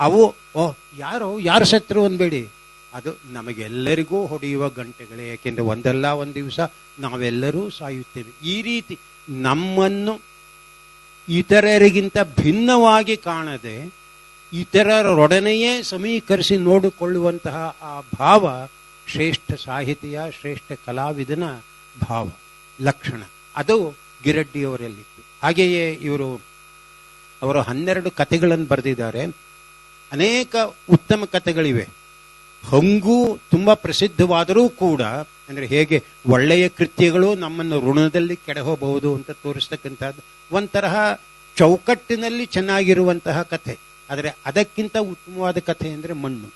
ಅವು ಯಾರು ಸತ್ರು ಅನ್ಬೇಡಿ, ಅದು ನಮಗೆಲ್ಲರಿಗೂ ಹೊಡೆಯುವ ಗಂಟೆಗಳೇ. ಯಾಕೆಂದ್ರೆ ಒಂದಲ್ಲ ಒಂದು ದಿವಸ ನಾವೆಲ್ಲರೂ ಸಾಯುತ್ತೇವೆ. ಈ ರೀತಿ ನಮ್ಮನ್ನು ಇತರರಿಗಿಂತ ಭಿನ್ನವಾಗಿ ಕಾಣದೆ ಇತರರೊಡನೆಯೇ ಸಮೀಕರಿಸಿ ನೋಡಿಕೊಳ್ಳುವಂತಹ ಆ ಭಾವ ಶ್ರೇಷ್ಠ ಸಾಹಿತಿಯ, ಶ್ರೇಷ್ಠ ಕಲಾವಿದನ ಭಾವ, ಲಕ್ಷಣ. ಅದು ಗಿರಡ್ಡಿಯವರಲ್ಲಿತ್ತು. ಹಾಗೆಯೇ ಅವರು 12 ಕಥೆಗಳನ್ನು ಬರೆದಿದ್ದಾರೆ. ಅನೇಕ ಉತ್ತಮ ಕಥೆಗಳಿವೆ. ಹಂಗೂ ತುಂಬಾ ಪ್ರಸಿದ್ಧವಾದರೂ ಕೂಡ, ಅಂದ್ರೆ ಹೇಗೆ ಒಳ್ಳೆಯ ಕೃತ್ಯಗಳು ನಮ್ಮನ್ನು ಋಣದಲ್ಲಿ ಕೆಡಹಬಹುದು ಅಂತ ತೋರಿಸ್ತಕ್ಕಂಥದ್ದು ಒಂತರಹ ಚೌಕಟ್ಟಿನಲ್ಲಿ ಚೆನ್ನಾಗಿರುವಂತಹ ಕಥೆ. ಆದರೆ ಅದಕ್ಕಿಂತ ಉತ್ತಮವಾದ ಕಥೆ ಅಂದ್ರೆ ಮಣ್ಣು.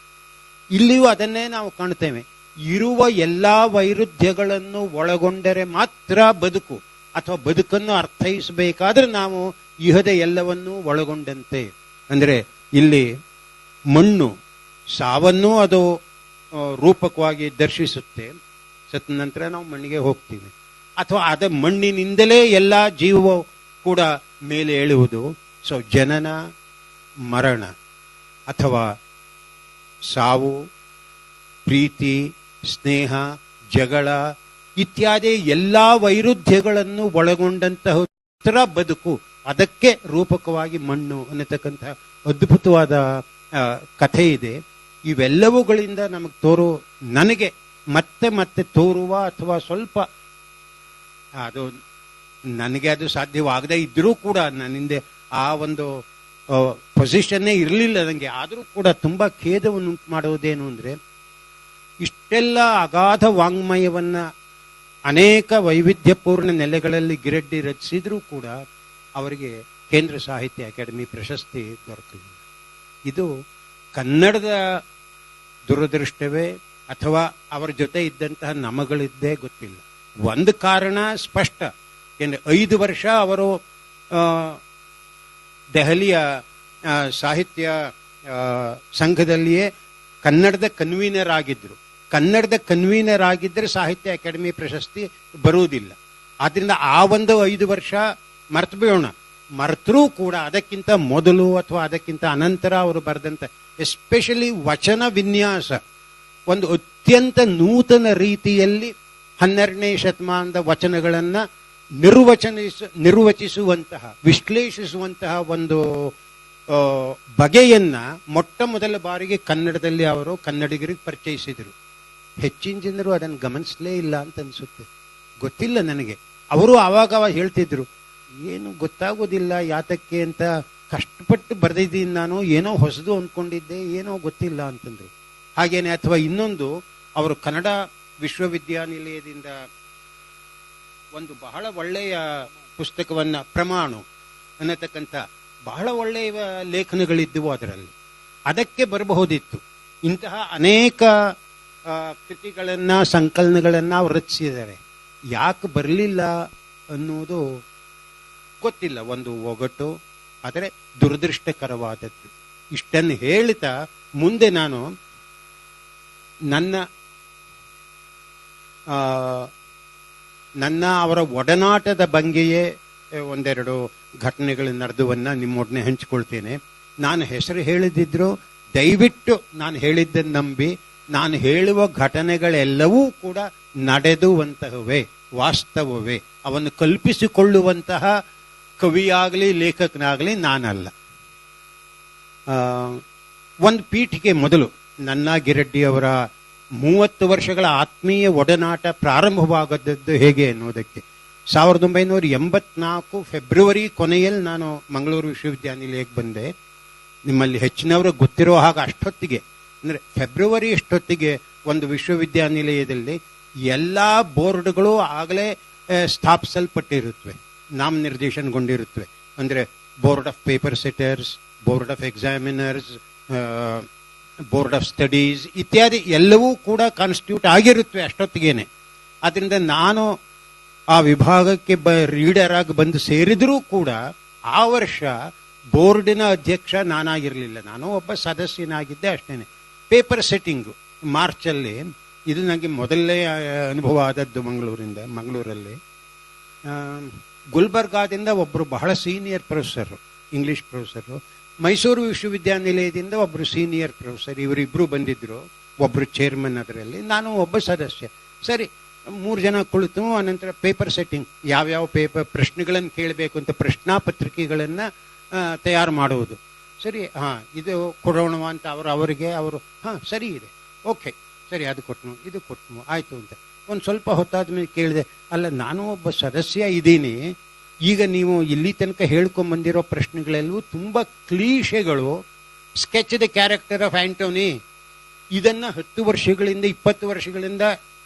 ಇಲ್ಲಿಯೂ ಅದನ್ನೇ ನಾವು ಕಾಣ್ತೇವೆ. ಇರುವ ಎಲ್ಲಾ ವೈರುಧ್ಯಗಳನ್ನು ಒಳಗೊಂಡರೆ ಮಾತ್ರ ಬದುಕು, ಅಥವಾ ಬದುಕನ್ನು ಅರ್ಥೈಸಬೇಕಾದ್ರೆ ನಾವು ಇಹದ ಎಲ್ಲವನ್ನೂ ಒಳಗೊಂಡಂತೆ. ಅಂದ್ರೆ ಇಲ್ಲಿ ಮಣ್ಣು ಸಾವನ್ನು ಅದು ರೂಪಕವಾಗಿ ದರ್ಶಿಸುತ್ತೆ. ಸತ್ತ ನಂತರ ನಾವು ಮಣ್ಣಿಗೆ ಹೋಗ್ತೀವಿ, ಅಥವಾ ಅದ ಮಣ್ಣಿನಿಂದಲೇ ಎಲ್ಲಾ ಜೀವವು ಕೂಡ ಮೇಲೆ ಏಳುವುದು. ಸೊ ಜನನ, ಮರಣ, ಅಥವಾ ಸಾವು, ಪ್ರೀತಿ, ಸ್ನೇಹ, ಜಗಳ ಇತ್ಯಾದಿ ಎಲ್ಲಾ ವೈರುಧ್ಯಗಳನ್ನು ಒಳಗೊಂಡಂತಹ ಬದುಕು. ಅದಕ್ಕೆ ರೂಪಕವಾಗಿ ಮಣ್ಣು ಅನ್ನತಕ್ಕಂಥ ಅದ್ಭುತವಾದ ಕಥೆ ಇದೆ. ಇವೆಲ್ಲವುಗಳಿಂದ ನಮಗೆ ನನಗೆ ಮತ್ತೆ ಮತ್ತೆ ತೋರುವ ಅಥವಾ ಸ್ವಲ್ಪ ಅದು ನನಗೆ ಅದು ಸಾಧ್ಯವಾಗದೇ ಇದ್ರೂ ಕೂಡ ನನ್ನಿಂದ ಆ ಒಂದು ಪೊಸಿಷನ್ನೇ ಇರಲಿಲ್ಲ ನನಗೆ. ಆದರೂ ಕೂಡ ತುಂಬಾ ಖೇದವನ್ನು ಉಂಟು ಮಾಡುವುದೇನು ಅಂದ್ರೆ, ಇಷ್ಟೆಲ್ಲ ಅಗಾಧ ವಾಂಗ್ಮಯವನ್ನ ಅನೇಕ ವೈವಿಧ್ಯಪೂರ್ಣ ನೆಲೆಗಳಲ್ಲಿ ಗಿರಡ್ಡಿ ರಚಿಸಿದ್ರೂ ಕೂಡ ಅವರಿಗೆ ಕೇಂದ್ರ ಸಾಹಿತ್ಯ ಅಕಾಡೆಮಿ ಪ್ರಶಸ್ತಿ ದೊರಕಲಿಲ್ಲ. ಇದು ಕನ್ನಡದ ದುರದೃಷ್ಟವೇ ಅಥವಾ ಅವರ ಜೊತೆ ಇದ್ದಂತಹ ನಮಗಳಿದ್ದೇ ಗೊತ್ತಿಲ್ಲ. ಒಂದು ಕಾರಣ ಸ್ಪಷ್ಟ, 5 ವರ್ಷ ಅವರು ದೆಹಲಿಯ ಸಾಹಿತ್ಯ ಸಂಘದಲ್ಲಿಯೇ ಕನ್ನಡದ ಕನ್ವೀನರ್ ಆಗಿದ್ರು. ಕನ್ನಡದ ಕನ್ವೀನರ್ ಆಗಿದ್ದರೆ ಸಾಹಿತ್ಯ ಅಕಾಡೆಮಿ ಪ್ರಶಸ್ತಿ ಬರುವುದಿಲ್ಲ. ಆದ್ರಿಂದ ಆ ಒಂದು 5 ವರ್ಷ ಮರ್ತು ಬಿಡೋಣ. ಮರ್ತರೂ ಕೂಡ ಅದಕ್ಕಿಂತ ಮೊದಲು ಅಥವಾ ಅದಕ್ಕಿಂತ ಅನಂತರ ಅವರು ಬರೆದಂತ ಎಸ್ಪೆಷಲಿ ವಚನ ವಿನ್ಯಾಸ ಒಂದು ಅತ್ಯಂತ ನೂತನ ರೀತಿಯಲ್ಲಿ 12ನೇ ಶತಮಾನದ ವಚನಗಳನ್ನ ನಿರ್ವಚಿಸುವಂತಹ ವಿಶ್ಲೇಷಿಸುವಂತಹ ಒಂದು ಬಗೆಯನ್ನ ಮೊಟ್ಟ ಮೊದಲ ಬಾರಿಗೆ ಕನ್ನಡದಲ್ಲಿ ಅವರು ಕನ್ನಡಿಗರಿಗೆ ಪರಿಚಯಿಸಿದರು. ಹೆಚ್ಚಿನ ಜನರು ಅದನ್ನು ಗಮನಿಸಲೇ ಇಲ್ಲ ಅಂತ ಅನ್ಸುತ್ತೆ, ಗೊತ್ತಿಲ್ಲ ನನಗೆ. ಅವರು ಆವಾಗ ಹೇಳ್ತಿದ್ರು, ಏನು ಗೊತ್ತಾಗೋದಿಲ್ಲ ಯಾತಕ್ಕೆ ಅಂತ, ಕಷ್ಟಪಟ್ಟು ಬರೆದಿದ್ದೀನಿ ನಾನು, ಏನೋ ಹೊಸದು ಅಂದ್ಕೊಂಡಿದ್ದೆ, ಏನೋ ಗೊತ್ತಿಲ್ಲ ಅಂತಂದ್ರು. ಹಾಗೇನೆ ಅಥವಾ ಇನ್ನೊಂದು, ಅವರು ಕನ್ನಡ ವಿಶ್ವವಿದ್ಯಾನಿಲಯದಿಂದ ಒಂದು ಬಹಳ ಒಳ್ಳೆಯ ಪುಸ್ತಕವನ್ನ, ಪ್ರಮಾಣು ಅನ್ನತಕ್ಕಂಥ ಬಹಳ ಒಳ್ಳೆಯ ಲೇಖನಗಳಿದ್ದವು ಅದರಲ್ಲಿ, ಅದಕ್ಕೆ ಬರಬಹುದಿತ್ತು. ಇಂತಹ ಅನೇಕ ಕೃತಿಗಳನ್ನ ಸಂಕಲನಗಳನ್ನ ಅವ್ರು ರಚಿಸಿದ್ದಾರೆ. ಯಾಕೆ ಬರಲಿಲ್ಲ ಅನ್ನೋದು ಗೊತ್ತಿಲ್ಲ, ಒಂದು ಒಗಟು, ಆದರೆ ದುರದೃಷ್ಟಕರವಾದದ್ದು. ಇಷ್ಟನ್ನು ಹೇಳ್ತಾ ಮುಂದೆ ನಾನು ನನ್ನ ಅವರ ಒಡನಾಟದ ಬಗ್ಗೆಯೇ ಒಂದೆರಡು ಘಟನೆಗಳು ನಡೆದುವನ್ನ ನಿಮ್ಮೊಡನೆ ಹಂಚಿಕೊಳ್ತೇನೆ. ನಾನು ಹೆಸರು ಹೇಳಿದ್ರು ದಯವಿಟ್ಟು ನಾನು ಹೇಳಿದ್ದನ್ನು ನಂಬಿ, ನಾನು ಹೇಳುವ ಘಟನೆಗಳೆಲ್ಲವೂ ಕೂಡ ನಡೆದುವಂತಹವೇ, ವಾಸ್ತವವೇ. ಅವನ್ನು ಕಲ್ಪಿಸಿಕೊಳ್ಳುವಂತಹ ಕವಿಯಾಗಲಿ ಲೇಖಕನಾಗಲಿ ನಾನಲ್ಲ. ಒಂದು ಪೀಠಿಗೆ ಮೊದಲು ನನ್ನ ಗಿರಡ್ಡಿ ಅವರ 30 ವರ್ಷಗಳ ಆತ್ಮೀಯ ಒಡನಾಟ ಪ್ರಾರಂಭವಾಗದ್ದು ಹೇಗೆ ಅನ್ನೋದಕ್ಕೆ 1984 ಫೆಬ್ರವರಿ ಕೊನೆಯಲ್ಲಿ ನಾನು ಮಂಗಳೂರು ವಿಶ್ವವಿದ್ಯಾನಿಲಯಕ್ಕೆ ಬಂದೆ. ನಿಮ್ಮಲ್ಲಿ ಹೆಚ್ಚಿನವರು ಗೊತ್ತಿರೋ ಹಾಗೆ ಅಷ್ಟೊತ್ತಿಗೆ, ಅಂದ್ರೆ ಫೆಬ್ರವರಿ ಅಷ್ಟೊತ್ತಿಗೆ ಒಂದು ವಿಶ್ವವಿದ್ಯಾನಿಲಯದಲ್ಲಿ ಎಲ್ಲಾ ಬೋರ್ಡ್ಗಳು ಆಗಲೇ ಸ್ಥಾಪಿಸಲ್ಪಟ್ಟಿರುತ್ತವೆ, ನಾಮನಿರ್ದೇಶನಗೊಂಡಿರುತ್ತವೆ. ಅಂದ್ರೆ board of paper setters, board of examiners, board of studies ಇತ್ಯಾದಿ ಎಲ್ಲವೂ ಕೂಡ ಕಾನ್ಸ್ಟಿಟ್ಯೂಟ್ ಆಗಿರುತ್ತವೆ ಅಷ್ಟೊತ್ತಿಗೇನೆ. ಆದ್ರಿಂದ ನಾನು ಆ ವಿಭಾಗಕ್ಕೆ ರೀಡರ್ ಆಗಿ ಬಂದು ಸೇರಿದ್ರೂ ಕೂಡ ಆ ವರ್ಷ ಬೋರ್ಡಿನ ಅಧ್ಯಕ್ಷ ನಾನಾಗಿರ್ಲಿಲ್ಲ, ನಾನು ಒಬ್ಬ ಸದಸ್ಯನಾಗಿದ್ದೆ ಅಷ್ಟೇನೆ. ಪೇಪರ್ ಸೆಟ್ಟಿಂಗು ಮಾರ್ಚಲ್ಲಿ, ಇದು ನನಗೆ ಮೊದಲನೇ ಅನುಭವ ಆದದ್ದು ಮಂಗಳೂರಲ್ಲಿ. ಗುಲ್ಬರ್ಗಾದಿಂದ ಒಬ್ಬರು ಬಹಳ senior professor, English professor, Mysuru ವಿಶ್ವವಿದ್ಯಾನಿಲಯದಿಂದ ಒಬ್ಬರು ಸೀನಿಯರ್ ಪ್ರೊಫೆಸರ್, ಇವರಿಬ್ರು ಬಂದಿದ್ರು. ಒಬ್ರು ಚೇರ್ಮನ್ ಅದರಲ್ಲಿ, ನಾನು ಒಬ್ಬ ಸದಸ್ಯ. ಸರಿ, 3 ಜನ ಕುಳಿತು ಅನಂತರ ಪೇಪರ್ ಸೆಟ್ಟಿಂಗ್, ಯಾವ್ಯಾವ ಪೇಪರ್ ಪ್ರಶ್ನೆಗಳನ್ನು ಕೇಳಬೇಕು ಅಂತ ಪ್ರಶ್ನಾ ಪತ್ರಿಕೆಗಳನ್ನ ತಯಾರು ಮಾಡುವುದು. ಸರಿ, ಇದು ಕೊಡೋಣ ಅಂತ ಅವರಿಗೆ ಸರಿ ಇದೆ, ಓಕೆ ಸರಿ, ಅದು ಕೊಟ್ಟನು ಇದು ಕೊಟ್ಟನು ಆಯ್ತು ಅಂತ. ಒಂದು ಸ್ವಲ್ಪ ಹೊತ್ತಾದ್ಮೇಲೆ ಕೇಳಿದೆ, ಅಲ್ಲ ನಾನು ಒಬ್ಬ ಸದಸ್ಯ ಇದ್ದೀನಿ, ಈಗ ನೀವು ಇಲ್ಲಿ ತನಕ ಹೇಳ್ಕೊಂಡ್ ಬಂದಿರೋ ಪ್ರಶ್ನೆಗಳೆಲ್ಲವೂ ತುಂಬಾ ಕ್ಲೀಶೆಗಳು, sketch the character of Antony, ಇದನ್ನ 10 ವರ್ಷಗಳಿಂದ 20 ವರ್ಷಗಳಿಂದ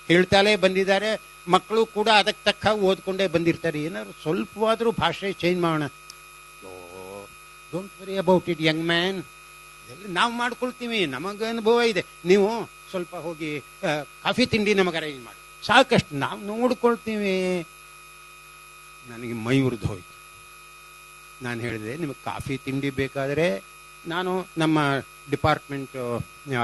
ಹೇಳ್ತಾಲೇ ಬಂದಿದ್ದಾರೆ. ಮಕ್ಕಳು ಕೂಡ ಅದಕ್ಕೆ ತಕ್ಕ ಓದ್ಕೊಂಡೇ ಬಂದಿರ್ತಾರೆ. ಏನಾದ್ರು ಸ್ವಲ್ಪವಾದ್ರೂ ಭಾಷೆ ಚೇಂಜ್ ಮಾಡೋಣ. Don't worry about it Young man, ನಾವು ಮಾಡ್ಕೊಳ್ತೀವಿ, ನಮಗೆ ಅನುಭವ ಇದೆ, ನೀವು ಸ್ವಲ್ಪ ಹೋಗಿ ಕಾಫಿ ತಿಂಡಿ ನಮಗೆ ಅರೇಂಜ್ ಮಾಡಿ, ಸಾಕಷ್ಟು ನಾವು ನೋಡ್ಕೊಳ್ತೀವಿ. ನನಗೆ ಮೈ ಉರಿದು ಹೋಯ್ತು. ನಾನು ಹೇಳಿದೆ, ನಿಮಗೆ ಕಾಫಿ ತಿಂಡಿ ಬೇಕಾದರೆ ನಾನು ನಮ್ಮ ಡಿಪಾರ್ಟ್ಮೆಂಟ್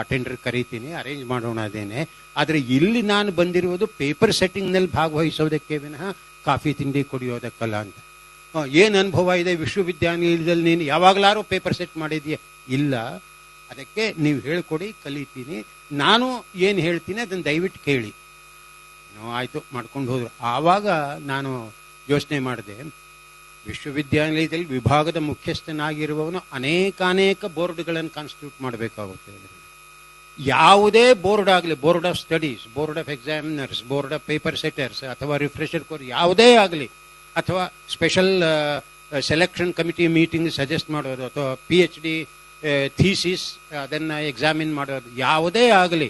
ಅಟೆಂಡರ್ ಕರೀತೀನಿ, ಅರೇಂಜ್ ಮಾಡೋಣ ಅದೇನೆ. ಆದರೆ ಇಲ್ಲಿ ನಾನು ಬಂದಿರುವುದು ಪೇಪರ್ ಸೆಟ್ಟಿಂಗ್ನಲ್ಲಿ ಭಾಗವಹಿಸೋದಕ್ಕೆ ವಿನಃ ಕಾಫಿ ತಿಂಡಿ ಕುಡಿಯೋದಕ್ಕಲ್ಲ ಅಂತ. ಏನು ಅನುಭವ ಇದೆ ವಿಶ್ವವಿದ್ಯಾನಿಲಯದಲ್ಲಿ, ನೀನು ಯಾವಾಗಲಾರು ಪೇಪರ್ ಸೆಟ್ ಮಾಡಿದೀಯ? ಇಲ್ಲ, ಅದಕ್ಕೆ ನೀವು ಹೇಳ್ಕೊಡಿ, ಕಲಿತೀನಿ, ನಾನು ಏನು ಹೇಳ್ತೀನಿ ಅದನ್ನು ದಯವಿಟ್ಟು ಕೇಳಿ. ಆಯ್ತು ಮಾಡ್ಕೊಂಡು ಹೋದ್ರು. ಆವಾಗ ನಾನು ಯೋಚನೆ ಮಾಡಿದೆ, ವಿಶ್ವವಿದ್ಯಾನಿಲಯದಲ್ಲಿ ವಿಭಾಗದ ಮುಖ್ಯಸ್ಥನಾಗಿರುವವನು ಅನೇಕಾನೇಕ ಬೋರ್ಡ್ಗಳನ್ನು ಕಾನ್ಸ್ಟಿಟ್ಯೂಟ್ ಮಾಡಬೇಕಾಗುತ್ತೆ. ಯಾವುದೇ ಬೋರ್ಡ್ ಆಗಲಿ, board of studies, board of examiners, board of paper setters, ಅಥವಾ ರಿಫ್ರೆಷರ್ ಕೋರ್ಸ್ ಯಾವುದೇ ಆಗಲಿ, ಅಥವಾ special selection committee meeting suggest ಮಾಡೋದು, ಅಥವಾ PhD ಥೀಸಿಸ್ ಅದನ್ನು ಎಕ್ಸಾಮಿನ್ ಮಾಡೋದು, ಯಾವುದೇ ಆಗಲಿ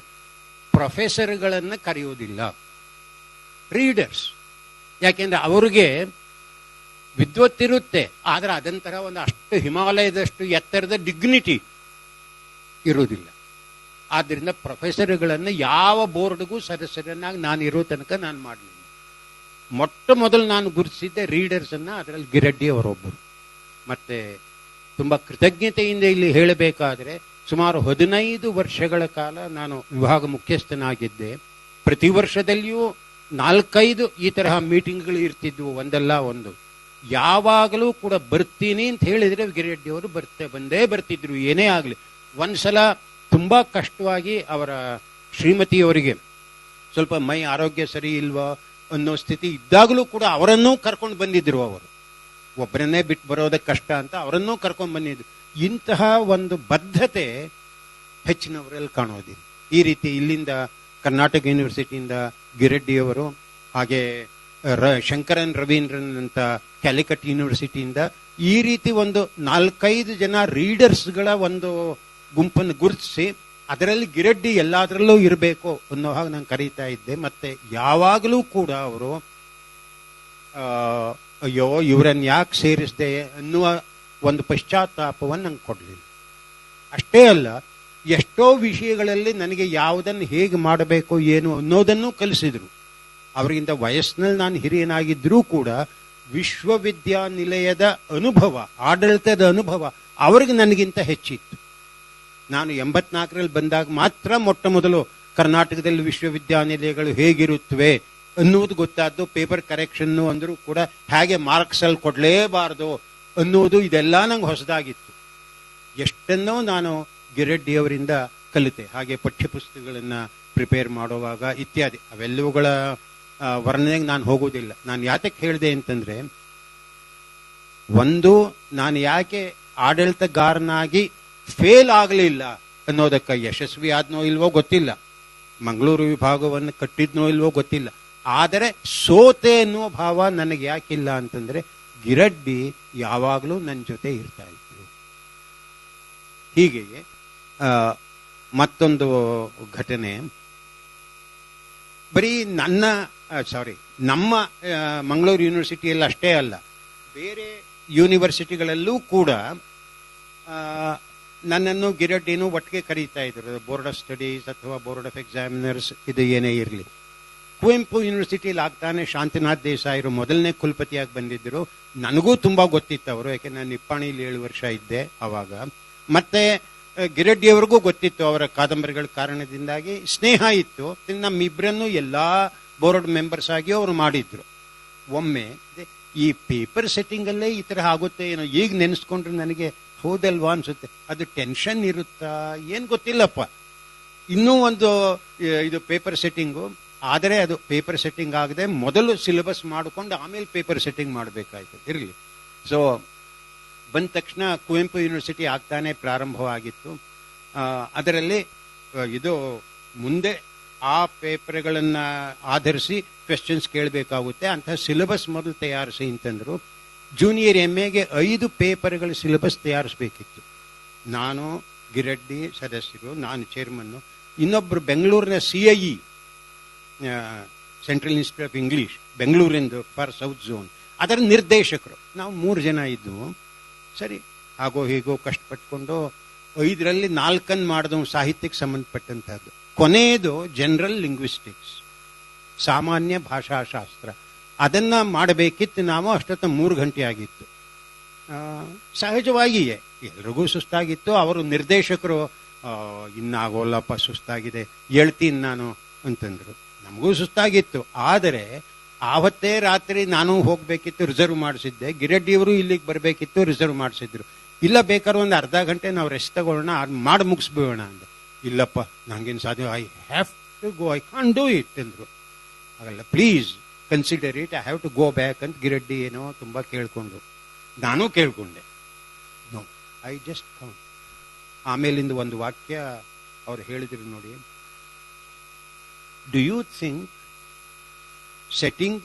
ಪ್ರೊಫೆಸರ್ಗಳನ್ನು ಕರೆಯುವುದಿಲ್ಲ, ರೀಡರ್ಸ್. ಯಾಕೆಂದ್ರೆ ಅವ್ರಿಗೆ ವಿದ್ವತ್ತಿರುತ್ತೆ, ಆದರೆ ಅದಂತರ ಒಂದು ಅಷ್ಟು ಹಿಮಾಲಯದಷ್ಟು ಎತ್ತರದ ಡಿಗ್ನಿಟಿ ಇರುವುದಿಲ್ಲ. ಆದ್ದರಿಂದ ಪ್ರೊಫೆಸರ್ಗಳನ್ನು ಯಾವ ಬೋರ್ಡ್ಗೂ ಸದಸ್ಯರನ್ನಾಗಿ ನಾನು ಇರೋ ತನಕ ನಾನು ಮಾಡಲಿಲ್ಲ. ಮೊಟ್ಟ ಮೊದಲು ನಾನು ಗುರುತಿಸಿದ್ದೆ ರೀಡರ್ಸ್ ಅನ್ನ, ಅದರಲ್ಲಿ ಗಿರಡ್ಡಿ ಅವರೊಬ್ಬರು. ಮತ್ತೆ ತುಂಬಾ ಕೃತಜ್ಞತೆಯಿಂದ ಇಲ್ಲಿ ಹೇಳಬೇಕಾದ್ರೆ, ಸುಮಾರು 15 ವರ್ಷಗಳ ಕಾಲ ನಾನು ವಿಭಾಗ ಮುಖ್ಯಸ್ಥನಾಗಿದ್ದೆ. ಪ್ರತಿ ವರ್ಷದಲ್ಲಿಯೂ 4-5 ಈ ತರಹ ಮೀಟಿಂಗ್ಗಳು ಇರ್ತಿದ್ವು, ಒಂದಲ್ಲ ಒಂದು. ಯಾವಾಗಲೂ ಕೂಡ ಬರ್ತೀನಿ ಅಂತ ಹೇಳಿದ್ರೆ ಗಿರಿರೆಡ್ಡಿ ಅವರು ಬಂದೇ ಬರ್ತಿದ್ರು, ಏನೇ ಆಗಲಿ. ಒಂದ್ಸಲ ತುಂಬಾ ಕಷ್ಟವಾಗಿ ಅವರ ಶ್ರೀಮತಿಯವರಿಗೆ ಸ್ವಲ್ಪ ಮೈ ಆರೋಗ್ಯ ಸರಿ ಇಲ್ವಾ ಅನ್ನೋ ಸ್ಥಿತಿ ಇದ್ದಾಗಲೂ ಕೂಡ ಅವರನ್ನೂ ಕರ್ಕೊಂಡು ಬಂದಿದ್ರು. ಅವರು ಒಬ್ಬರನ್ನೇ ಬಿಟ್ಟು ಬರೋದಕ್ಕೆ ಕಷ್ಟ ಅಂತ ಅವರನ್ನೂ ಕರ್ಕೊಂಡು ಬಂದಿದ್ರು. ಇಂತಹ ಒಂದು ಬದ್ಧತೆ ಹೆಚ್ಚಿನವರಲ್ಲಿ ಕಾಣೋದಿಲ್ಲ. ಈ ರೀತಿ ಇಲ್ಲಿಂದ ಕರ್ನಾಟಕ ಯೂನಿವರ್ಸಿಟಿಯಿಂದ ಗಿರೆಡ್ಡಿಯವರು, ಹಾಗೆ ಶಂಕರನ್ ರವೀಂದ್ರನ್ ಅಂತ ಕ್ಯಾಲಿಕಟ್ ಯೂನಿವರ್ಸಿಟಿಯಿಂದ, ಈ ರೀತಿ ಒಂದು 4-5 ಜನ ರೀಡರ್ಸ್ಗಳ ಒಂದು ಗುಂಪನ್ನು ಗುರುತಿಸಿ ಅದರಲ್ಲಿ ಗಿರೆಡ್ಡಿ ಎಲ್ಲದರಲ್ಲೂ ಇರಬೇಕು ಅನ್ನೋ ಹಾಗೆ ನಾನು ಕರೀತಾ ಇದ್ದೆ. ಮತ್ತೆ ಯಾವಾಗಲೂ ಕೂಡ ಅವರು ಅಯ್ಯೋ ಇವರನ್ನು ಯಾಕೆ ಸೇರಿಸಿದೆ ಅನ್ನುವ ಒಂದು ಪಶ್ಚಾತ್ತಾಪವನ್ನು ನಂಗೆ ಕೊಡಲಿಲ್ಲ. ಅಷ್ಟೇ ಅಲ್ಲ, ಎಷ್ಟೋ ವಿಷಯಗಳಲ್ಲಿ ನನಗೆ ಯಾವುದನ್ನು ಹೇಗೆ ಮಾಡಬೇಕು ಏನು ಅನ್ನೋದನ್ನು ಕಲಿಸಿದ್ರು. ಅವರಿಗಿಂತ ವಯಸ್ಸಿನಲ್ಲಿ ನಾನು ಹಿರಿಯನಾಗಿದ್ದರೂ ಕೂಡ ವಿಶ್ವವಿದ್ಯಾನಿಲಯದ ಅನುಭವ, ಆಡಳಿತದ ಅನುಭವ ಅವ್ರಿಗೆ ನನಗಿಂತ ಹೆಚ್ಚಿತ್ತು. ನಾನು 84ರಲ್ಲಿ ಬಂದಾಗ ಮಾತ್ರ ಮೊಟ್ಟ ಮೊದಲು ಕರ್ನಾಟಕದಲ್ಲಿ ವಿಶ್ವವಿದ್ಯಾನಿಲಯಗಳು ಹೇಗಿರುತ್ತವೆ ಅನ್ನುವುದು ಗೊತ್ತಾದ್ದು. ಪೇಪರ್ ಕರೆಕ್ಷನ್ನು ಅಂದರೂ ಕೂಡ ಹೇಗೆ ಮಾರ್ಕ್ಸ್ ಅಲ್ಲಿ ಕೊಡಲೇಬಾರದು ಅನ್ನುವುದು, ಇದೆಲ್ಲ ನಂಗೆ ಹೊಸದಾಗಿತ್ತು. ಎಷ್ಟನ್ನೋ ನಾನು ಗಿರೆಡ್ಡಿಯವರಿಂದ ಕಲಿತೆ. ಹಾಗೆ ಪಠ್ಯಪುಸ್ತಕಗಳನ್ನು ಪ್ರಿಪೇರ್ ಮಾಡುವಾಗ ಇತ್ಯಾದಿ, ಅವೆಲ್ಲವುಗಳ ವರ್ಣನೆಗೆ ನಾನು ಹೋಗುವುದಿಲ್ಲ. ನಾನು ಯಾತಕ್ಕೆ ಹೇಳಿದೆ ಅಂತಂದ್ರೆ, ಒಂದು, ನಾನು ಯಾಕೆ ಆಡಳಿತಗಾರನಾಗಿ ಫೇಲ್ ಆಗಲಿಲ್ಲ ಅನ್ನೋದಕ್ಕೆ, ಯಶಸ್ವಿ ಆದ್ನೋ ಇಲ್ವೋ ಗೊತ್ತಿಲ್ಲ, ಮಂಗಳೂರು ವಿಭಾಗವನ್ನು ಕಟ್ಟಿದ್ನೋ ಇಲ್ವೋ ಗೊತ್ತಿಲ್ಲ, ಆದರೆ ಸೋತೆ ಅನ್ನುವ ಭಾವ ನನಗೆ ಯಾಕಿಲ್ಲ ಅಂತಂದ್ರೆ, ಗಿರಡ್ಡಿ ಯಾವಾಗಲೂ ನನ್ನ ಜೊತೆ ಇರ್ತಾ ಇದ್ರು. ಹೀಗೆಯೇ ಮತ್ತೊಂದು ಘಟನೆ, ಬರೀ ನಮ್ಮ ಮಂಗಳೂರು ಯೂನಿವರ್ಸಿಟಿಯಲ್ಲಿ ಅಷ್ಟೇ ಅಲ್ಲ, ಬೇರೆ ಯೂನಿವರ್ಸಿಟಿಗಳಲ್ಲೂ ಕೂಡ ನನ್ನನ್ನು ಗಿರಡ್ಡಿನೂ ಒಟ್ಟಿಗೆ ಕರೀತಾ ಇದ್ರು. ಬೋರ್ಡ್ ಆಫ್ ಸ್ಟಡೀಸ್ ಅಥವಾ ಬೋರ್ಡ್ ಆಫ್ ಎಕ್ಸಾಮಿನರ್ಸ್ ಇದು ಏನೇ ಇರಲಿ. ಕುವೆಂಪು ಯೂನಿವರ್ಸಿಟಿಯಲ್ಲಿ ಆಗ್ತಾನೆ ಶಾಂತಿನಾಥ್ ದೇಸಾಯಿರು ಮೊದಲನೇ ಕುಲಪತಿಯಾಗಿ ಬಂದಿದ್ದರು. ನನಗೂ ತುಂಬಾ ಗೊತ್ತಿತ್ತು ಅವರು, ಯಾಕೆ ನಾನು ನಿಪ್ಪಾಣಿಲಿ 7 ವರ್ಷ ಇದ್ದೆ ಅವಾಗ. ಮತ್ತೆ ಗಿರಡ್ಡಿಯವರಿಗೂ ಗೊತ್ತಿತ್ತು, ಅವರ ಕಾದಂಬರಿಗಳ ಕಾರಣದಿಂದಾಗಿ ಸ್ನೇಹ ಇತ್ತು. ನಮ್ಮಿಬ್ಬರನ್ನು ಎಲ್ಲಾ ಬೋರ್ಡ್ ಮೆಂಬರ್ಸ್ ಆಗಿ ಅವರು ಮಾಡಿದ್ರು. ಒಮ್ಮೆ ಈ ಪೇಪರ್ ಸೆಟ್ಟಿಂಗ್ ಅಲ್ಲೇ ಈ ತರ ಆಗುತ್ತೆ ಏನೋ, ಈಗ ನೆನೆಸ್ಕೊಂಡ್ರೆ ನನಗೆ ಹೌದಲ್ವಾ ಅನ್ಸುತ್ತೆ. ಅದು ಟೆನ್ಷನ್ ಇರುತ್ತಾ ಏನ್ ಗೊತ್ತಿಲ್ಲಪ್ಪ. ಇನ್ನೂ ಒಂದು ಇದು ಪೇಪರ್ ಸೆಟ್ಟಿಂಗು, ಆದರೆ ಅದು ಪೇಪರ್ ಸೆಟ್ಟಿಂಗ್ ಆಗದೆ ಮೊದಲು ಸಿಲೆಬಸ್ ಮಾಡಿಕೊಂಡು ಆಮೇಲೆ ಪೇಪರ್ ಸೆಟ್ಟಿಂಗ್ ಮಾಡಬೇಕಾಯ್ತು. ಇರಲಿ. ಸೊ ಬಂದ ತಕ್ಷಣ ಕುವೆಂಪು ಯೂನಿವರ್ಸಿಟಿ ಆಗ್ತಾನೆ ಪ್ರಾರಂಭವಾಗಿತ್ತು. ಅದರಲ್ಲಿ ಇದು ಮುಂದೆ ಆ ಪೇಪರ್ಗಳನ್ನ ಆಧರಿಸಿ ಕ್ವೆಶ್ಚನ್ಸ್ ಕೇಳಬೇಕಾಗುತ್ತೆ, ಅಂತಹ ಸಿಲೆಬಸ್ ಮೊದಲು ತಯಾರಿಸಿ ಅಂತಂದ್ರು. ಜೂನಿಯರ್ MAಗೆ 5 ಪೇಪರ್ಗಳ ಸಿಲೆಬಸ್ ತಯಾರಿಸಬೇಕಿತ್ತು. ನಾನು, ಗಿರಡ್ಡಿ ಸದಸ್ಯರು, ನಾನು ಚೇರ್ಮನ್ನು, ಇನ್ನೊಬ್ರು ಬೆಂಗಳೂರಿನ CIE central institute of English ಬೆಂಗಳೂರಿಂದು ಫಾರ್ ಸೌತ್ ಝೋನ್, ಅದರ ನಿರ್ದೇಶಕರು. ನಾವು 3 ಜನ ಇದ್ವು. ಸರಿ, ಹಾಗೋ ಹೀಗೋ ಕಷ್ಟಪಟ್ಕೊಂಡು 5ರಲ್ಲಿ 4 ಮಾಡಿದವು ಸಾಹಿತ್ಯಕ್ಕೆ ಸಂಬಂಧಪಟ್ಟಂತಹದ್ದು. ಕೊನೆಯದು ಜನರಲ್ ಲಿಂಗ್ವಿಸ್ಟಿಕ್ಸ್, ಸಾಮಾನ್ಯ ಭಾಷಾಶಾಸ್ತ್ರ. ಅದನ್ನ ಮಾಡಬೇಕಿತ್ತು ನಾವು. ಅಷ್ಟೊತ್ತ 3 ಗಂಟೆ ಆಗಿತ್ತು. ಸಹಜವಾಗಿಯೇ ಎಲ್ರಿಗೂ ಸುಸ್ತಾಗಿತ್ತು. ಅವರು ನಿರ್ದೇಶಕರು ಇನ್ನಾಗೋಲ್ಲಪ್ಪ, ಸುಸ್ತಾಗಿದೆ, ಹೇಳ್ತೀನಿ ನಾನು ಅಂತಂದ್ರು. ನಮಗೂ ಸುಸ್ತಾಗಿತ್ತು. ಆದರೆ ಆವತ್ತೇ ರಾತ್ರಿ ನಾನು ಹೋಗ್ಬೇಕಿತ್ತು, ರಿಸರ್ವ್ ಮಾಡಿಸಿದ್ದೆ. ಗಿರಡ್ಡಿಯವರು ಇಲ್ಲಿಗೆ ಬರಬೇಕಿತ್ತು, ರಿಸರ್ವ್ ಮಾಡಿಸಿದ್ರು. ಇಲ್ಲ, ಬೇಕಾದ್ರೆ ಒಂದು ಅರ್ಧ ಗಂಟೆ ನಾವು ರೆಸ್ಟ್ ತಗೊಳ್ಳೋಣ, ಮಾಡಿ ಮುಗಿಸ್ಬೇಡ ಅಂದೆ. ಇಲ್ಲಪ್ಪ, ನಂಗೇನು ಸಾಧ್ಯ, I have to go, I can't do it ಅಂದ್ರು. ಹಾಗಲ್ಲ, please consider it, I have to go back ಅಂತ ಗಿರಡ್ಡಿ ಏನೋ ತುಂಬಾ ಕೇಳ್ಕೊಂಡು. ನಾನು ಕೇಳ್ಕೊಂಡೆ. No, I just count. ಆಮೇಲಿಂದ ಒಂದು ವಾಕ್ಯ ಅವ್ರು ಹೇಳಿದ್ರು ನೋಡಿ, do you think setting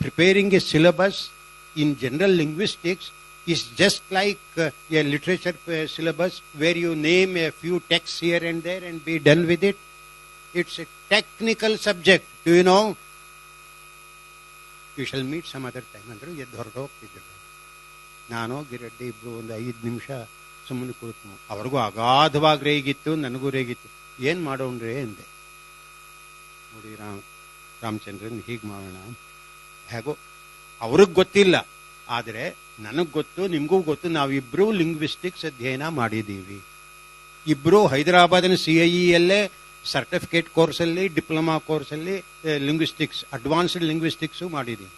preparing a syllabus in general linguistics is just like a literature syllabus where you name a few texts here and there and be done with it? It's a technical subject. Do you know? You shall meet some other time. ಅಂದ್ರು ಎದ್ದು ಹೊರಟು ಹೋಗ್ತಿದ್ರು. ನಾನು ಗಿರಡ್ಡಿ ಇಬ್ರು ಒಂದು 5 ನಿಮಿಷ ಸುಮ್ಮನೆ ಕುಳಿತು. ಅವ್ರಿಗೂ ಅಗಾಧವಾಗಿ ರೇಗಿತ್ತು, ನನಗೂ ರೇಗಿತ್ತು. ಏನ್ ಮಾಡೋಣ್ರಿ ಅಂದೆ. ನೋಡಿ ರಾಮಚಂದ್ರನ್ ಹೀಗೆ ಮಾಡೋಣ, ಹೇಗೋ ಅವ್ರಿಗೆ ಗೊತ್ತಿಲ್ಲ, ಆದರೆ ನನಗೆ ಗೊತ್ತು, ನಿಮಗೂ ಗೊತ್ತು. ನಾವಿಬ್ರು ಲಿಂಗ್ವಿಸ್ಟಿಕ್ಸ್ ಅಧ್ಯಯನ ಮಾಡಿದ್ದೀವಿ. ಇಬ್ರು ಹೈದರಾಬಾದಿನ CIE ಸರ್ಟಿಫಿಕೇಟ್ ಕೋರ್ಸಲ್ಲಿ, ಡಿಪ್ಲೊಮಾ ಕೋರ್ಸಲ್ಲಿ ಲಿಂಗ್ವಿಸ್ಟಿಕ್ಸ್, ಅಡ್ವಾನ್ಸ್ಡ್ ಲಿಂಗ್ವಿಸ್ಟಿಕ್ಸು ಮಾಡಿದ್ದೀನಿ.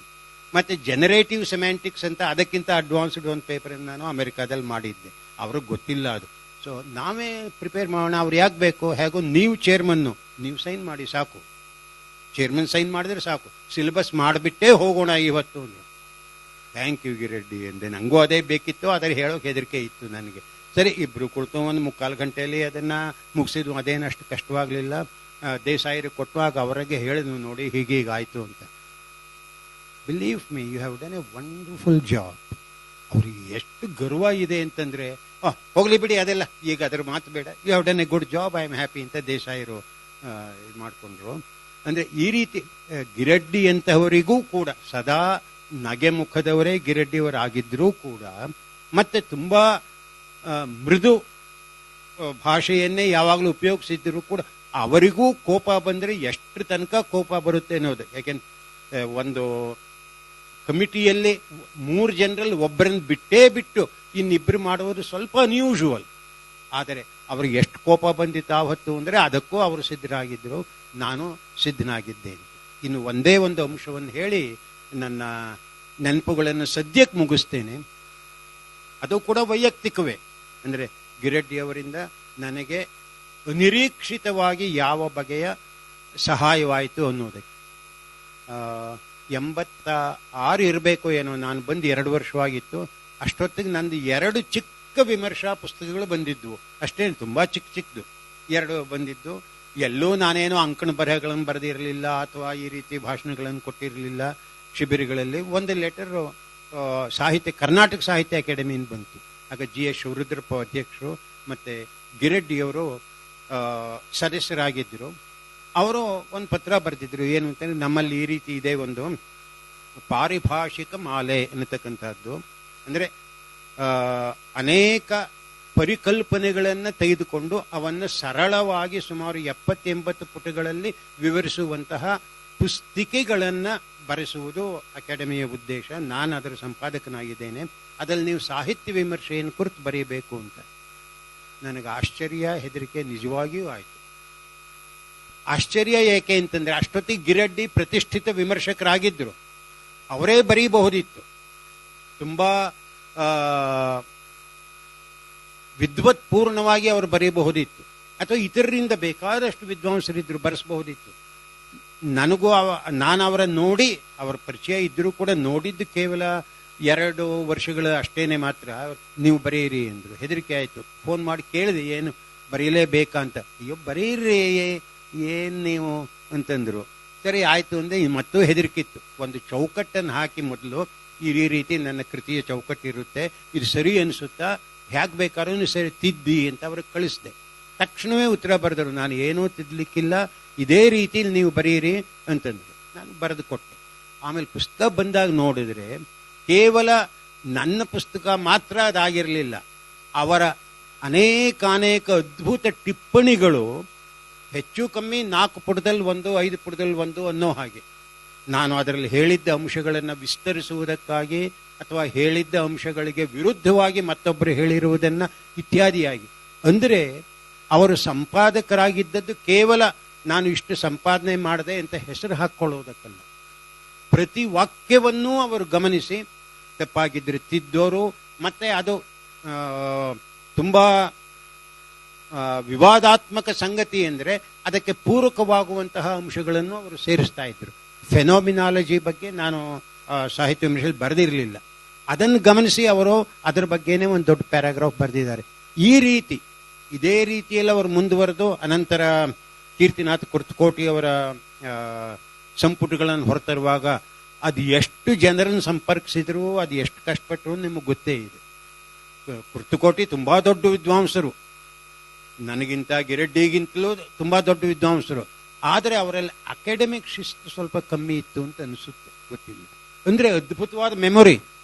ಮತ್ತೆ ಜನರೇಟಿವ್ ಸೆಮ್ಯಾಂಟಿಕ್ಸ್ ಅಂತ ಅದಕ್ಕಿಂತ ಅಡ್ವಾನ್ಸ್ಡ್ ಒಂದು ಪೇಪರ್ ನಾನು ಅಮೆರಿಕಾದಲ್ಲಿ ಮಾಡಿದ್ದೆ. ಅವ್ರಿಗೆ ಗೊತ್ತಿಲ್ಲ ಅದು. ಸೊ ನಾವೇ ಪ್ರಿಪೇರ್ ಮಾಡೋಣ. ಅವ್ರು ಯಾಕೆ ಬೇಕು? ಹೇಗೋ ನೀವು ಚೇರ್ಮನ್ನು, ನೀವು ಸೈನ್ ಮಾಡಿ ಸಾಕು. ಚೇರ್ಮನ್ ಸೈನ್ ಮಾಡಿದ್ರೆ ಸಾಕು. ಸಿಲೆಬಸ್ ಮಾಡಿಬಿಟ್ಟೇ ಹೋಗೋಣ ಇವತ್ತು ಅಂದರು. ಥ್ಯಾಂಕ್ ಯು ಗಿರೆಡ್ಡಿ ಎಂದೆ. ನನಗೂ ಅದೇ ಬೇಕಿತ್ತು, ಆದರೆ ಹೇಳೋಕೆ ಹೆದರಿಕೆ ಇತ್ತು ನನಗೆ. ಸರಿ, ಇಬ್ರು ಕುಳಿತು ಒಂದು 3/4 ಗಂಟೆಯಲ್ಲಿ ಅದನ್ನು ಮುಗಿಸಿದ್ವು. ಅದೇನಷ್ಟು ಕಷ್ಟವಾಗಲಿಲ್ಲ. ದೇಸಾಯಿರು ಕೊಟ್ಟುವಾಗ ಅವರಿಗೆ ಹೇಳಿದ್ವು, ನೋಡಿ ಹೀಗೀಗಾಯಿತು ಅಂತ. Believe me, you have done a wonderful job. ಅವ್ರಿಗೆ ಎಷ್ಟು ಗರ್ವ ಇದೆ ಅಂತಂದ್ರೆ, ಹೋಗ್ಲಿ ಬಿಡಿ ಅದೆಲ್ಲ, ಈಗ ಅದರ ಮಾತು ಬೇಡ, you have done a good job, I am happy ಅಂತ ದೇಸಾಯಿರು ಇದು ಮಾಡಿಕೊಂಡ್ರು. ಅಂದ್ರೆ ಈ ರೀತಿ ಗಿರಡ್ಡಿ ಅಂತವರಿಗೂ ಕೂಡ ಸದಾ ನಗೆ ಮುಖದವರೇ ಗಿರಡ್ಡಿಯವರಾಗಿದ್ರೂ ಕೂಡ, ಮತ್ತೆ ತುಂಬಾ ಮೃದು ಭಾಷೆಯನ್ನೇ ಯಾವಾಗಲೂ ಉಪಯೋಗಿಸಿದ್ರು ಕೂಡ, ಅವರಿಗೂ ಕೋಪ ಬಂದರೆ ಎಷ್ಟು ತನಕ ಕೋಪ ಬರುತ್ತೆ ಅನ್ನೋದು. ಯಾಕೆಂದ್ರೆ ಒಂದು ಕಮಿಟಿಯಲ್ಲಿ 3 ಜನರಲ್ಲಿ ಒಬ್ಬರನ್ನು ಬಿಟ್ಟು ಇನ್ನಿಬ್ರು ಮಾಡುವುದು ಸ್ವಲ್ಪ ಅನ್ಯೂಶುವಲ್. ಆದರೆ ಅವ್ರಿಗೆ ಎಷ್ಟು ಕೋಪ ಬಂದಿತ್ತು ಆವತ್ತು ಅಂದರೆ ಅದಕ್ಕೂ ಅವರು ಸಿದ್ಧರಾಗಿದ್ದರು, ನಾನು ಸಿದ್ಧನಾಗಿದ್ದೇನೆ. ಇನ್ನು ಒಂದೇ ಒಂದು ಅಂಶವನ್ನು ಹೇಳಿ ನನ್ನ ನೆನಪುಗಳನ್ನು ಸದ್ಯಕ್ಕೆ ಮುಗಿಸ್ತೇನೆ. ಅದು ಕೂಡ ವೈಯಕ್ತಿಕವೇ. ಅಂದರೆ ಗಿರಡ್ಡಿಯವರಿಂದ ನನಗೆ ನಿರೀಕ್ಷಿತವಾಗಿ ಯಾವ ಬಗೆಯ ಸಹಾಯವಾಯಿತು ಅನ್ನೋದಕ್ಕೆ. 86 ಇರಬೇಕು ಏನೋ, ನಾನು ಬಂದು 2 ವರ್ಷವಾಗಿತ್ತು. ಅಷ್ಟೊತ್ತಿಗೆ ನಂದು 2 ಚಿಕ್ಕ ವಿಮರ್ಶಾ ಪುಸ್ತಕಗಳು ಬಂದಿದ್ವು ಅಷ್ಟೇ, ತುಂಬಾ ಚಿಕ್ಕದು 2 ಬಂದಿದ್ದು. ಎಲ್ಲೂ ನಾನೇನೋ ಅಂಕಣ ಬರಹಗಳನ್ನು ಬರೆದಿರಲಿಲ್ಲ ಅಥವಾ ಈ ರೀತಿ ಭಾಷಣಗಳನ್ನು ಕೊಟ್ಟಿರಲಿಲ್ಲ ಶಿಬಿರಗಳಲ್ಲಿ. ಒಂದು ಲೆಟರ್ ಸಾಹಿತ್ಯ, ಕರ್ನಾಟಕ ಸಾಹಿತ್ಯ ಅಕಾಡೆಮಿಯಿಂದ ಬಂತು. ಆಗ GS ಶಿವರುದ್ರಪ್ಪ ಅಧ್ಯಕ್ಷರು ಮತ್ತೆ ಗಿರಡ್ಡಿಯವರು ಸದಸ್ಯರಾಗಿದ್ದರು. ಅವರು ಒಂದು ಪತ್ರ ಬರೆದಿದ್ರು. ಏನು ಅಂತಂದ್ರೆ, ನಮ್ಮಲ್ಲಿ ಈ ರೀತಿ ಇದೆ ಒಂದು ಪಾರಿಭಾಷಿಕ ಮಾಲೆ ಅನ್ನತಕ್ಕಂಥದ್ದು. ಅಂದರೆ ಅನೇಕ ಪರಿಕಲ್ಪನೆಗಳನ್ನು ತೆಗೆದುಕೊಂಡು ಅವನ್ನು ಸರಳವಾಗಿ ಸುಮಾರು 70-80 ಪುಟಗಳಲ್ಲಿ ವಿವರಿಸುವಂತಹ ಪುಸ್ತಿಕೆಗಳನ್ನು ಬರೆಸುವುದು ಅಕಾಡೆಮಿಯ ಉದ್ದೇಶ. ನಾನು ಅದರ ಸಂಪಾದಕನಾಗಿದ್ದೇನೆ. ಅದರಲ್ಲಿ ನೀವು ಸಾಹಿತ್ಯ ವಿಮರ್ಶೆಯನ್ನು ಕುರಿತು ಬರೀಬೇಕು ಅಂತ. ನನಗೆ ಆಶ್ಚರ್ಯ, ಹೆದರಿಕೆ ನಿಜವಾಗಿಯೂ ಆಯಿತು. ಆಶ್ಚರ್ಯ ಏಕೆ ಅಂತಂದ್ರೆ, ಅಷ್ಟೊತ್ತಿಗೆ ಗಿರಡ್ಡಿ ಪ್ರತಿಷ್ಠಿತ ವಿಮರ್ಶಕರಾಗಿದ್ದರು. ಅವರೇ ಬರೀಬಹುದಿತ್ತು, ತುಂಬಾ ವಿದ್ವತ್ಪೂರ್ಣವಾಗಿ ಅವರು ಬರೀಬಹುದಿತ್ತು, ಅಥವಾ ಇತರರಿಂದ ಬೇಕಾದಷ್ಟು ವಿದ್ವಾಂಸರಿದ್ರು ಬರೆಸಬಹುದಿತ್ತು. ನನಗೂ ನಾನು ಅವರನ್ನು ನೋಡಿ, ಅವರ ಪರಿಚಯ ಇದ್ದರೂ ಕೂಡ ನೋಡಿದ್ದು ಕೇವಲ 2 ವರ್ಷಗಳ ಅಷ್ಟೇನೆ ಮಾತ್ರ. ನೀವು ಬರೀರಿ ಅಂದರು. ಹೆದರಿಕೆ ಆಯಿತು. ಫೋನ್ ಮಾಡಿ ಕೇಳಿದೆ, ಏನು ಬರೀಲೇಬೇಕಾ ಅಂತ. ಅಯ್ಯೋ ಬರೀರಿ, ಏನ್ ನೀವು ಅಂತಂದ್ರು. ಸರಿ ಆಯ್ತು ಅಂದೆ. ಮತ್ತೂ ಹೆದರಿಕಿತ್ತು. ಒಂದು ಚೌಕಟ್ಟನ್ನು ಹಾಕಿ ಮೊದಲು ಈ ರೀತಿ ನನ್ನ ಕೃತಿಯ ಚೌಕಟ್ಟಿರುತ್ತೆ, ಇದು ಸರಿ ಅನಿಸುತ್ತಾ, ಹೇಗೆ ಬೇಕಾದ್ರೂ ಸರಿ ತಿದ್ದಿ ಅಂತ ಅವ್ರಿಗೆ ಕಳಿಸ್ದೆ. ತಕ್ಷಣವೇ ಉತ್ತರ ಬರೆದರು, ನಾನು ಏನೂ ತಿದ್ದಲಿಕ್ಕಿಲ್ಲ, ಇದೇ ರೀತಿಯಲ್ಲಿ ನೀವು ಬರೀರಿ ಅಂತಂದ್ರು. ನಾನು ಬರೆದು ಕೊಟ್ಟೆ. ಆಮೇಲೆ ಪುಸ್ತಕ ಬಂದಾಗ ನೋಡಿದ್ರೆ ಕೇವಲ ನನ್ನ ಪುಸ್ತಕ ಮಾತ್ರ ಅದಾಗಿರಲಿಲ್ಲ, ಅವರ ಅನೇಕಾನೇಕ ಅದ್ಭುತ ಟಿಪ್ಪಣಿಗಳು ಹೆಚ್ಚು ಕಮ್ಮಿ 4 ಪುಟದಲ್ಲಿ 1, 5 ಪುಟದಲ್ಲಿ 1 ಅನ್ನೋ ಹಾಗೆ. ನಾನು ಅದರಲ್ಲಿ ಹೇಳಿದ್ದ ಅಂಶಗಳನ್ನು ವಿಸ್ತರಿಸುವುದಕ್ಕಾಗಿ ಅಥವಾ ಹೇಳಿದ್ದ ಅಂಶಗಳಿಗೆ ವಿರುದ್ಧವಾಗಿ ಮತ್ತೊಬ್ಬರು ಹೇಳಿರುವುದನ್ನು ಇತ್ಯಾದಿಯಾಗಿ. ಅಂದರೆ ಅವರು ಸಂಪಾದಕರಾಗಿದ್ದದ್ದು ಕೇವಲ ನಾನು ಇಷ್ಟು ಸಂಪಾದನೆ ಮಾಡಿದೆ ಅಂತ ಹೆಸರು ಹಾಕ್ಕೊಳ್ಳೋದಕ್ಕಲ್ಲ, ಪ್ರತಿ ವಾಕ್ಯವನ್ನೂ ಅವರು ಗಮನಿಸಿ ತಪ್ಪಾಗಿದ್ರೆ ತಿದ್ದೋರು. ಮತ್ತೆ ಅದು ತುಂಬಾ ವಿವಾದಾತ್ಮಕ ಸಂಗತಿ ಅಂದರೆ ಅದಕ್ಕೆ ಪೂರಕವಾಗುವಂತಹ ಅಂಶಗಳನ್ನು ಅವರು ಸೇರಿಸ್ತಾ ಇದ್ರು. ಫೆನೋಮಿನಾಲಜಿ ಬಗ್ಗೆ ನಾನು ಸಾಹಿತ್ಯ ವಿಮರ್ಶೆಯಲ್ಲಿ ಬರೆದಿರಲಿಲ್ಲ. ಅದನ್ನು ಗಮನಿಸಿ ಅವರು ಅದರ ಬಗ್ಗೆನೇ ಒಂದು ದೊಡ್ಡ ಪ್ಯಾರಾಗ್ರಾಫ್ ಬರೆದಿದ್ದಾರೆ. ಈ ರೀತಿ ಇದೇ ರೀತಿಯಲ್ಲಿ ಅವರು ಮುಂದುವರೆದು ಅನಂತರ ಕೀರ್ತಿನಾಥ್ ಕುರ್ತಕೋಟಿ ಅವರ ಸಂಪುಟಗಳನ್ನು ಹೊರತರುವಾಗ ಅದು ಎಷ್ಟು ಜನರನ್ನು ಸಂಪರ್ಕಿಸಿದ್ರು, ಅದು ಎಷ್ಟು ಕಷ್ಟಪಟ್ಟರು ನಿಮಗೆ ಗೊತ್ತೇ ಇದೆ. ಕುರ್ತಕೋಟಿ ತುಂಬಾ ದೊಡ್ಡ ವಿದ್ವಾಂಸರು, ನನಗಿಂತ ಗಿರೆಡ್ಡಿಗಿಂತಲೂ ತುಂಬಾ ದೊಡ್ಡ ವಿದ್ವಾಂಸರು. ಆದರೆ ಅವರಲ್ಲಿ ಅಕಾಡೆಮಿಕ್ ಶಿಸ್ತು ಸ್ವಲ್ಪ ಕಮ್ಮಿ ಇತ್ತು ಅಂತ ಅನಿಸುತ್ತೆ, ಗೊತ್ತಿಲ್ಲ. ಅಂದ್ರೆ ಅದ್ಭುತವಾದ ಮೆಮೊರಿ.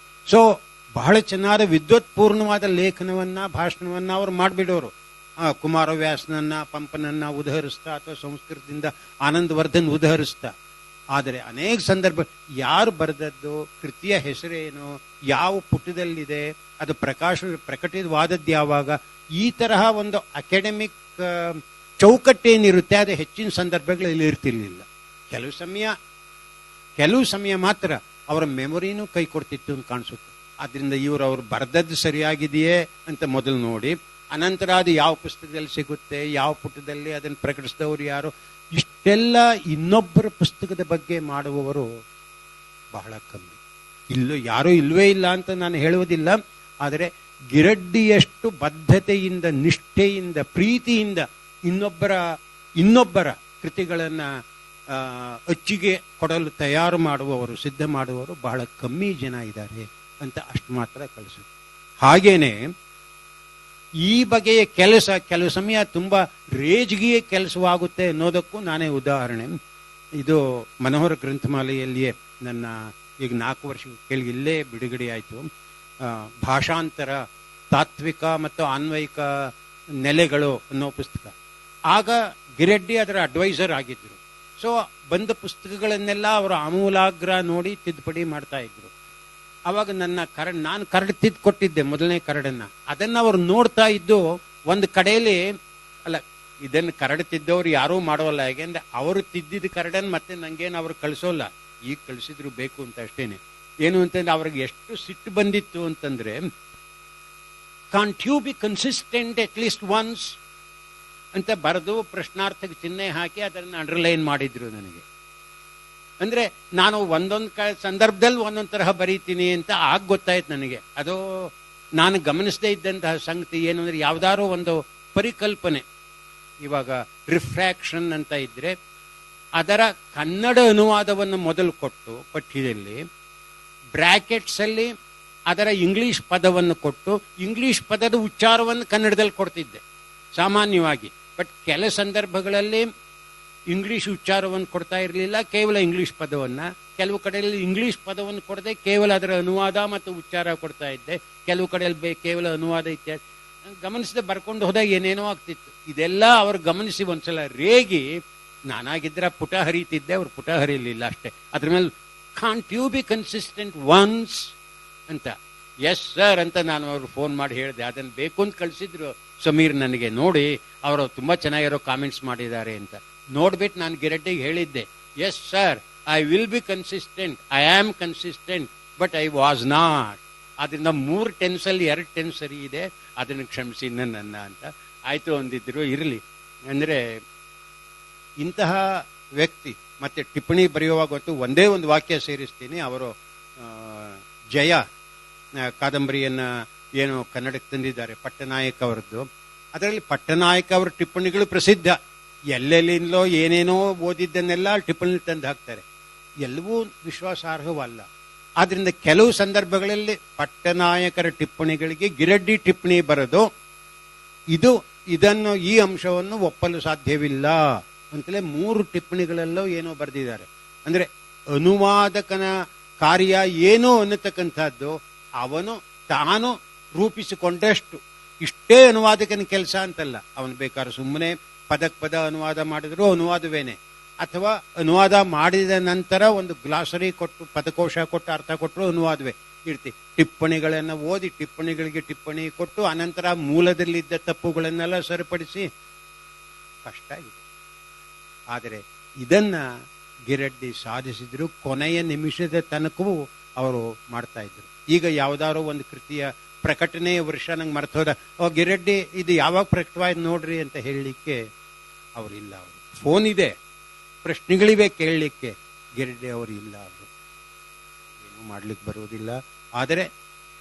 ಸೊ ಬಹಳ ಚೆನ್ನಾದ ವಿದ್ವತ್ಪೂರ್ಣವಾದ ಲೇಖನವನ್ನ ಭಾಷಣವನ್ನ ಅವರು ಮಾಡಿಬಿಡೋರು. ಕುಮಾರವ್ಯಾಸನನ್ನ ಪಂಪನನ್ನ ಉದಾಹರಿಸ್ತಾ ಅಥವಾ ಸಂಸ್ಕೃತದಿಂದ ಆನಂದವರ್ಧನ್ ಉದಾಹರಿಸ್ತಾ. ಆದರೆ ಅನೇಕ ಸಂದರ್ಭ ಯಾರು ಬರೆದದ್ದು, ಕೃತಿಯ ಹೆಸರೇನು, ಯಾವ ಪುಟದಲ್ಲಿದೆ, ಅದು ಪ್ರಕಟಿತವಾದದ್ದು ಯಾವಾಗ, ಈ ತರಹ ಒಂದು ಅಕಾಡೆಮಿಕ್ ಚೌಕಟ್ಟೇನಿರುತ್ತೆ ಅದು ಹೆಚ್ಚಿನ ಸಂದರ್ಭಗಳಲ್ಲಿ ಇರ್ತಿರ್ಲಿಲ್ಲ. ಕೆಲವು ಸಮಯ ಮಾತ್ರ ಅವರ ಮೆಮೊರಿನೂ ಕೈ ಕೊಡ್ತಿತ್ತು ಅಂತ ಕಾಣಿಸುತ್ತೆ. ಆದ್ರಿಂದ ಅವ್ರು ಬರೆದದ್ದು ಸರಿಯಾಗಿದೆಯೇ ಅಂತ ಮೊದಲು ನೋಡಿ, ಅನಂತರ ಅದು ಯಾವ ಪುಸ್ತಕದಲ್ಲಿ ಸಿಗುತ್ತೆ, ಯಾವ ಪುಟದಲ್ಲಿ ಅದನ್ನು ಪ್ರಕಟಿಸಿದವರು ಯಾರು, ಇಷ್ಟೆಲ್ಲ ಇನ್ನೊಬ್ಬರ ಪುಸ್ತಕದ ಬಗ್ಗೆ ಮಾಡುವವರು ಬಹಳ ಕಮ್ಮಿ. ಯಾರೂ ಇಲ್ವೇ ಇಲ್ಲ ಅಂತ ನಾನು ಹೇಳುವುದಿಲ್ಲ. ಆದರೆ ಗಿರಡ್ಡಿಯಷ್ಟು ಬದ್ಧತೆಯಿಂದ, ನಿಷ್ಠೆಯಿಂದ, ಪ್ರೀತಿಯಿಂದ ಇನ್ನೊಬ್ಬರ ಕೃತಿಗಳನ್ನ ಅಚ್ಚಿಗೆ ಕೊಡಲು ತಯಾರು ಮಾಡುವವರು, ಸಿದ್ಧ ಮಾಡುವವರು ಬಹಳ ಕಮ್ಮಿ ಜನ ಇದ್ದಾರೆ ಅಂತ ಅಷ್ಟು ಮಾತ್ರ ಕಳಿಸುತ್ತೆ. ಹಾಗೇನೆ ಈ ಬಗೆಯ ಕೆಲವು ಸಮಯ ತುಂಬಾ ರೇಜ್ಗಿಯೇ ಕೆಲಸವಾಗುತ್ತೆ ಅನ್ನೋದಕ್ಕೂ ನಾನೇ ಉದಾಹರಣೆ. ಇದು ಮನೋಹರ ಗ್ರಂಥಮಾಲೆಯಲ್ಲಿಯೇ ನನ್ನ ಈಗ 4 ವರ್ಷ ಕೆಳಗೆ ಇಲ್ಲೇ ಬಿಡುಗಡೆ ಆಯಿತು. ಭಾಷಾಂತರ, ತಾತ್ವಿಕ ಮತ್ತು ಆನ್ವಯಿಕ ನೆಲೆಗಳು ಅನ್ನೋ ಪುಸ್ತಕ. ಆಗ ಗಿರೆಡ್ಡಿ ಅದರ ಅಡ್ವೈಸರ್ ಆಗಿದ್ರು. ಸೊ ಬಂದ ಪುಸ್ತಕಗಳನ್ನೆಲ್ಲ ಅವರು ಆಮೂಲಾಗ್ರ ನೋಡಿ ತಿದ್ದುಪಡಿ ಮಾಡ್ತಾ ಇದ್ರು. ಅವಾಗ ನಾನು ಕರಡು ತಿದ್ದು ಕೊಟ್ಟಿದ್ದೆ, ಮೊದಲನೇ ಕರಡನ್ನ. ಅದನ್ನ ಅವರು ನೋಡ್ತಾ ಇದ್ದು ಒಂದು ಕಡೆಯಲ್ಲಿ, ಅಲ್ಲ ಇದನ್ನು ಕರಡು ತಿದ್ದವ್ರು ಯಾರೂ ಮಾಡೋಲ್ಲ, ಯಾಕೆಂದ್ರೆ ಅವರು ತಿದ್ದಿದ ಕರಡನ್ನು ಮತ್ತೆ ನಂಗೇನು ಅವ್ರು ಕಳಿಸೋಲ್ಲ, ಈಗ ಕಳಿಸಿದ್ರು ಬೇಕು ಅಂತ ಅಷ್ಟೇನೆ. ಏನು ಅಂತಂದ್ರೆ ಅವ್ರಿಗೆ ಎಷ್ಟು ಸಿಟ್ಟು ಬಂದಿತ್ತು ಅಂತಂದ್ರೆ, can't you be consistent at least once ಅಂತ ಬರೆದು ಪ್ರಶ್ನಾರ್ಥಕ ಚಿಹ್ನೆ ಹಾಕಿ ಅದನ್ನು ಅಂಡರ್ಲೈನ್ ಮಾಡಿದ್ರು ನನಗೆ. ಅಂದ್ರೆ ನಾನು ಒಂದೊಂದು ಸಂದರ್ಭದಲ್ಲಿ ಒಂದೊಂದು ತರಹ ಬರೀತೀನಿ ಅಂತ ಆಗ ಗೊತ್ತಾಯ್ತು ನನಗೆ. ಅದು ನಾನು ಗಮನಿಸದೇ ಇದ್ದಂತಹ ಸಂಗತಿ ಏನು ಅಂದ್ರೆ, ಯಾವ್ದಾರೋ ಒಂದು ಪರಿಕಲ್ಪನೆ, ಇವಾಗ ರಿಫ್ರಾಕ್ಷನ್ ಅಂತ ಇದ್ರೆ ಅದರ ಕನ್ನಡ ಅನುವಾದವನ್ನು ಮೊದಲು ಕೊಟ್ಟು ಪಠ್ಯದಲ್ಲಿ ಬ್ರಾಕೆಟ್ಸ್ ಅಲ್ಲಿ ಅದರ ಇಂಗ್ಲಿಷ್ ಪದವನ್ನು ಕೊಟ್ಟು ಇಂಗ್ಲಿಷ್ ಪದದ ಉಚ್ಚಾರವನ್ನು ಕನ್ನಡದಲ್ಲಿ ಕೊಡ್ತಿದ್ದೆ ಸಾಮಾನ್ಯವಾಗಿ. ಬಟ್ ಕೆಲ ಸಂದರ್ಭಗಳಲ್ಲಿ ಇಂಗ್ಲಿಷ್ ಉಚ್ಚಾರವನ್ನು ಕೊಡ್ತಾ ಇರಲಿಲ್ಲ, ಕೇವಲ ಇಂಗ್ಲಿಷ್ ಪದವನ್ನ. ಕೆಲವು ಕಡೆಯಲ್ಲಿ ಇಂಗ್ಲಿಷ್ ಪದವನ್ನು ಕೊಡದೆ ಕೇವಲ ಅದರ ಅನುವಾದ ಮತ್ತು ಉಚ್ಚಾರ ಕೊಡ್ತಾ ಇದ್ದೆ. ಕೆಲವು ಕಡೆಯಲ್ಲಿ ಕೇವಲ ಅನುವಾದ ಇತ್ಯಾದಿ ಗಮನಿಸದೆ ಬರ್ಕೊಂಡು ಹೋದಾಗ ಏನೇನೋ ಆಗ್ತಿತ್ತು. ಇದೆಲ್ಲ ಅವರು ಗಮನಿಸಿ ಒಂದ್ಸಲ ರೇಗಿ, ನಾನಾಗಿದ್ರೆ ಪುಟ ಹರಿತಿದ್ದೆ, ಅವ್ರು ಪುಟ ಹರಿಲಿಲ್ಲ ಅಷ್ಟೇ. ಅದ್ರ ಮೇಲೆ can't you be consistent once ಅಂತ, ಎಸ್ ಸರ್ ಅಂತ ನಾನು ಅವ್ರು ಫೋನ್ ಮಾಡಿ ಹೇಳಿದೆ. ಅದನ್ನು ಬೇಕು ಅಂತ ಕಳಿಸಿದ್ರು ಸಮೀರ್ ನನಗೆ. ನೋಡಿ ಅವರು ತುಂಬಾ ಚೆನ್ನಾಗಿರೋ ಕಾಮೆಂಟ್ಸ್ ಮಾಡಿದ್ದಾರೆ ಅಂತ ನೋಡ್ಬಿಟ್ಟು ನಾನು ಗಿರೆಡ್ಡಿಗೆ ಹೇಳಿದ್ದೆ, yes sir I will be consistent, I am consistent, but I was not. ಅದರಿಂದ 3 ಟೆನ್ಸಲ್ಲಿ 2 ಟೆನ್ಸ್ ಸರಿ ಇದೆ, ಅದನ್ನು ಕ್ಷಮಿಸಿ ನನ್ನ ಅಂತ ಆಯ್ತು ಅಂದಿದ್ರು. ಇರಲಿ ಅಂದ್ರೆ ಇಂತಹ ವ್ಯಕ್ತಿ ಮತ್ತೆ ಟಿಪ್ಪಣಿ ಬರೆಯುವಾಗ ಹೊತ್ತು ಒಂದೇ ಒಂದು ವಾಕ್ಯ ಸೇರಿಸ್ತೀನಿ. ಅವರು ಜಯ ಕಾದಂಬರಿಯನ್ನ ಏನು ಕನ್ನಡಕ್ಕೆ ತಂದಿದ್ದಾರೆ, ಪಟ್ಟನಾಯಕ್ ಅವರದ್ದು. ಅದರಲ್ಲಿ ಪಟ್ಟನಾಯಕ್ ಅವರ ಟಿಪ್ಪಣಿಗಳು ಪ್ರಸಿದ್ಧ. ಎಲ್ಲೆಲ್ಲಿಂದಲೋ ಏನೇನೋ ಓದಿದ್ದನ್ನೆಲ್ಲ ಟಿಪ್ಪಣಿ ತಂದು ಹಾಕ್ತಾರೆ. ಎಲ್ಲವೂ ವಿಶ್ವಾಸಾರ್ಹವಲ್ಲ. ಆದ್ರಿಂದ ಕೆಲವು ಸಂದರ್ಭಗಳಲ್ಲಿ ಪಟ್ಟನಾಯಕರ ಟಿಪ್ಪಣಿಗಳಿಗೆ ಗಿರಡ್ಡಿ ಟಿಪ್ಪಣಿ ಬರೋದು, ಇದನ್ನು ಈ ಅಂಶವನ್ನು ಒಪ್ಪಲು ಸಾಧ್ಯವಿಲ್ಲ ಅಂತಲೇ 3 ಟಿಪ್ಪಣಿಗಳಲ್ಲೂ ಏನೋ ಬರೆದಿದ್ದಾರೆ. ಅಂದ್ರೆ ಅನುವಾದಕನ ಕಾರ್ಯ ಏನೋ ಅನ್ನತಕ್ಕಂಥದ್ದು ಅವನು ತಾನು ರೂಪಿಸಿಕೊಂಡಷ್ಟು. ಇಷ್ಟೇ ಅನುವಾದಕನ ಕೆಲಸ ಅಂತಲ್ಲ. ಅವನು ಬೇಕಾದ್ರೆ ಸುಮ್ಮನೆ ಪದಕ್ಕೆ ಪದ ಅನುವಾದ ಮಾಡಿದ್ರು ಅನುವಾದವೇನೆ, ಅಥವಾ ಅನುವಾದ ಮಾಡಿದ ನಂತರ ಒಂದು ಗ್ಲಾಸರಿ ಕೊಟ್ಟು ಪದಕೋಶ ಕೊಟ್ಟು ಅರ್ಥ ಕೊಟ್ಟರು ಅನುವಾದವೇ ಇರ್ತಿ. ಟಿಪ್ಪಣಿಗಳನ್ನು ಓದಿ ಟಿಪ್ಪಣಿಗಳಿಗೆ ಟಿಪ್ಪಣಿ ಕೊಟ್ಟು ಅನಂತರ ಮೂಲದಲ್ಲಿದ್ದ ತಪ್ಪುಗಳನ್ನೆಲ್ಲ ಸರಿಪಡಿಸಿ ಕಷ್ಟ ಇದೆ. ಆದರೆ ಇದನ್ನ ಗಿರಡ್ಡಿ ಸಾಧಿಸಿದ್ರು. ಕೊನೆಯ ನಿಮಿಷದ ತನಕವೂ ಅವರು ಮಾಡ್ತಾ ಇದ್ರು. ಈಗ ಯಾವ್ದಾರೋ ಒಂದು ಕೃತಿಯ ಪ್ರಕಟಣೆಯ ವರ್ಷ ನಂಗೆ ಮರ್ತೋದ, ಗಿರಡ್ಡಿ ಇದು ಯಾವಾಗ ಪ್ರಕಟವಾಯ್ತು ನೋಡ್ರಿ ಅಂತ ಹೇಳಲಿಕ್ಕೆ ಅವರಿಲ್ಲ. ಅವರು ಫೋನ್ ಇದೆ, ಪ್ರಶ್ನೆಗಳಿವೆ ಕೇಳಲಿಕ್ಕೆ, ಗಿರಡ್ಡಿ ಅವರು ಇಲ್ಲ. ಅವರು ಏನು ಮಾಡ್ಲಿಕ್ಕೆ ಬರುವುದಿಲ್ಲ. ಆದರೆ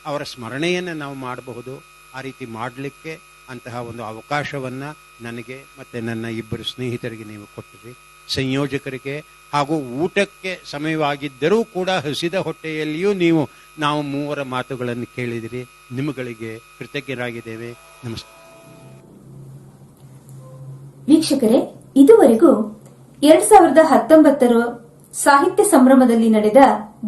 ಅವರ ಸ್ಮರಣೆಯನ್ನು ನಾವು ಮಾಡಬಹುದು. ಆ ರೀತಿ ಮಾಡಲಿಕ್ಕೆ ಅಂತಹ ಒಂದು ಅವಕಾಶವನ್ನ ನನಗೆ ಮತ್ತೆ ನನ್ನ ಇಬ್ಬರು ಸ್ನೇಹಿತರಿಗೆ ನೀವು ಕೊಟ್ಟಿರಿ, ಸಂಯೋಜಕರಿಗೆ. ಹಾಗೂ ಊಟಕ್ಕೆ ಸಮಯವಾಗಿದ್ದರೂ ಕೂಡ ಹಸಿದ ಹೊಟ್ಟೆಯಲ್ಲಿಯೂ ನಾವು ಮೂವರ ಮಾತುಗಳನ್ನು ಕೇಳಿದಿರಿ. ನಿಮ್ಮಗಳಿಗೆ ಕೃತಜ್ಞರಾಗಿದ್ದೇವೆ. ನಮಸ್ಕಾರ. ವೀಕ್ಷಕರೇ, ಇದುವರೆಗೂ 2019 ಸಾಹಿತ್ಯ ಸಂಭ್ರಮದಲ್ಲಿ ನಡೆದ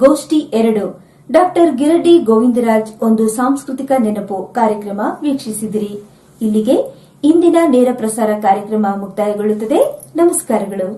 ಗೋಷ್ಠಿ 2 ಡಾಕ್ಟರ್ ಗಿರಡಿ ಗೋವಿಂದರಾಜ್ ಒಂದು ಸಾಂಸ್ಕೃತಿಕ ನೆನಪು ಕಾರ್ಯಕ್ರಮ ವೀಕ್ಷಿಸಿದಿರಿ. ಇಲ್ಲಿಗೆ ಇಂದಿನ ನೇರ ಪ್ರಸಾರ ಕಾರ್ಯಕ್ರಮ ಮುಕ್ತಾಯಗೊಳ್ಳುತ್ತದೆ. ನಮಸ್ಕಾರಗಳು.